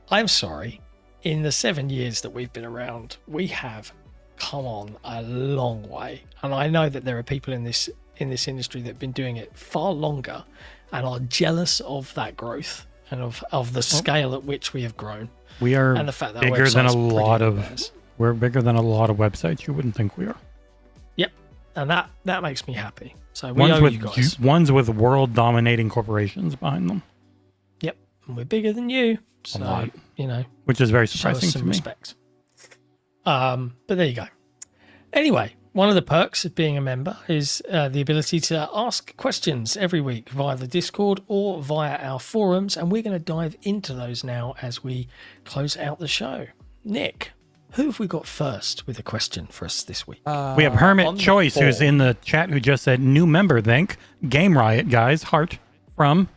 I'm sorry. In the 7 years that we've been around, we have come on a long way. And I know that there are people in this industry that have been doing it far longer and are jealous of that growth and of the scale at which we have grown. We are And the fact that our bigger than a website's lot pretty of. diverse. We're bigger than a lot of websites. You wouldn't think we are. Yep. And that makes me happy. So we owe you guys. Ones with world-dominating corporations behind them, Yep. And we're bigger than you. So, lot. you know, which is very show us surprising to some me. respect. But there you go. Anyway, one of the perks of being a member is the ability to ask questions every week via the Discord or via our forums, and we're going to dive into those now as we close out the show. Nick, who have we got first with a question for us this week? We have Hermit on the Choice, who's board. in the chat, who just said, new member, thank. Game Riot, guys. Heart from...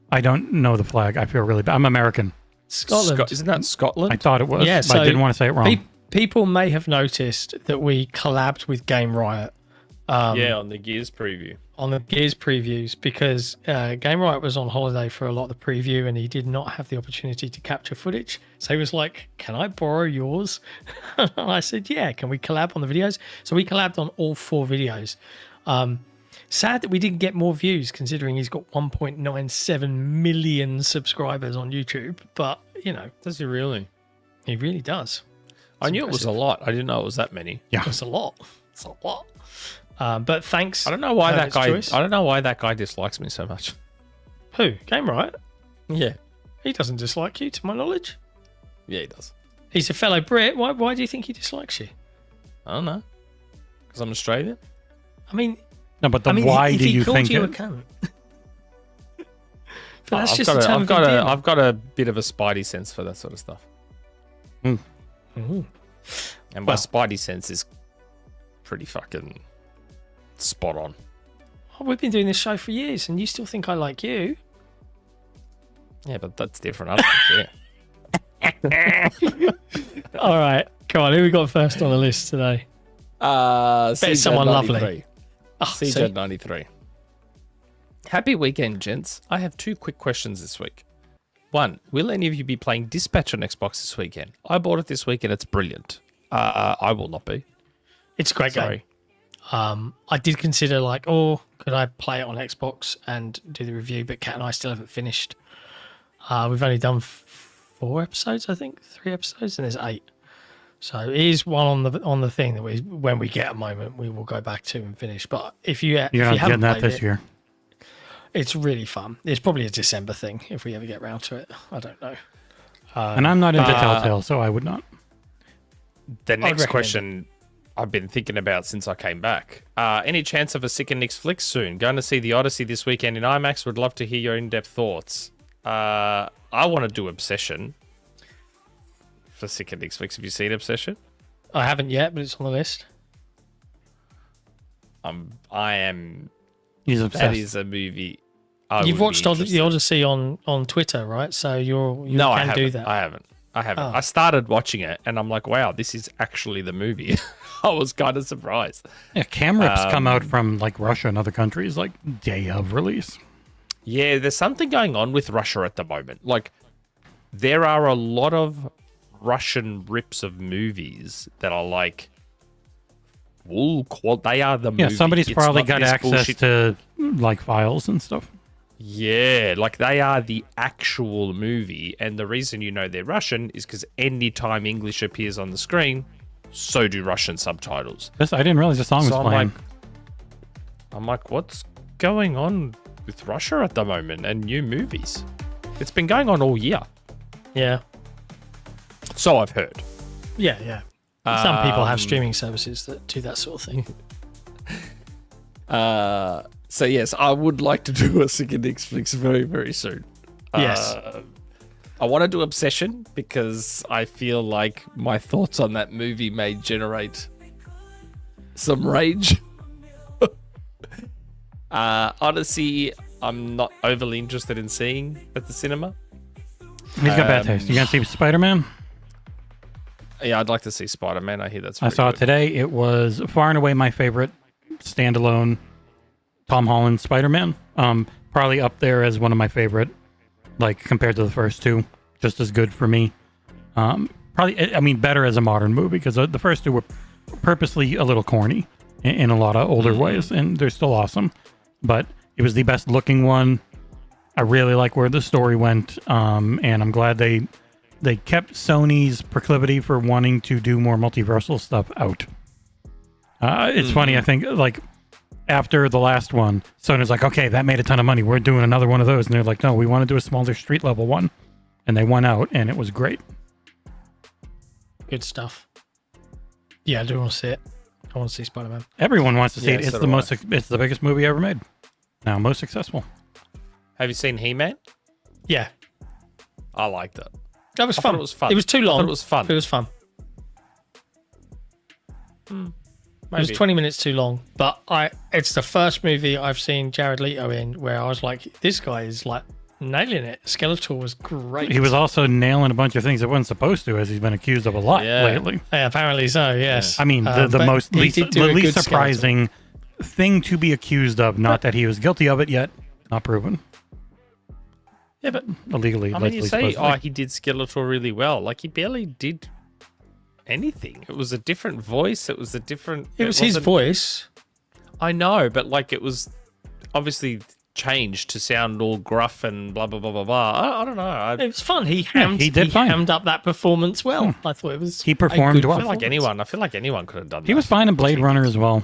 I don't know the flag. I feel really bad. I'm American. Scotland. Isn't that Scotland? I thought it was, Yeah, but so I didn't want to say it wrong. People may have noticed that we collabed with Game Riot yeah, on the Gears preview. on the Gears previews because Game Riot was on holiday for a lot of the preview and he did not have the opportunity to capture footage. So he was like, can I borrow yours? And I said, yeah, can we collab on the videos? So we collabed on all 4 videos. Sad that we didn't get more views considering he's got 1.97 million subscribers on YouTube. But, you know, Does he really? he really does. I knew it was a lot. I didn't know it was that many. Yeah. It's a lot. It's a lot. But thanks. I don't know why that Hermit's guy. Choice. I don't know why that guy dislikes me so much. Who? Game Riot? Yeah, He doesn't dislike you, to my knowledge. yeah, he does. He's a fellow Brit. Why do you think he dislikes you? I don't know, because I'm Australian. I mean, No, but why if do he you called think you a it? cunt. But that's I've just got a term of endearment. I've got a bit of a spidey sense for that sort of stuff, Ooh. and my Well. spidey sense is pretty fucking spot on. Oh, we've been doing this show for years, and you still think I like you? Yeah, but that's different. I don't care. All right, come on. Who we got first on the list today? CJ someone 93. lovely. Oh, CJ 93. Happy weekend, gents. I have 2 quick questions this week. 1, will any of you be playing Dispatch on Xbox this weekend? I bought it this week and it's brilliant. I will not be. It's a great Sorry. game. I did consider could I play it on Xbox and do the review? But Kat and I still haven't finished. We've only done 4 episodes, I think, 3 episodes, and there's 8. So it is one on the thing that when we get a moment, we will go back to and finish. But if you You're not haven't getting that played this it, year. it's really fun. It's probably a December thing if we ever get around to it. I don't know. And I'm not into Telltale, so I would not. The next recommend question I've been thinking about since I came back. Any chance of a Sick and Nick's flick soon? Going to see The Odyssey this weekend in IMAX. Would love to hear your in-depth thoughts. I want to do Obsession for Sick and Nick's flicks. Have you seen Obsession? I haven't yet, but it's on the list. I am. He's That obsessed. is a movie. You've watched the Odyssey on Twitter, right? So you No, I can haven't. do that. I haven't. Oh. I started watching it and I'm like, wow, this is actually the movie. I was kind of surprised. Yeah, cam rips come out from like Russia and other countries like day of release. Yeah, there's something going on with Russia at the moment. Like, there are a lot of Russian rips of movies that are like, they are the movie. Yeah, somebody's It's probably not got this access bullshit. to like files and stuff. Yeah, like they are the actual movie. And the reason you know they're Russian is because anytime English appears on the screen, so do Russian subtitles. I didn't realize the song was So playing. I'm like, what's going on with Russia at the moment and new movies? It's been going on all year. Yeah. So I've heard. Yeah. Some people have streaming services that do that sort of thing. So yes, I would like to do a Sick and Nick's flicks very, very soon. Yes. I want to do Obsession because I feel like my thoughts on that movie may generate some rage. Odyssey, I'm not overly interested in seeing at the cinema. He's got bad taste. You gonna see Spider-Man? Yeah, I'd like to see Spider-Man. I hear that's. I saw good. it today. It was far and away my favorite standalone Tom Holland Spider-Man. Probably up there as one of my favorite, like compared to the first two. Just as good for me. Probably, I mean, better as a modern movie because the first two were purposely a little corny in a lot of older ways, and they're still awesome. But it was the best looking one. I really like where the story went, and I'm glad they kept Sony's proclivity for wanting to do more multiversal stuff out. It's funny, I think, like, after the last one, Sony's like, okay, that made a ton of money. We're doing another one of those. And they're like, no, we want to do a smaller street level one. And they went out, and it was great. Good stuff. Yeah, I do want to see it. I want to see Spider-Man. Everyone wants to see it. so It's do I. it's the biggest movie ever made. Now, most successful. Have you seen He-Man? Yeah, I liked it. that was I fun. thought it was fun. It was too long. I thought it was fun. It was fun. It was Maybe. 20 minutes too long, but it's the first movie I've seen Jared Leto in where I was like, this guy is like nailing it. Skeletor was great. He was also nailing a bunch of things that wasn't supposed to, as he's been accused of a lot Yeah. lately. Yeah, apparently so, yes. I mean, the but most he least, did do the a least good Skeletor. surprising thing to be accused of, not that he was guilty of it yet, not proven. Yeah, but Illegally, I mean, you allegedly, say, supposedly. he did Skeletor really well. Like, he barely did anything. It was a different voice. It was a different... It was his wasn't- voice. I know, but, like, it was obviously changed to sound all gruff and blah, blah, blah, blah, blah. I don't know. It was fun. He did fine. hammed up that performance well. I thought it was He a performed good well. I feel performance. like anyone could have done that. He was fine in Blade Runner as well.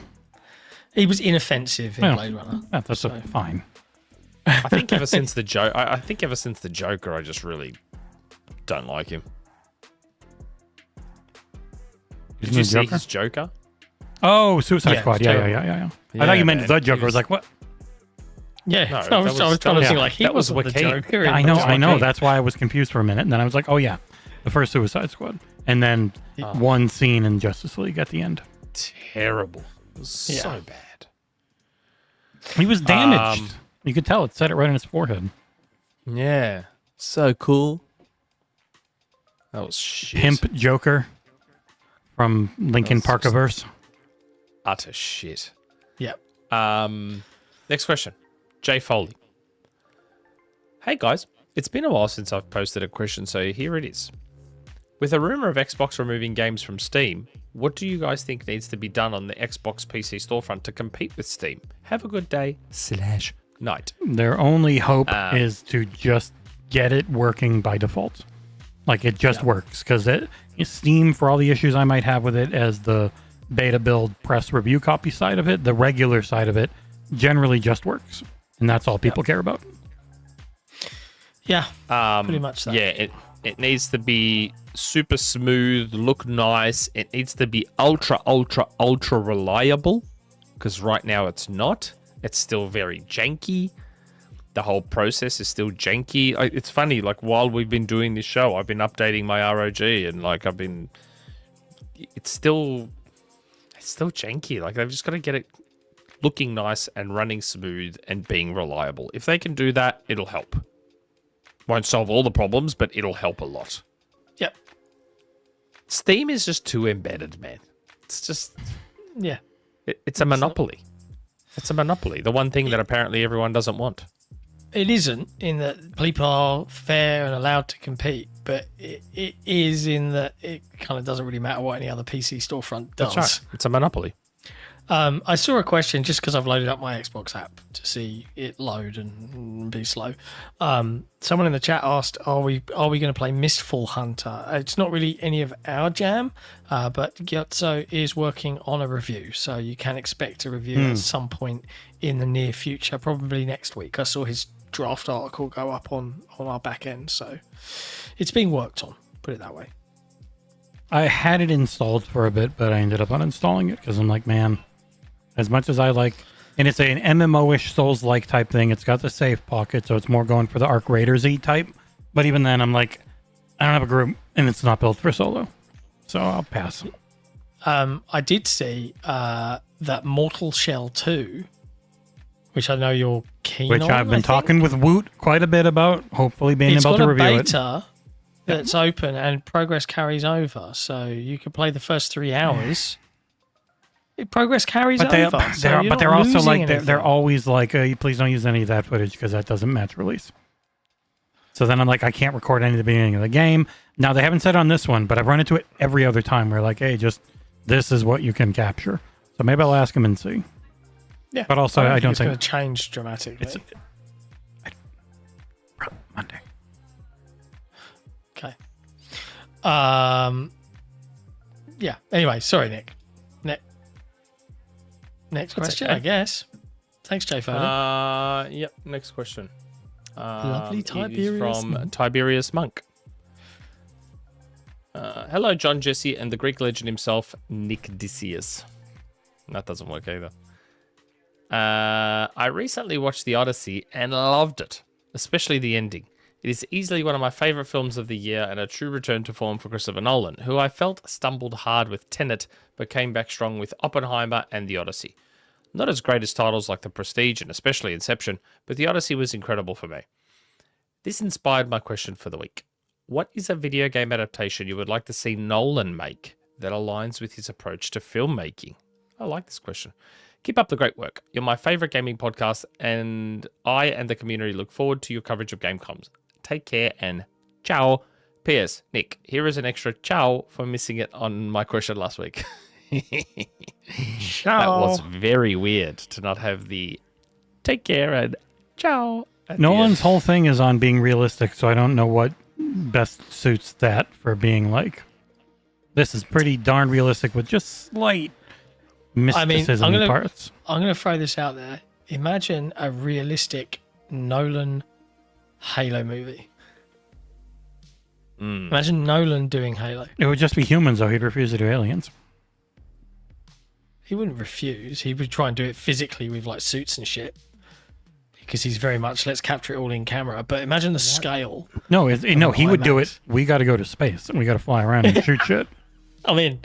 He was inoffensive in Yeah. Blade Runner. Yeah, that's fine. I think ever since the Joker, I just really don't like him. Did you see his Joker? Oh, Suicide Yeah, Squad. it's Yeah. terrible. I thought you Yeah, meant man. the Joker. He I was like, what? Yeah, No, I was that was- trying to that think was- like he that was wasn't the Joaquin. Joker. I in know. Joaquin. That's why I was confused for a minute. And then I was like, oh, yeah. The first Suicide Squad. And then one scene in Justice League at the end. Terrible. It was so bad. He was damaged. You could tell. It set it right on his forehead. Yeah. So cool. That was shit. Pimp Joker from Linkin That's just- Parkiverse. Utter shit. Yep. Next question. Jay Foley. Hey guys, it's been a while since I've posted a question, so here it is. With a rumor of Xbox removing games from Steam, what do you guys think needs to be done on the Xbox PC storefront to compete with Steam? Have a good day / night. Their only hope is to just get it working by default. Like it just works because Steam, for all the issues I might have with it as the beta build press review copy side of it, the regular side of it generally just works. And that's all people care about. Yeah. Pretty much that. Yeah, it needs to be super smooth, look nice. It needs to be ultra reliable because right now it's not. It's still very janky. The whole process is still janky. It's funny, like while we've been doing this show, I've been updating my ROG and like it's still janky. Like they've just got to get it looking nice and running smooth and being reliable. If they can do that, it'll help. Won't solve all the problems, but it'll help a lot. Yep. Steam is just too embedded, man. It's just Yeah. it's a monopoly. It's a monopoly. The one thing that apparently everyone doesn't want. It isn't in that people are fair and allowed to compete, but it is in that it kind of doesn't really matter what any other PC storefront does. That's right. It's a monopoly. I saw a question just because I've loaded up my Xbox app to see it load and be slow. Someone in the chat asked, "Are we going to play Mistfall Hunter?" It's not really any of our jam, but Gyatso is working on a review, so you can expect a review at some point in the near future, probably next week. I saw his draft article go up on our back end, so it's being worked on. Put it that way. I had it installed for a bit, but I ended up uninstalling it because I'm like, man, as much as I like, and it's an MMO-ish Souls-like type thing. It's got the save pocket, so it's more going for the Arc Raiders-y type. But even then, I'm like, I don't have a group, and it's not built for solo, so I'll pass. I did see that Mortal Shell 2, which I know you're keen Which on. I've been talking with Woot quite a bit about, hopefully being It's able got to a review it. beta that's open and progress carries over. So you could play the first 3 hours. Progress carries over. They're also like they're always like, please don't use any of that footage because that doesn't match release. So then I'm like, I can't record any of the beginning of the game. Now they haven't said on this one, but I've run into it every other time. We're like, hey, just this is what you can capture. So maybe I'll ask them and see. Yeah, but also I don't it's think going to change dramatically. Monday. Okay. Yeah. Anyway, sorry, Nick. Next question, okay. I guess. Thanks, Jay Foley. Yep. Next question. Lovely Tiberius from TiberiusMonk. Hello, John, Jesse, and the Greek legend himself, Nick Odysseus. That doesn't work either. I recently watched The Odyssey and loved it, especially the ending. It is easily one of my favourite films of the year and a true return to form for Christopher Nolan, who I felt stumbled hard with Tenet, but came back strong with Oppenheimer and The Odyssey. Not as great as titles like The Prestige and especially Inception, but The Odyssey was incredible for me. This inspired my question for the week. What is a video game adaptation you would like to see Nolan make that aligns with his approach to filmmaking? I like this question. Keep up the great work. You're my favourite gaming podcast, and I and the community look forward to your coverage of Gamescoms. Take care and ciao. P.S. Nick, here is an extra ciao for missing it on my question last week. Ciao. That was very weird to not have the take care and ciao. Nolan's whole thing is on being realistic, so I don't know what best suits that for being like, this is pretty darn realistic with just slight mysticism parts. I'm going to throw this out there. Imagine a realistic Nolan Halo movie. Imagine Nolan doing Halo. It would just be humans, though. He'd refuse to do aliens. He wouldn't refuse. He would try and do it physically with like suits and shit. Because he's very much, let's capture it all in camera. But imagine the scale. No, he would do it. We got to go to space and we got to fly around and shoot shit. I mean,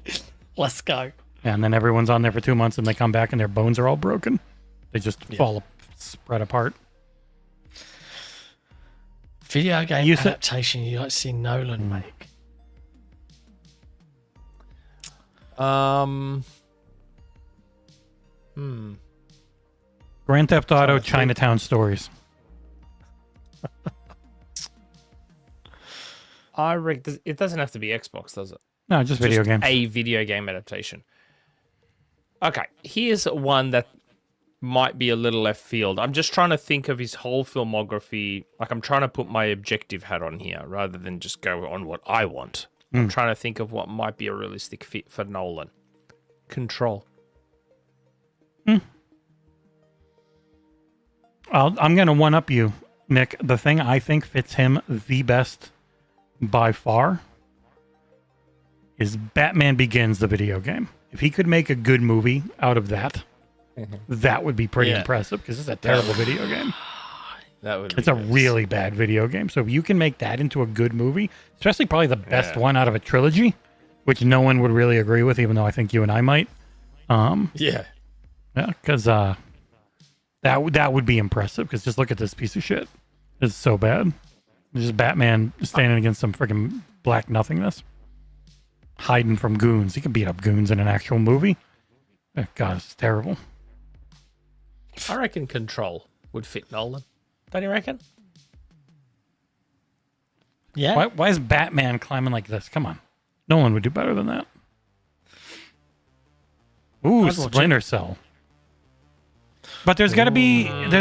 let's go. And then everyone's on there for 2 months and they come back and their bones are all broken. They just fall spread apart. Video game adaptation you like to see Nolan make? Grand Theft Auto Chinatown Stories. I reckon it doesn't have to be Xbox, does it? No, just video games. A video game adaptation. Okay, here's one that might be a little left field. I'm just trying to think of his whole filmography. Like, I'm trying to put my objective hat on here rather than just go on what I want. I'm trying to think of what might be a realistic fit for Nolan. Control. I'm going to one-up you, Nick. The thing I think fits him the best by far is Batman Begins, the video game. If he could make a good movie out of that, that would be pretty impressive because it's a terrible video game. It's a really bad video game. So if you can make that into a good movie, especially probably the best one out of a trilogy, which no one would really agree with, even though I think you and I might. Yeah, because that would be impressive. Because just look at this piece of shit. It's so bad. It's just Batman standing against some freaking black nothingness, hiding from goons. He can beat up goons in an actual movie. Oh, God, it's terrible. I reckon Control would fit Nolan. Don't you reckon? Yeah. Why is Batman climbing like this? Come on. Nolan would do better than that. Ooh, Splinter Cell. But there's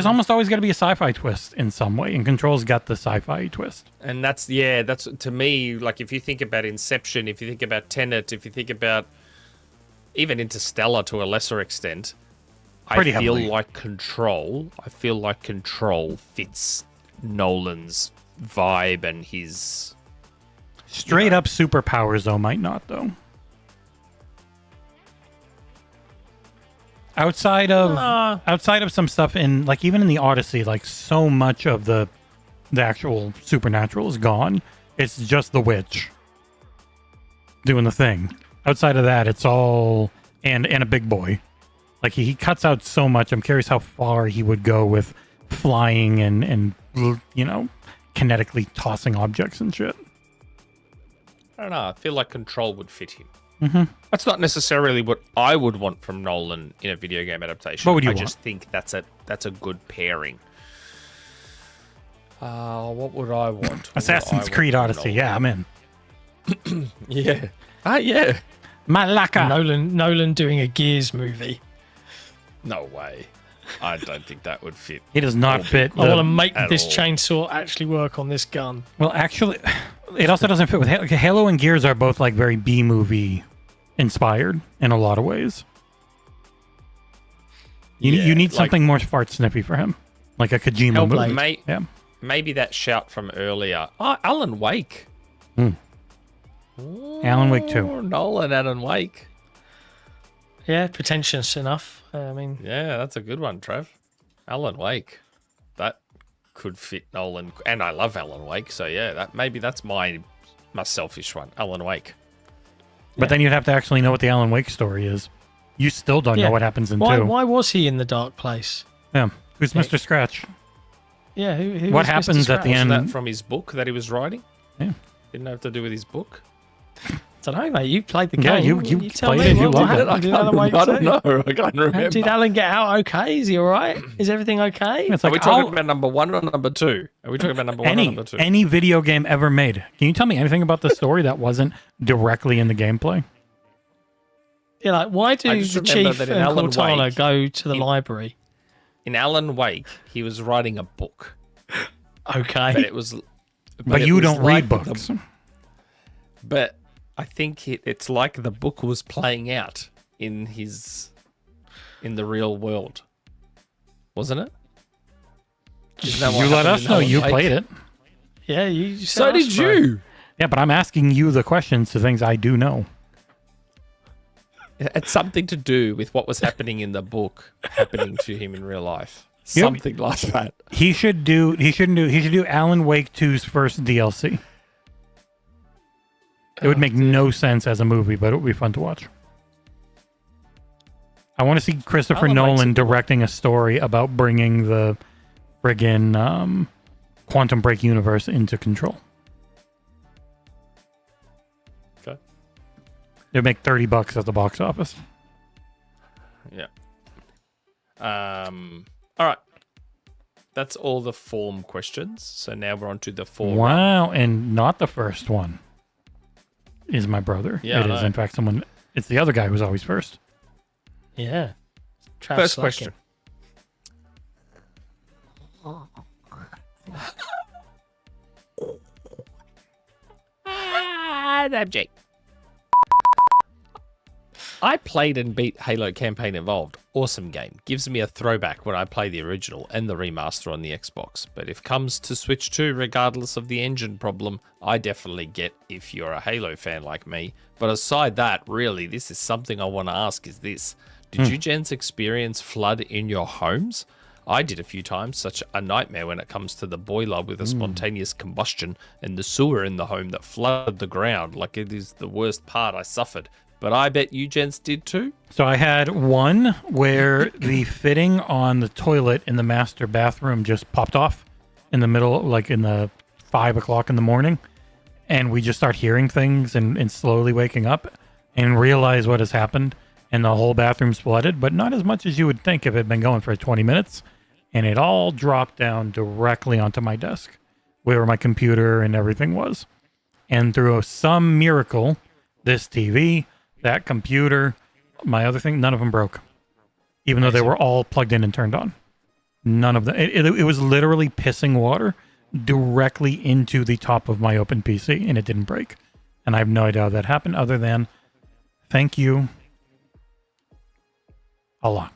almost always got to be a sci-fi twist in some way, and Control's got the sci-fi twist. And that's to me, like, if you think about Inception, if you think about Tenet, if you think about even Interstellar to a lesser extent, I feel like Control fits Nolan's vibe and his straight up superpowers, though, might not, though. Outside of some stuff in, like, even in the Odyssey, like, so much of the actual supernatural is gone. It's just the witch doing the thing. Outside of that, it's all and a big boy. Like, he cuts out so much. I'm curious how far he would go with flying and kinetically tossing objects and shit. I don't know. I feel like Control would fit him. That's not necessarily what I would want from Nolan in a video game adaptation. What would you I want? just think that's a good pairing. What would I want? Assassin's Creed Odyssey. Yeah, I'm in. Yeah. Yeah. Malaka. Nolan doing a Gears movie. No way. I don't think that would fit. He does not fit. I want to make at this all. chainsaw actually work on this gun. Well, actually, it also doesn't fit with Halo. Halo and Gears are both like very B movie inspired in a lot of ways. You need something more fart snippy for him, like a Kojima Hellblade. movie. Yeah. Maybe that shout from earlier. Oh, Alan Wake. Alan Wake 2. Oh, Nolan, Alan Wake. Yeah, pretentious enough. I mean, Yeah, that's a good one, Trev. Alan Wake. That could fit Nolan. And I love Alan Wake, so yeah, that's my selfish one. Alan Wake. But then you'd have to actually know what the Alan Wake story is. You still don't know what happens in 2. why was he in the dark place? Yeah. Who's Mr. Scratch? Yeah, who What was Mr. happens at the Scratch? end? Wasn't that from his book that he was writing? Yeah. Didn't have to do with his book. I don't know, mate. You played the Yeah, game. you tell played me it, you what loved it. happened. Did Alan Wake I don't too? know. I can't remember. Did Alan get out okay? Is he all right? Is everything okay? It's Are like we talking about number 1 or number 2? Are we talking about number 1 or number 2? any video game ever made. Can you tell me anything about the story that wasn't directly in the gameplay? Yeah, like why do I just the remember chief that in and Alan Cortana Wake- go to the library? In Alan Wake, he was writing a book. But Okay. it was... But it you was don't like read books. But I think it's like the book was playing out in the real world, wasn't it? Isn't that what You let happened us in know Alan you Wake? played it. Yeah, you. So did bro. you. Yeah, but I'm asking you the questions to things I do know. It's something to do with what was happening in the book happening to him in real life. Yep. Something like that. He should do Alan Wake 2's first DLC. It would make no sense as a movie, but it would be fun to watch. I want to see Christopher Alan Wake's a Nolan good one. directing a story about bringing the friggin' Quantum Break universe into control. Okay. It'd make $30 at the box office. Yeah. All right. That's all the form questions. So now we're on to the forum. Wow, and not the first one is my brother. Yeah, It I is, know. in fact, it's the other guy who's always first. Yeah. Trav First slacking. question. I'm Jake. I played and beat Halo Campaign Evolved. Awesome game. Gives me a throwback when I play the original and the remaster on the Xbox. But if comes to Switch 2, regardless of the engine problem, I definitely get if you're a Halo fan like me. But aside that, really, this is something I want to ask is this. Did you gents experience flood in your homes? I did a few times, such a nightmare when it comes to the boiler with a spontaneous combustion and the sewer in the home that flooded the ground. Like it is the worst part I suffered. But I bet you gents did too. So I had one where the fitting on the toilet in the master bathroom just popped off in the middle, like in the 5 o'clock in the morning. And we just start hearing things and slowly waking up and realize what has happened. And the whole bathroom's flooded, but not as much as you would think if it had been going for 20 minutes. And it all dropped down directly onto my desk where my computer and everything was. And through some miracle, this TV, that computer, my other thing, none of them broke. Even though they were all plugged in and turned on. None of them. It was literally pissing water directly into the top of my open PC, and it didn't break. And I have no idea how that happened other than thank you, Allah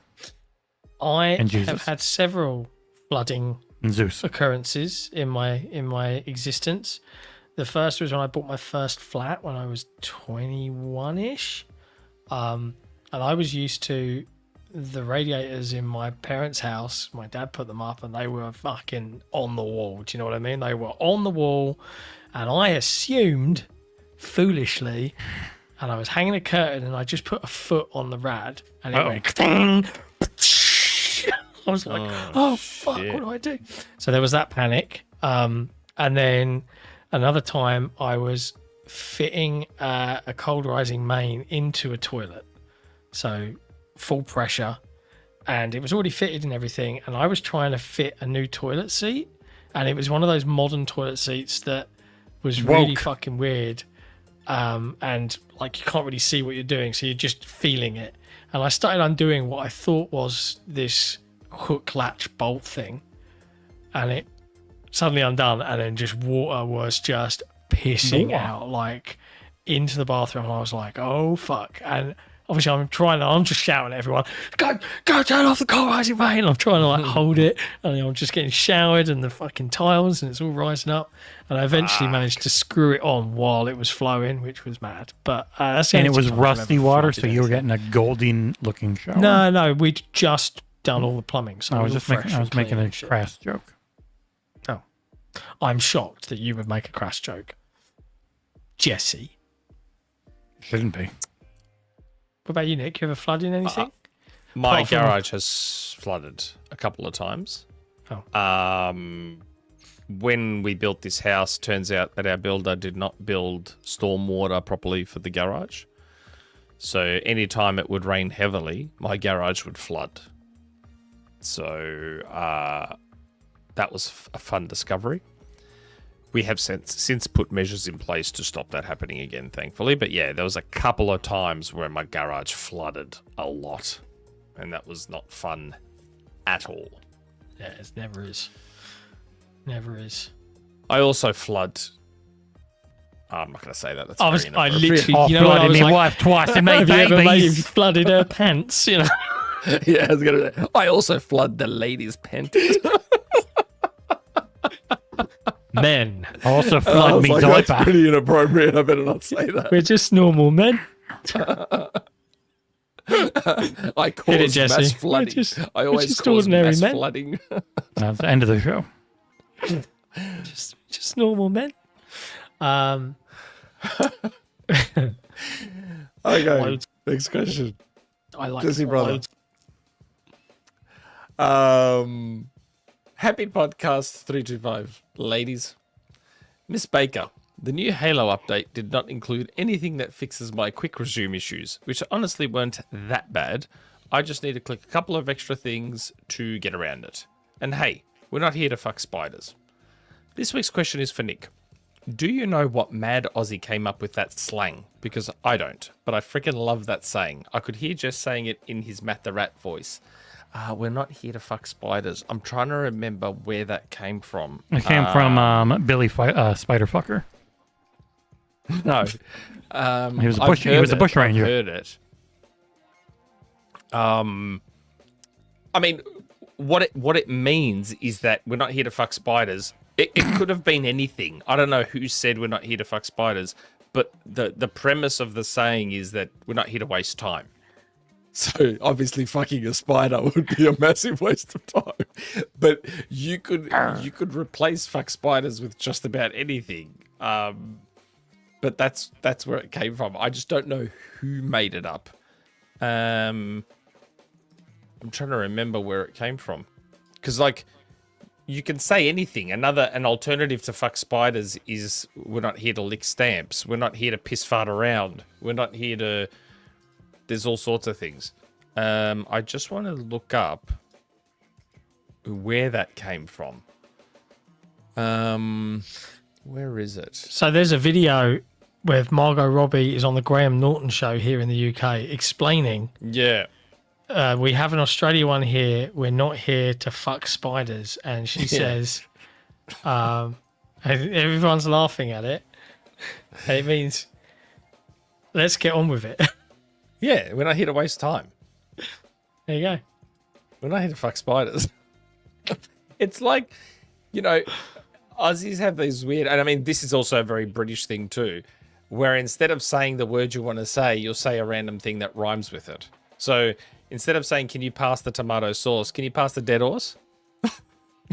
I And have Jesus. had several flooding and Zeus. occurrences in my existence. The first was when I bought my first flat when I was 21-ish. And I was used to the radiators in my parents' house. My dad put them up and they were fucking on the wall. Do you know what I mean? They were on the wall. And I assumed, foolishly, and I was hanging a curtain and I just put a foot on the rad and it went ding. I was like, oh fuck, shit. what do I do? So there was that panic. And then another time I was fitting a cold rising main into a toilet. So full pressure. And it was already fitted and everything. And I was trying to fit a new toilet seat. And it was one of those modern toilet seats that was really fucking weird. And like you can't really see what you're doing. So you're just feeling it. And I started undoing what I thought was this hook latch bolt thing. And it suddenly undone. And then just water was just pissing out like into the bathroom. And I was like, oh, fuck. And obviously, I'm just shouting at everyone, go turn off the cold rising main. I'm trying to like hold it, and I'm just getting showered and the fucking tiles, and it's all rising up. And I eventually managed to screw it on while it was flowing, which was mad. But that's and it was rusty water, so you were getting a golden looking shower. No, we'd just done all the plumbing. So I was making a crass joke. Oh, I'm shocked that you would make a crass joke, Jesse. Shouldn't be. What about you, Nick? You ever flooded anything? My garage has flooded a couple of times. Oh. When we built this house, turns out that our builder did not build stormwater properly for the garage. So anytime it would rain heavily, my garage would flood. So that was a fun discovery. We have since put measures in place to stop that happening again, thankfully. But yeah, there was a couple of times where my garage flooded a lot. And that was not fun at all. Yeah, it never is. Never is. I also flood. I'm not going to say that. That's I literally, you know, I was my like, wife twice and made have you ever babies. flooded her pants, you know? Yeah, I was going to say, I also flood the ladies' panties. Men. Also flood me That's diaper. pretty inappropriate. I better not say that. We're just normal men. I cause Jesse. mass flooding. I always just cause ordinary mass men. flooding. That's the end of the show. Just normal men. Okay, next question. I like Jesse brother. loads. Happy podcast 325, ladies. Miss Baker, the new Halo update did not include anything that fixes my quick resume issues, which honestly weren't that bad. I just need to click a couple of extra things to get around it. And hey, we're not here to fuck spiders. This week's question is for Nick. Do you know what mad Aussie came up with that slang? Because I don't, but I freaking love that saying. I could hear Jess saying it in his Matt the Rat voice. We're not here to fuck spiders. I'm trying to remember where that came from. It came from Billy Spiderfucker. No. He was a bush ranger. I've heard it. I mean, what it means is that we're not here to fuck spiders. It could have been anything. I don't know who said we're not here to fuck spiders, but the premise of the saying is that we're not here to waste time. So obviously fucking a spider would be a massive waste of time. But you could replace fuck spiders with just about anything. But that's where it came from. I just don't know who made it up. I'm trying to remember where it came from. Because like you can say anything. An alternative to fuck spiders is we're not here to lick stamps. We're not here to piss fart around. We're not here to... There's all sorts of things. I just want to look up where that came from. Where is it? So there's a video where Margot Robbie is on the Graham Norton show here in the UK explaining. Yeah. We have an Australia one here. We're not here to fuck spiders. And she says, everyone's laughing at it. And it means, let's get on with it. Yeah, we're not here to waste time. There you go. We're not here to fuck spiders. It's like, you know, Aussies have these weird, and I mean, this is also a very British thing too, where instead of saying the word you want to say, you'll say a random thing that rhymes with it. So instead of saying, can you pass the tomato sauce, can you pass the dead horse?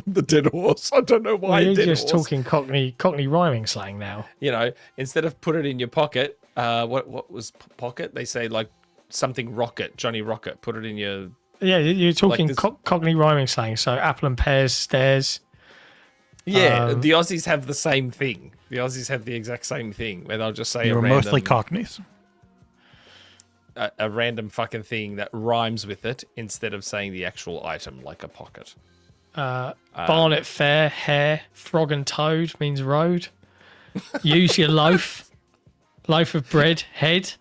The dead horse. I don't know why. Well, you're dead just horse. talking Cockney rhyming slang now. You know, instead of put it in your pocket, what was pocket? They say like something rocket, Johnny Rocket. Put it in your... Yeah, you're talking Like this- Cockney rhyming slang. So apple and pears, stairs. Yeah, the Aussies have the same thing. The Aussies have the exact same thing where they'll just say You a were random, mostly Cockneys. a random fucking thing that rhymes with it instead of saying the actual item, like a pocket. Barnet Fair, hare, frog and toad means road. Use your loaf. Loaf of bread, head.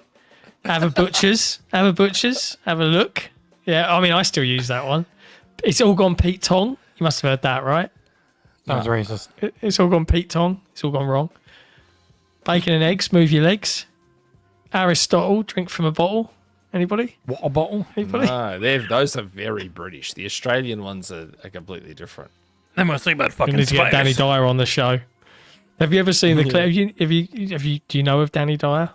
Have a butcher's. Have a look. Yeah, I mean, I still use that one. It's all gone Pete Tong. You must have heard that, right? Sounds racist. It's all gone Pete Tong. It's all gone wrong. Bacon and eggs, move your legs. Aristotle, drink from a bottle. Anybody? Water bottle? Anybody? No, those are very British. The Australian ones are completely different. They're mostly about We fucking need to get Danny spiders. Dyer on the show. Have you ever seen the clip? Do you know of Danny Dyer?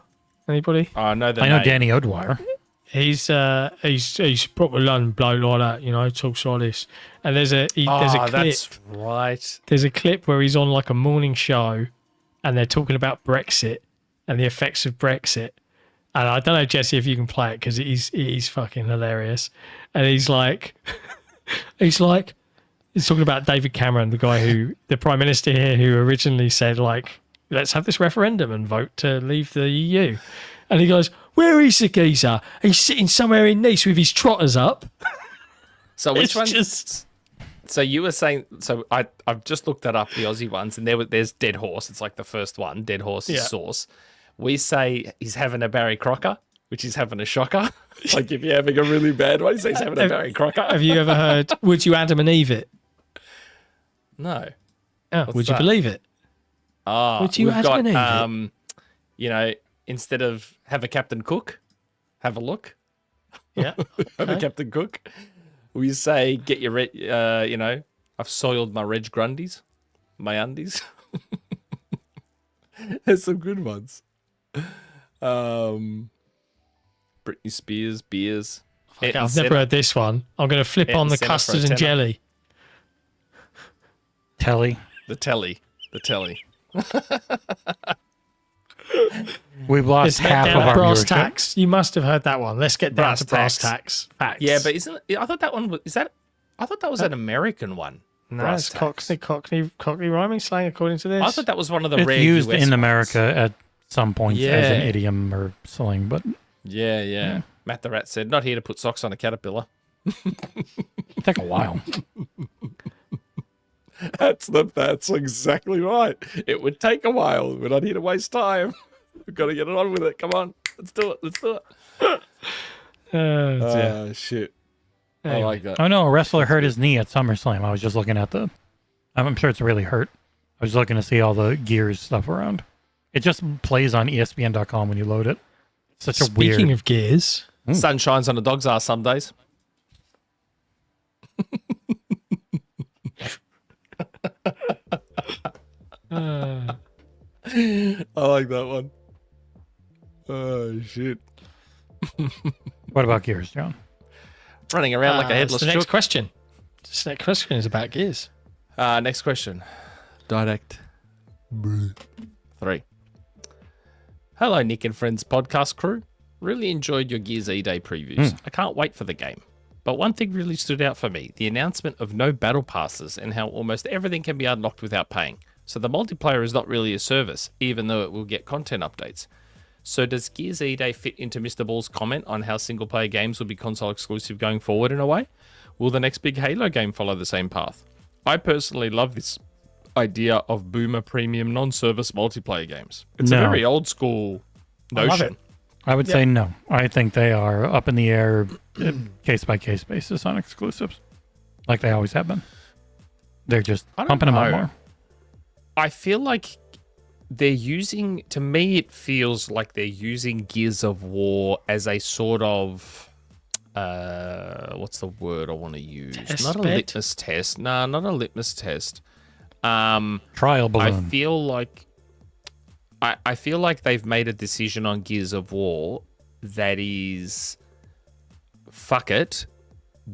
Anybody? I know the I know name. Danny O'Dwyer. He's proper London bloke like that, you know, talks like this. And there's a clip. That's right. There's a clip where he's on like a morning show, and they're talking about Brexit and the effects of Brexit. And I don't know, Jesse, if you can play it because he's fucking hilarious. And he's talking about David Cameron, the Prime Minister here, who originally said like, let's have this referendum and vote to leave the EU. And he goes, where is the geezer? He's sitting somewhere in Nice with his trotters up. So which It's one? just- So you were saying. So I've just looked that up, the Aussie ones, and there's Dead Horse. It's like the first one. Dead Horse is Yeah. sauce. We say he's having a Barry Crocker, which is having a shocker. Like if you're having a really bad one, you say he's having a Barry Crocker. Have you ever heard, would you Adam and Eve it? No. Oh, would you that? believe it? Would you we've Adam got, and Eve it? instead of have a Captain Cook, have a look. Yeah. Have a Okay. Captain Cook. We say get your, I've soiled my Reg Grundies, my undies. There's some good ones. Britney Spears, beers. Okay, I've never heard this one. I'm going to flip on the Centre for a custard and tenner. jelly. Telly. The telly. We've Let's lost get half of down to our brass viewership. tacks. You must have heard that one. Let's get down Brass to brass tacks. tacks. Facts. Yeah, but I thought that one was, I thought that was an American one. no, brass it's tacks. Cockney rhyming slang according to this. I thought that was one of the It's rare used US in ones. America at some points as an Yeah. idiom or slang, but Yeah. Matt the Rat said, not here to put socks on a caterpillar. it take a while. That's exactly right. It would take a while. We're not here to waste time. We've got to get it on with it. Come on. Let's do it. Oh, dear. Shit. Anyway. I like that. Oh no, a wrestler hurt his knee at SummerSlam. I was just looking at I'm sure it's really hurt. I was looking to see all the Gears stuff around. It just plays on ESPN.com when you load it. It's such a weird. Speaking of gears, Sun shines on a dog's ass some days. I like that one. Oh, shit. What about Gears, John? Running around like a that's headless the next chook. question. This next question is about gears. Next question. Direct. 3. Hello, Nick and Friends podcast crew. Really enjoyed your Gears E-Day previews. I can't wait for the game. But one thing really stood out for me, the announcement of no battle passes and how almost everything can be unlocked without paying. So the multiplayer is not really a service, even though it will get content updates. So does Gears E-Day fit into Mr. Ball's comment on how single-player games will be console exclusive going forward in a way? Will the next big Halo game follow the same path? I personally love this idea of boomer premium non-service multiplayer games. It's a No. very old school I love notion. it. I would say no. I think they are up in the air, case by case basis on exclusives, like they always have been. They're just I don't pumping them out know. more. I feel like they're using, to me, it feels like they're using Gears of War as a sort of, what's the word I want to use? Test Not a bed? litmus test. Nah, not a litmus test. Trial balloon. I feel like they've made a decision on Gears of War that is, fuck it.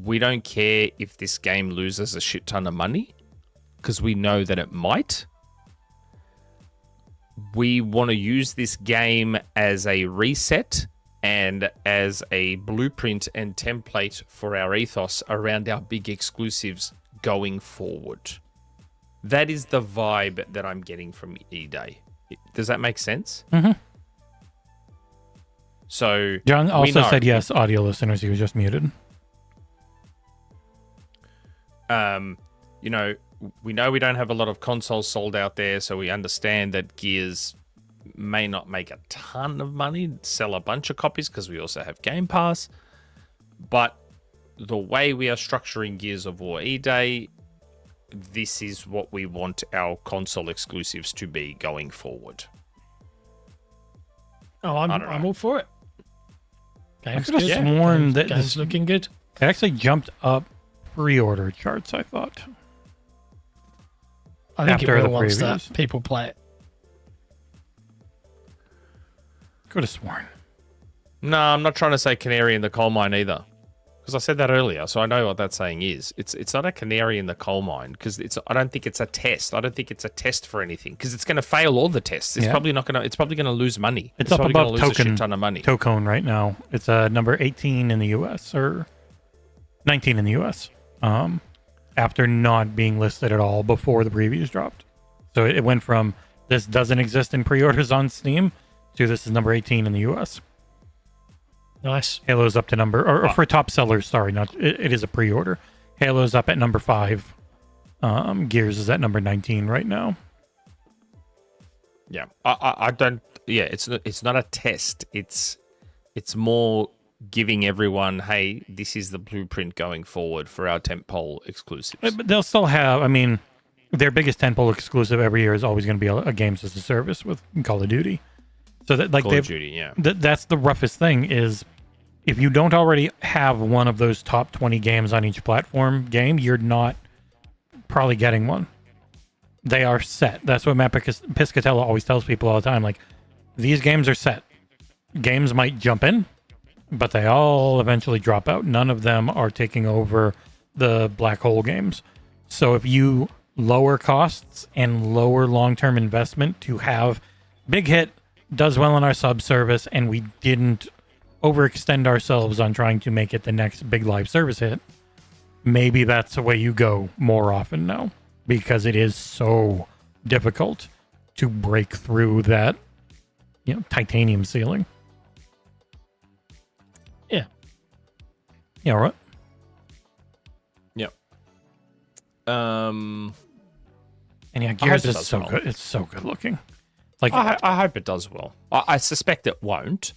We don't care if this game loses a shit ton of money because we know that it might. We want to use this game as a reset and as a blueprint and template for our ethos around our big exclusives going forward. That is the vibe that I'm getting from E-Day. Does that make sense? Mm-hmm. So John also said yes, audio listeners. He was just muted. You know, we don't have a lot of consoles sold out there, so we understand that Gears may not make a ton of money, sell a bunch of copies because we also have Game Pass. But the way we are structuring Gears of War E-Day, this is what we want our console exclusives to be going forward. Oh, I'm all for it. I could have sworn that game's looking good. It actually jumped up pre-order charts, I thought. I think After it the will once previews. that people play it. Could have sworn. No, I'm not trying to say canary in the coal mine either. Because I said that earlier, so I know what that saying is. It's not a canary in the coal mine, because I don't think it's a test. I don't think it's a test for anything, because it's going to fail all the tests. It's probably not going to. It's probably going to lose money. It's up probably above gonna lose a token, shit ton of money. Tocone right now. It's number 18 in the U.S. or 19 in the U.S. After not being listed at all before the previews dropped. So it went from this doesn't exist in pre-orders on Steam to this is number 18 in the U.S. Nice. Halo's up to number, or for top sellers, sorry, not it is a pre-order. Halo's up at number 5. Gears is at number 19 right now. Yeah, I don't. Yeah, it's not a test. It's more giving everyone, hey, this is the blueprint going forward for our tentpole exclusives. But they'll still have. I mean, their biggest tentpole exclusive every year is always going to be a games as a service with Call of Duty. So that like Call of Duty, yeah. That's the roughest thing is if you don't already have one of those top 20 games on each platform game, you're not probably getting one. They are set. That's what Matt Piscatella always tells people all the time. Like, these games are set. Games might jump in, but they all eventually drop out. None of them are taking over the black hole games. So if you lower costs and lower long-term investment to have big hit, does well on our sub service, and we didn't overextend ourselves on trying to make it the next big live service hit, maybe that's the way you go more often now, because it is so difficult to break through that, titanium ceiling. Yeah. Yeah, right. Yep. And yeah, Gears is so good. It's so good looking. Like, I hope it does well. I suspect it won't,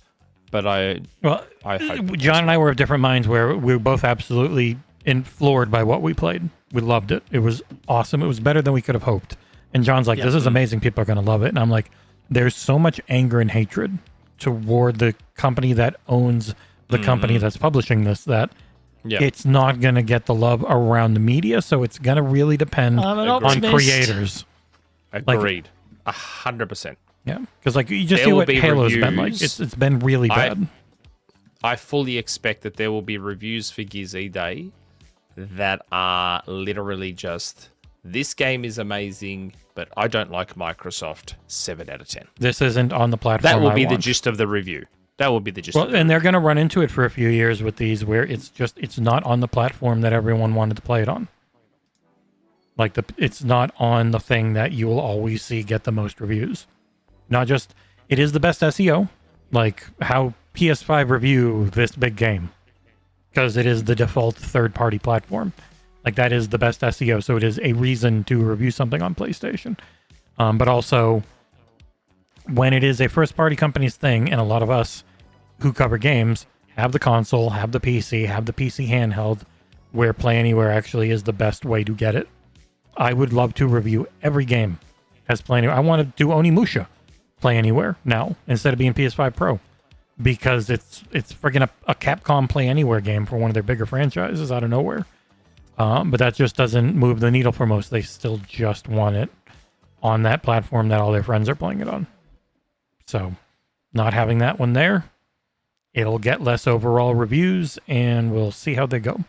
but I hope. John and I were of different minds where we were both absolutely floored by what we played. We loved it. It was awesome. It was better than we could have hoped. And John's like, this is amazing. People are going to love it. And I'm like, there's so much anger and hatred toward the company that owns the company that's publishing this that it's not going to get the love around the media. So it's going to really depend on creators. Agreed. 100%. Yeah, because like you just see what Halo's been like. It's been really bad. I fully expect that there will be reviews for Gears E-Day that are literally just, this game is amazing, but I don't like Microsoft. 7 out of 10. This isn't on the platform. That will be the gist of the review. That will be the gist. Well, and they're going to run into it for a few years with these, where it's not on the platform that everyone wanted to play it on. Like it's not on the thing that you will always see get the most reviews. Not just, it is the best SEO, like how PS5 review this big game, because it is the default third-party platform. Like that is the best SEO, so it is a reason to review something on PlayStation. But also, when it is a first-party company's thing, and a lot of us who cover games have the console, have the PC handheld, where Play Anywhere actually is the best way to get it. I would love to review every game as Play Anywhere. I want to do Onimusha Play Anywhere now instead of being PS5 Pro, because it's friggin' a Capcom Play Anywhere game for one of their bigger franchises out of nowhere. But that just doesn't move the needle for most. They still just want it on that platform that all their friends are playing it on. So not having that one there, it'll get less overall reviews, and we'll see how they go,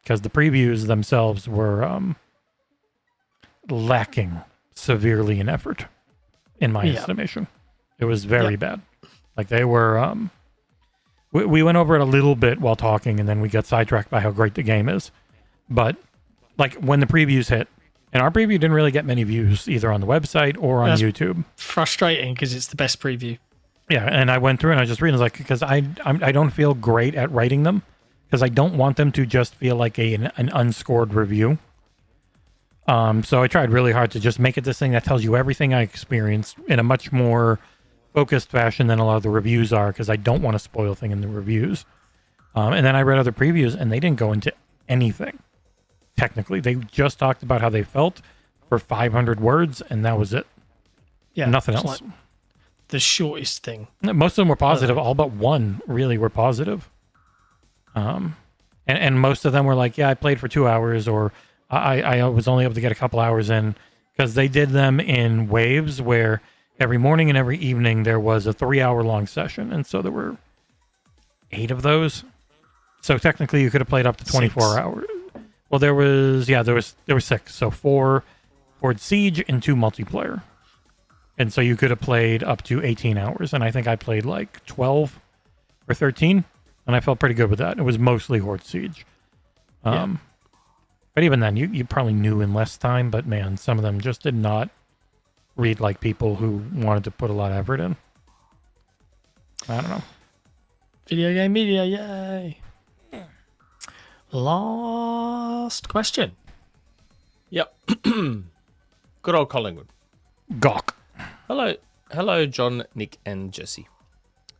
because the previews themselves were lacking severely in effort, in my estimation. It was very bad. Like they were we went over it a little bit while talking, and then we got sidetracked by how great the game is. But like when the previews hit, And our preview didn't really get many views either on the website or on That's YouTube. frustrating because it's the best preview. Yeah, and I went through and I just read, like, because I don't feel great at writing them because I don't want them to just feel like an unscored review. So I tried really hard to just make it this thing that tells you everything I experienced in a much more focused fashion than a lot of the reviews are, because I don't want to spoil thing in the reviews. And then I read other previews and they didn't go into anything. Technically, they just talked about how they felt for 500 words, and that was it. Yeah, Nothing it's else. like the shortest thing. Most of them were positive. All but one really were positive. And most of them were like, yeah, I played for 2 hours, or I was only able to get a couple hours in, because they did them in waves where every morning and every evening there was a 3-hour long session. And so there were 8 of those. So technically you could have played up to 24 hours. Well, there were 6. So 4 for Siege and 2 multiplayer. And so you could have played up to 18 hours. And I think I played like 12 or 13. And I felt pretty good with that. It was mostly Horde Siege. But even then, you probably knew in less time. But man, some of them just did not read like people who wanted to put a lot of effort in. I don't know. Video game media, yay. Last question. Yep. Good old Collingwood. Gawk. Hello, John, Nick, and Jesse.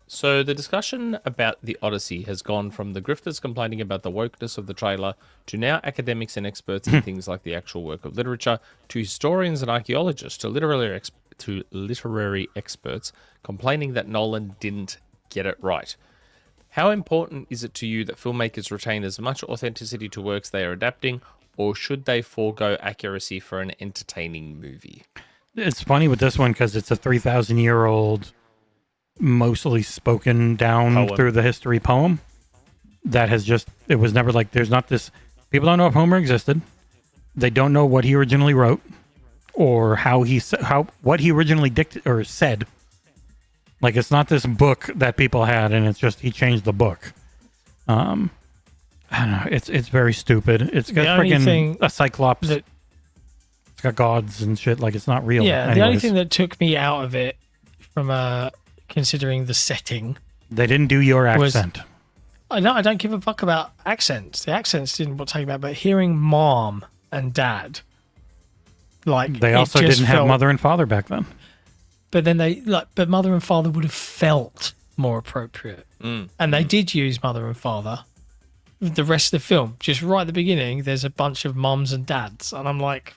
So the discussion about the Odyssey has gone from the grifters complaining about the wokeness of the trailer to now academics and experts in things like the actual work of literature, to historians and archaeologists, to literary experts complaining that Nolan didn't get it right. How important is it to you that filmmakers retain as much authenticity to works they are adapting, or should they forego accuracy for an entertaining movie? It's funny with this one because it's a 3,000-year-old, mostly spoken down Poem. through the history poem that has just, it was never like, there's not this, people don't know if Homer existed. They don't know what he originally wrote or what he originally dictated or said. Like, it's not this book that people had, and it's just he changed the book. I don't know. It's very stupid. It's got freaking a Cyclops. It's got gods and shit. Like, it's not real. Yeah, Anyways. the only thing that took me out of it, from considering the setting, they didn't do your accent. I don't give a fuck about accents. The accents didn't take me out, but hearing mom and dad, like, they also didn't have mother and father back then. But then but mother and father would have felt more appropriate. And they did use mother and father. The rest of the film, just right at the beginning, there's a bunch of mums and dads. And I'm like...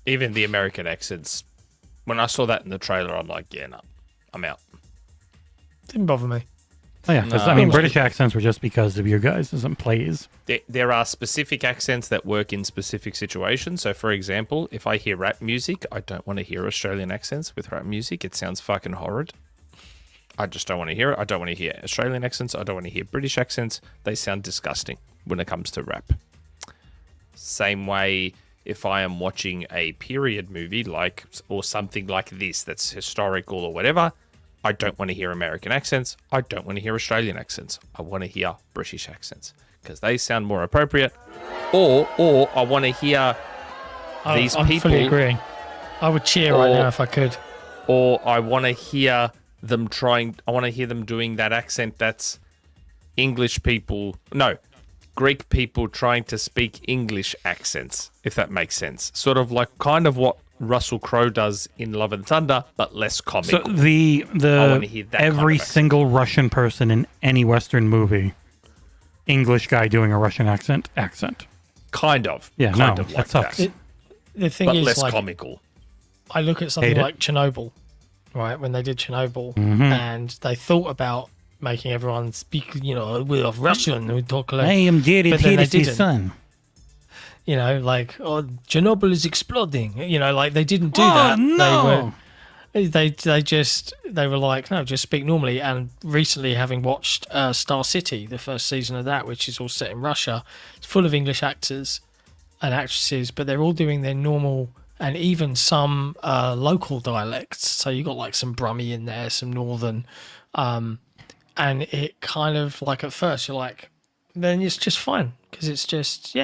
Even the American accents, when I saw that in the trailer, I'm like, yeah, no, I'm out. Didn't bother me. Oh, yeah, because, I mean, British accents were just because of you guys' plays. There are specific accents that work in specific situations. So, for example, if I hear rap music, I don't want to hear Australian accents with rap music. It sounds fucking horrid. I just don't want to hear it. I don't want to hear Australian accents. I don't want to hear British accents. They sound disgusting when it comes to rap. Same way, if I am watching a period movie or something like this that's historical or whatever, I don't want to hear American accents. I don't want to hear Australian accents. I want to hear British accents because they sound more appropriate. Or I want to hear these people. I'm fully agreeing. I would cheer right now if I could. Or I want to hear them doing that accent that's English people. No, Greek people trying to speak English accents, if that makes sense. Sort of like kind of what Russell Crowe does in Love and Thunder, but less comical. So the I want to hear that every kind of single Russian person in any Western movie, English guy doing a Russian accent. Kind of. Yeah, kind of like that sucks. that. The thing But is, less like, comical. I look at something like Chernobyl, right? When they did Chernobyl, and they thought about making everyone speak, with Russian, who talk like. I am Jerry Peter's son. Like, Chernobyl is exploding. Like, they didn't do that. No. They were like, no, just speak normally. And recently, having watched Star City, the first season of that, which is all set in Russia, it's full of English actors and actresses, but they're all doing their normal and even some local dialects. So you got like some Brummie in there, some Northern, and it kind of like at first you're like, then it's just fine because it's just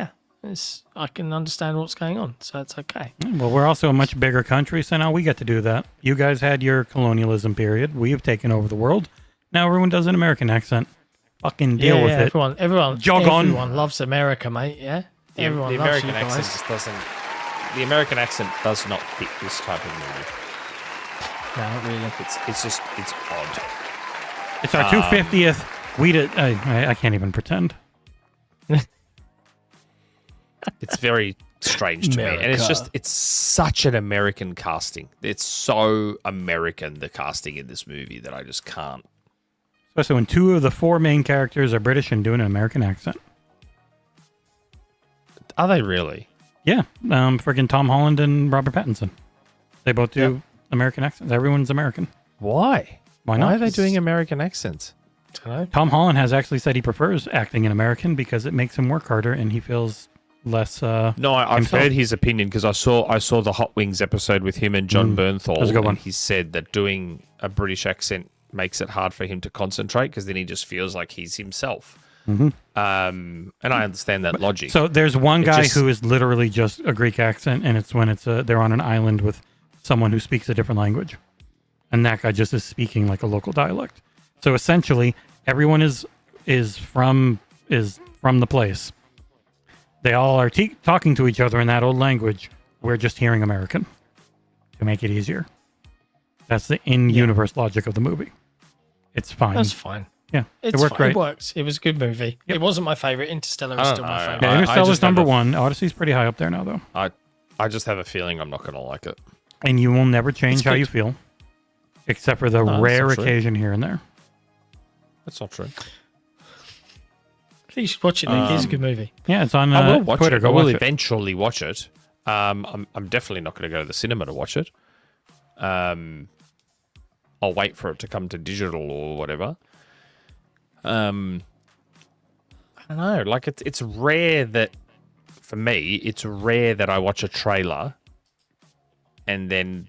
I can understand what's going on, so it's okay. Well, we're also a much bigger country, so now we get to do that. You guys had your colonialism period. We have taken over the world. Now everyone does an American accent. Fucking deal with it. Everyone Jog on. Everyone loves America, mate. Yeah, everyone the loves American you accent guys. just doesn't. The American accent does not fit this type of movie. No, not really. It's odd. It's our 250th. We did. I can't even pretend. It's very strange to me, and it's such an American casting. It's so American, the casting in this movie, that I just can't. Especially when 2 of the 4 main characters are British and doing an American accent. Are they really? Yeah, friggin' Tom Holland and Robert Pattinson. They both do American accents. Everyone's American. Why? Why not? Why are they doing American accents? I don't know. Tom Holland has actually said he prefers acting in American because it makes him work harder and he feels less. No, I've himself. heard his opinion because I saw the Hot Wings episode with him and John Bernthal, was a good one. and he said that doing a British accent makes it hard for him to concentrate because then he just feels like he's himself. And I understand that logic. So there's one guy who is literally just a Greek accent, and it's when they're on an island with someone who speaks a different language, and that guy just is speaking like a local dialect. So essentially, everyone is from the place. They all are talking to each other in that old language. We're just hearing American to make it easier. That's the in-universe logic of the movie. It's fine. That's fine. Yeah, It worked great. It works. It was a good movie. It wasn't my favorite. Interstellar is still my favorite. Yeah, I Interstellar's just have number a- 1. Odyssey's pretty high up there now, though. I just have a feeling I'm not going to like it. And you will never change It's how good. you feel, except for the that's rare not true. occasion here and there. That's not true. Please watch it, Nick. It's a good movie. Yeah, it's on I will watch Twitter. it. Go I will watch it. eventually watch it. I'm definitely not going to go to the cinema to watch it. I'll wait for it to come to digital or whatever. I don't know. Like it's rare that, for me, it's rare that I watch a trailer and then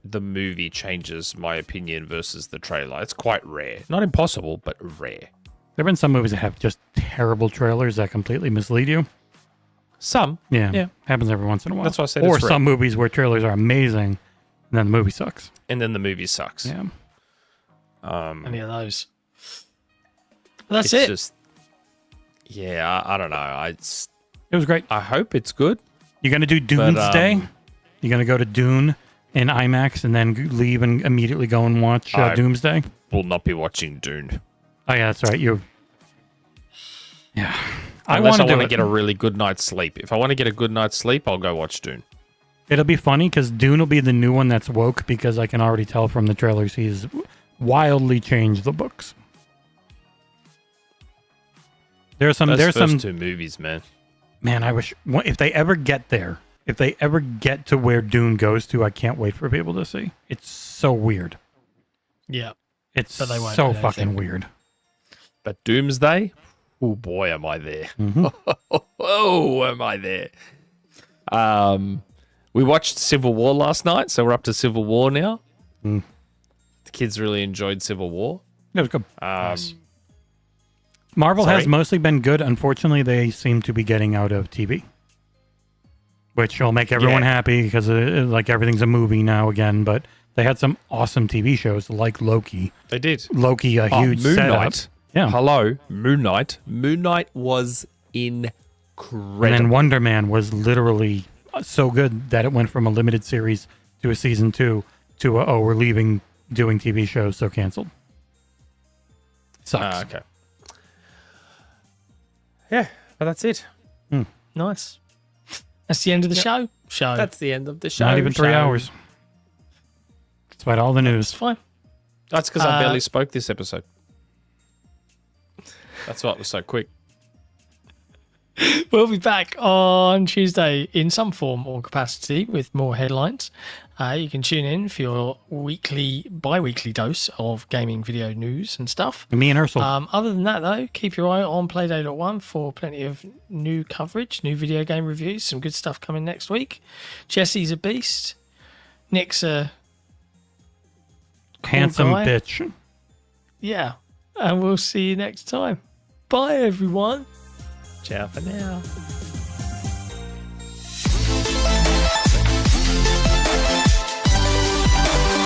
the movie changes my opinion versus the trailer. It's quite rare. Not impossible, but rare. There have been some movies that have just terrible trailers that completely mislead you. Some. Yeah. Happens every once in a while. That's why I said Or it's rare. some movies where trailers are amazing, and then the movie sucks. And then the movie sucks. Yeah. Any of those. That's It's it. just, yeah, I don't know. It was great. I hope it's good. You going to do Doomsday? You going to go to Dune in IMAX and then leave and immediately go and watch Doomsday? Will not be watching Dune. Oh, yeah, that's right. Yeah. Unless I want want to get a really good night's sleep. If I want to get a good night's sleep, I'll go watch Dune. It'll be funny because Dune will be the new one that's woke because I can already tell from the trailers he's wildly changed the books. There's some 2 movies, man. Man, I wish if they ever get there, if they ever get to where Dune goes to, I can't wait for people to see. It's so weird. Yeah. It's But they won't, so I don't fucking think. weird. But Doomsday, oh boy, am I there. Mm-hmm. Oh, am I there. We watched Civil War last night, so we're up to Civil War now. The kids really enjoyed Civil War. It was good. Nice. Marvel Sorry? has mostly been good. Unfortunately, they seem to be getting out of TV, which will make everyone Yeah. happy because like everything's a movie now again. But they had some awesome TV shows like Loki. They did. Loki, a huge Moon setup. Knight. Yeah. Hello, Moon Knight. Moon Knight was incredible. And then Wonder Man was literally so good that it went from a limited series to a season 2 to we're leaving doing TV shows, so canceled. Sucks. Okay. Yeah, but that's it. Nice. That's the end of the show. That's the end of the show. Not even 3 hours. Despite all the It's news. fine. That's because I barely spoke this episode. That's why it was so quick. We'll be back on Tuesday in some form or capacity with more headlines. You can tune in for your bi-weekly dose of gaming video news and stuff. Me and Ursula. Other than that, though, keep your eye on Playday.1 for plenty of new coverage, new video game reviews, some good stuff coming next week. Jesse's a beast. Nick's a Handsome guy. bitch. Yeah. And we'll see you next time. Bye, everyone. Ciao for now.